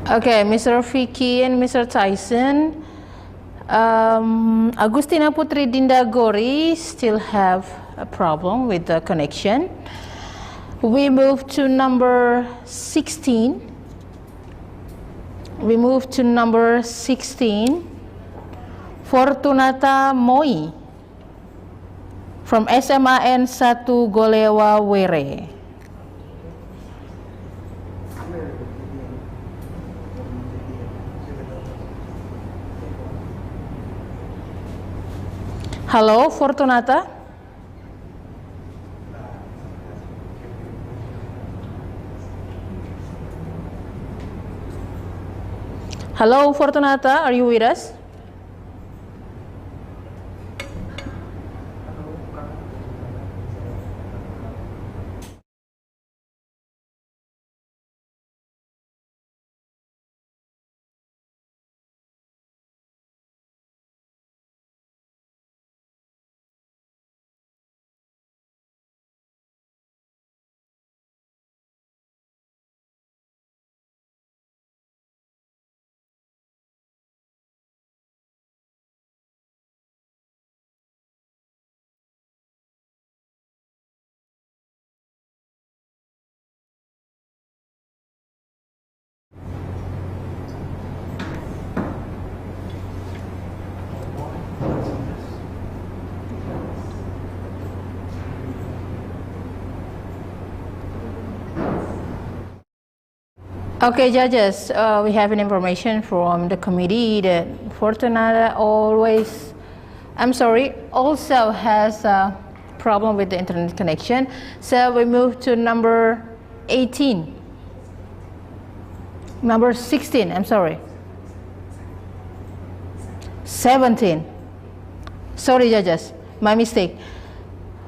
Okay, Mr. Vicky and Mr. Tyson. Agustina Putri Dinda Gori still have a problem with the connection. We move to number 16. We move to number 16. Fortunata Moi from SMAN 1 Golewa Were. Hello, Fortunata. Hello, Fortunata, are you with us? Okay, judges, we have an information from the committee that Fortunata also has a problem with the internet connection. So we move to number 18. Number 16, 17. Sorry, judges, my mistake.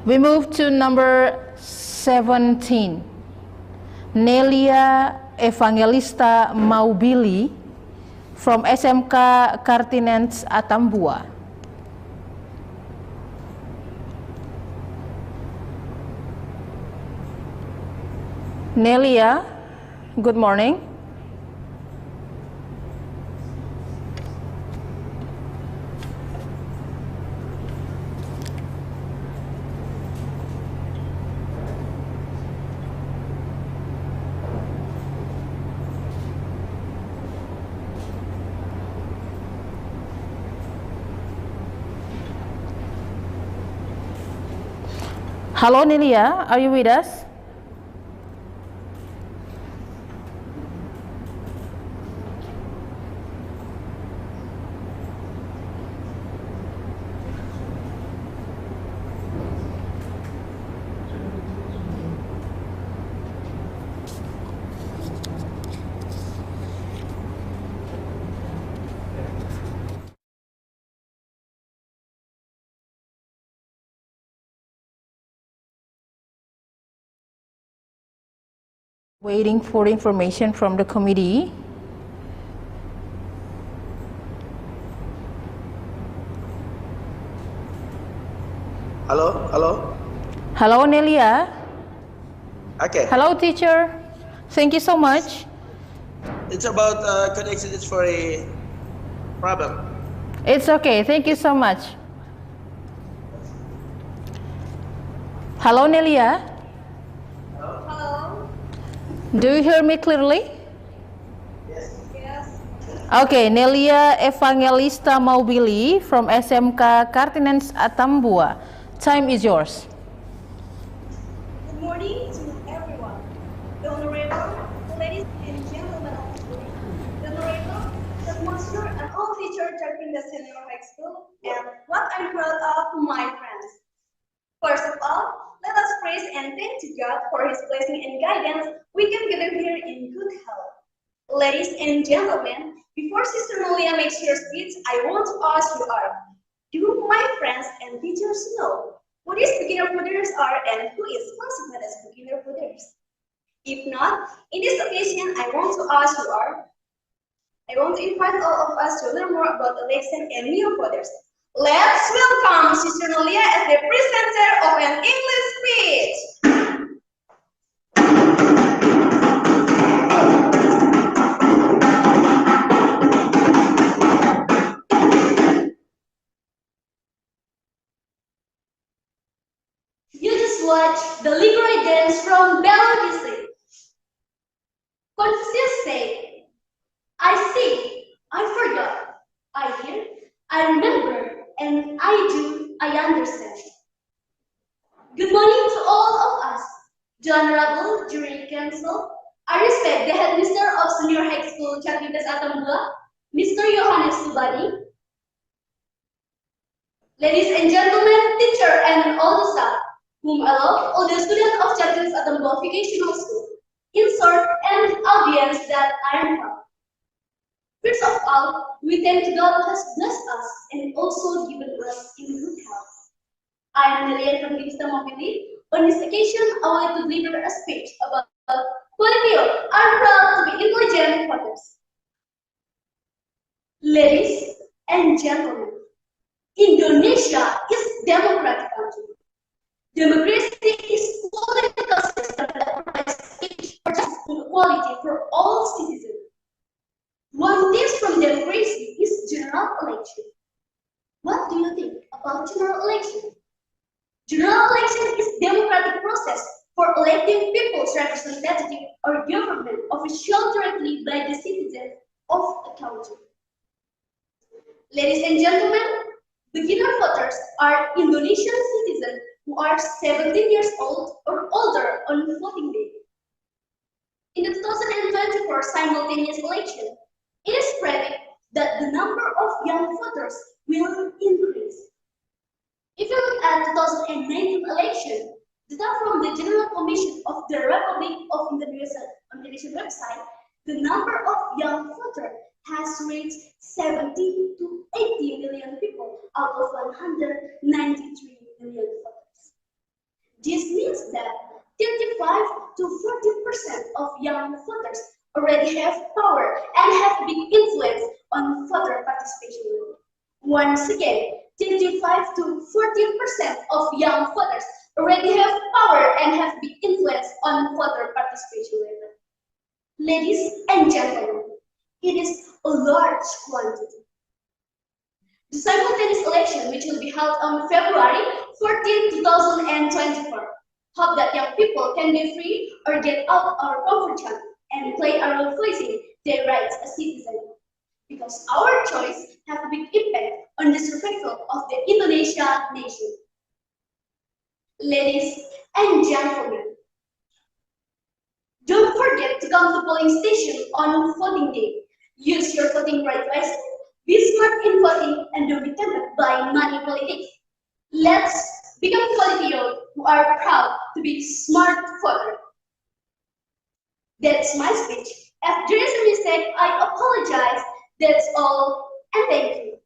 We move to number 17. Nelia Evangelista Maubili from SMK Kartinens Atambua. Nelia, good morning. Hello, Nelia, are you with us? Waiting for information from the committee. Hello. Hello, Nelia. Okay. Hello, teacher. Thank you so much. It's about connection. It's for a problem. It's okay. Thank you so much. Hello, Nelia. Hello. Do you hear me clearly? Yes. Okay, Nelia Evangelista Maubili from SMK Kartinens Atambua. Time is yours. Good morning to everyone. The Honorable, ladies and gentlemen of the jury, the Honorable, the Master and all teachers attending the senior high school, and what I'm proud of, my friends. First of all, let us praise and thank to God for His blessing and guidance. We can gather here in good health. Ladies and gentlemen, before Sister Nolia makes her speech, I want to ask you all, do my friends and teachers know what is beginner fooders are and who is classified as beginner fooders? If not, in this occasion, I want to ask you all, I want to invite all of us to learn more about the lesson and new fooders. Let's welcome Sister Nolia as the presenter of an English speech. You just watched the Ligoroi dance from Belo District. Confucius said, I see, I forgot, I hear, I remember, and I understand. Good morning to all of us. The Honorable Jury Council, I respect the Headmaster of Senior High School Chakritas Atambua, Mr. Yohanes Subadi. Ladies and gentlemen, teacher and all the staff, whom I love, all the students of Chakritas Atambua Vocational School, in short, and audience that I am proud. First of all, we thank God who has blessed us and also given us in good health. I am Nelia Evangelista Maubili. On this occasion, I would like to deliver a speech about quality of I'm proud to be intelligent fathers. Ladies and gentlemen, Indonesia is a democratic country. Democracy is political system that provides each for just equality for all citizens. One test from democracy is general election. What do you think about general election? General election is a democratic process for electing people's representative or government official directly by the citizens of a country. Ladies and gentlemen, beginner voters are Indonesian citizens who are 17 years old or older on voting day. In the 2024 simultaneous election, it is predicted that the number of young voters will increase. If you look at 2019 election, data from the General Commission of the Republic of Indonesia on the nation website, the number of young voters has reached 70 to 80 million people out of 193 million voters. This means that 35 to 40% of young voters already have power and have big influence on voter participation. Once again, 35 to 40% of young voters already have power and have big influence on voter participation level. Ladies and gentlemen, it is a large quantity. The simultaneous election, which will be held on February 14, 2024, hope that young people can be free or get out our comfort zone and play a role voicing their rights as citizens. Because our choice has a big impact on the survival of the Indonesia nation. Ladies and gentlemen, don't forget to come to polling station on voting day. Use your voting right wisely. Be smart in voting and don't be tempted by money politics. Let's become quality youth who are proud to be smart voters. That's my speech. If there is a mistake, I apologize. That's all, and thank you.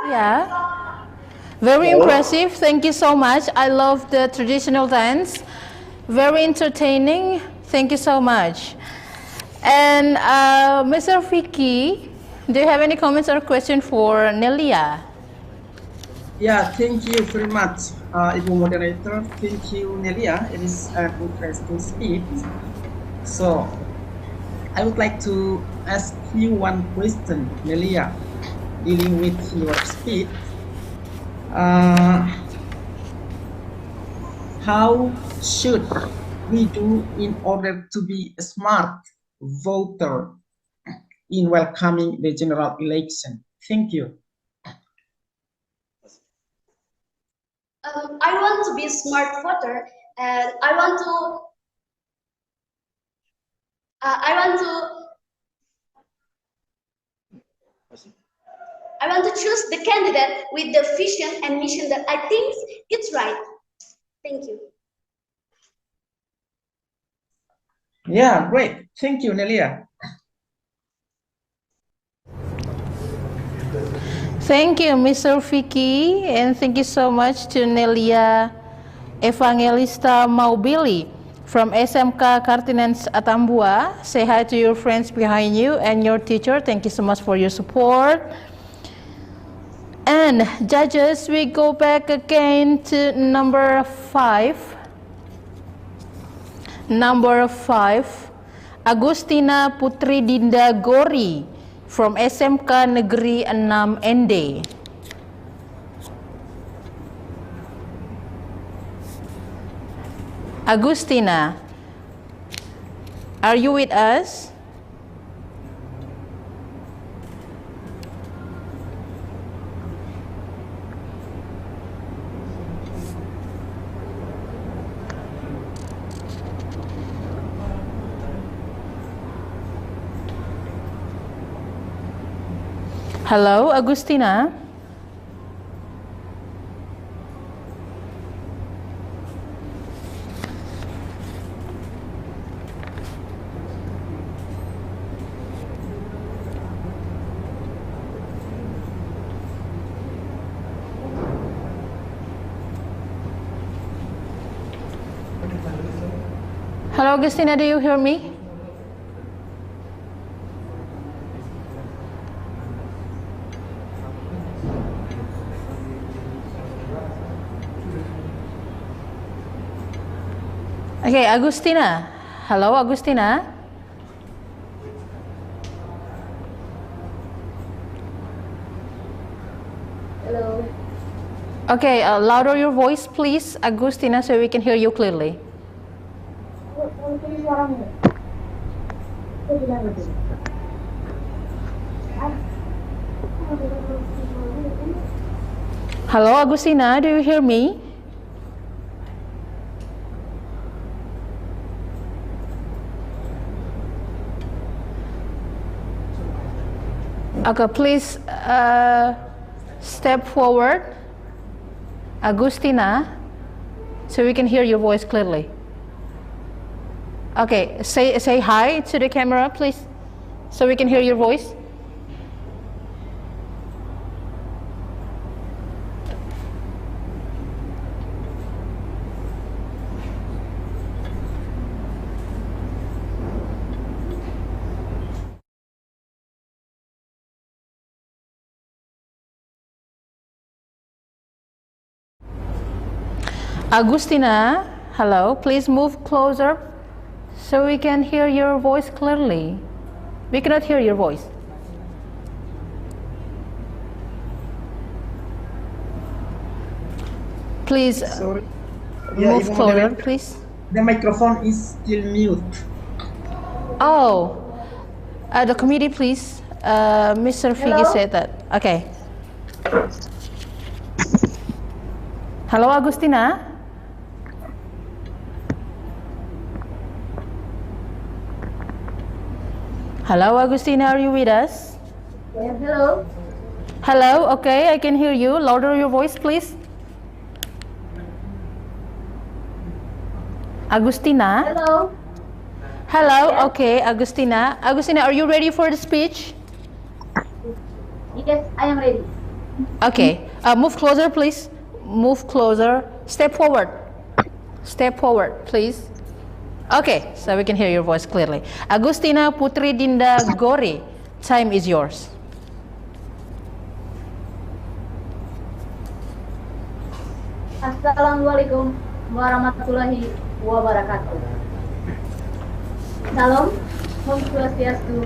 Yeah. Very impressive. Thank you so much. I love the traditional dance. Very entertaining. Thank you so much. And Mr. Vicky, do you have any comments or question for Nelia? Yeah, thank you very much, Ibu Moderator. Thank you, Nelia. It is an interesting speech. So, I would like to ask you one question, Nelia, dealing with your speech. How should we do in order to be a smart voter in welcoming the general election? Thank you. I want to be a smart voter, and I want to choose the candidate with the vision and mission that I think it's right. Thank you. Yeah, great. Thank you, Nelia. Thank you, Mr. Vicky, and thank you so much to Nelia Evangelista Maubili from SMK Kartinens Atambua. Say hi to your friends behind you and your teacher. Thank you so much for your support. And judges, we go back again to number 5. Number 5, Agustina Putri Dinda Gori from SMK Negeri 6 ND. Agustina, are you with us? Hello, Agustina. Hello, Agustina, do you hear me? Okay, Agustina. Hello, Agustina. Hello. Okay, louder your voice, please, Agustina, so we can hear you clearly. Hello, Agustina, do you hear me? Okay, please step forward, Agustina, so we can hear your voice clearly. Okay, say hi to the camera, please, so we can hear your voice. Agustina, hello, please move closer so we can hear your voice clearly. We cannot hear your voice. Please move closer, please. The microphone is still mute. Oh, the committee, please. Mr. Figi said that. Okay. Hello, Agustina. Hello, Agustina, are you with us? Yeah, hello. Hello, okay, I can hear you. Louder your voice, please. Agustina? Hello. Hello, okay, Agustina. Agustina, are you ready for the speech? Yes, I am ready. Okay, move closer, please. Move closer. Step forward. Step forward, please. Okay, so we can hear your voice clearly. Agustina Putri Dinda Gori, time is yours. Assalamualaikum warahmatullahi wabarakatuh. Salam, Om Swastiastu,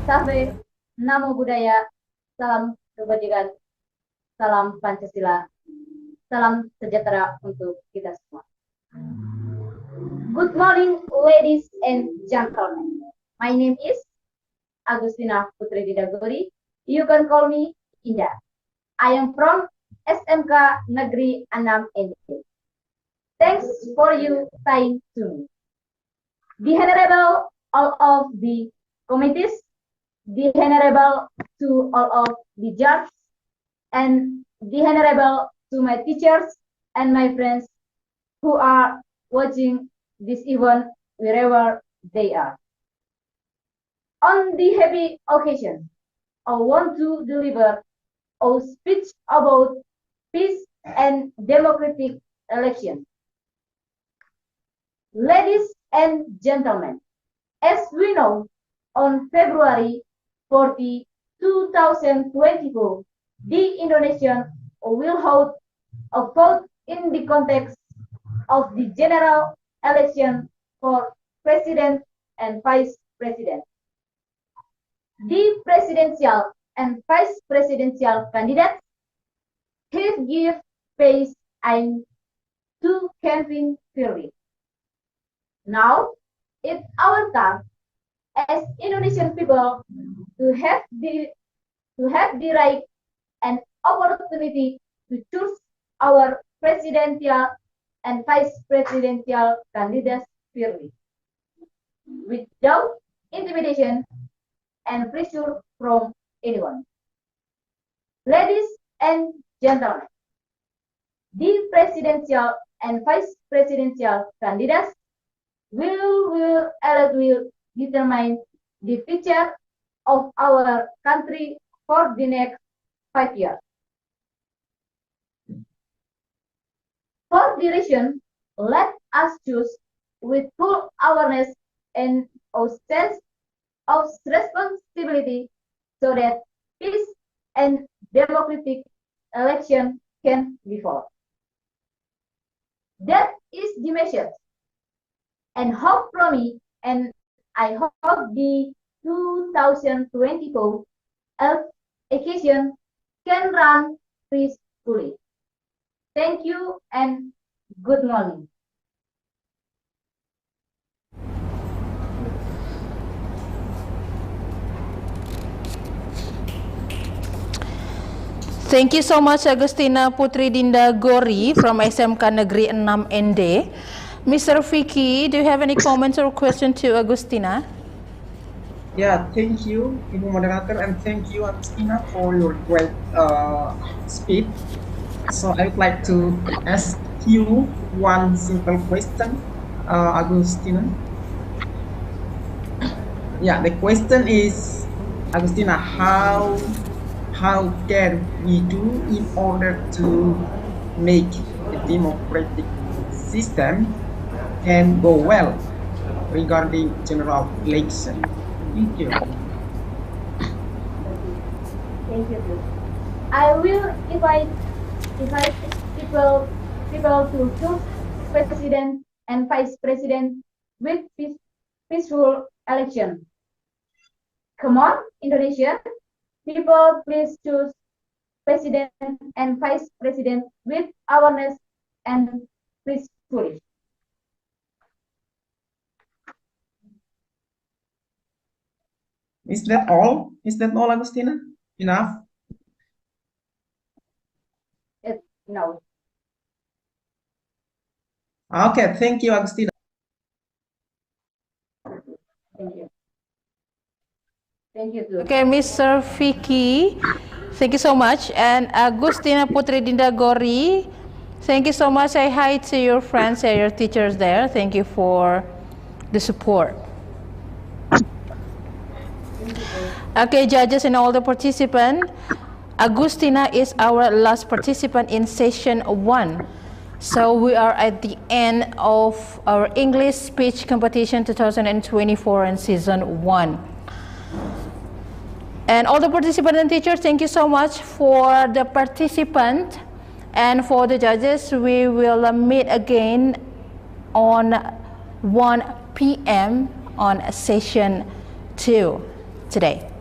Safe, Namo Buddhaya, salam kebajikan, salam Pancasila, salam sejahtera untuk kita semua. Good morning, ladies and gentlemen. My name is Agustina Putri Didagori. You can call me Indah. I am from SMK Negeri 6 ND. Thanks for you time to me. The Honorable all of the committees, the Honorable to all of the judges, and the Honorable to my teachers and my friends who are watching this event wherever they are. On the happy occasion, I want to deliver a speech about peace and democratic elections. Ladies and gentlemen, as we know, on February 40, 2024, the Indonesian will hold a vote in the context of the general election for president and vice president. The presidential and vice presidential candidates have give face aim to campaign fairly. Now, it's our time as Indonesian people to have the right and opportunity to choose our presidential and vice presidential candidates fairly, without intimidation and pressure from anyone. Ladies and gentlemen, the presidential and vice presidential candidates will determine the future of our country for the next 5 years. For the reason, let us choose with full awareness and a sense of responsibility so that peace and democratic election can be fought. That is the message and hope from me, and I hope the 2024 occasion can run peacefully. Thank you and good morning. Thank you so much, Agustina Putri Dinda Gori from SMK Negeri 6 ND. Mr. Vicky, do you have any comments or question to Agustina? Yeah, thank you, Ibu Moderator, and thank you, Agustina, for your great speech. So I would like to ask you one simple question, Agustina. Yeah, the question is, Agustina, how can we do in order to make the democratic system can go well regarding general election? Thank you. Thank you. I will invite people to choose president and vice president with peaceful election. Come on, Indonesia. People, please choose president and vice president with awareness and peacefully. Is that all? Is that all, Agustina? Enough? No. Okay, thank you, Agustina. Thank you. Thank you too. Okay, Mr. Vicky, thank you so much. And Agustina Putri Dinda Gori, thank you so much. Say hi to your friends and your teachers there. Thank you for the support. Okay, judges and all the participants, Agustina is our last participant in session 1. So we are at the end of our English speech competition 2024 and season 1. And all the participants and teachers, thank you so much for the participant and for the judges. We will meet again on 1 p.m. on session 2 today.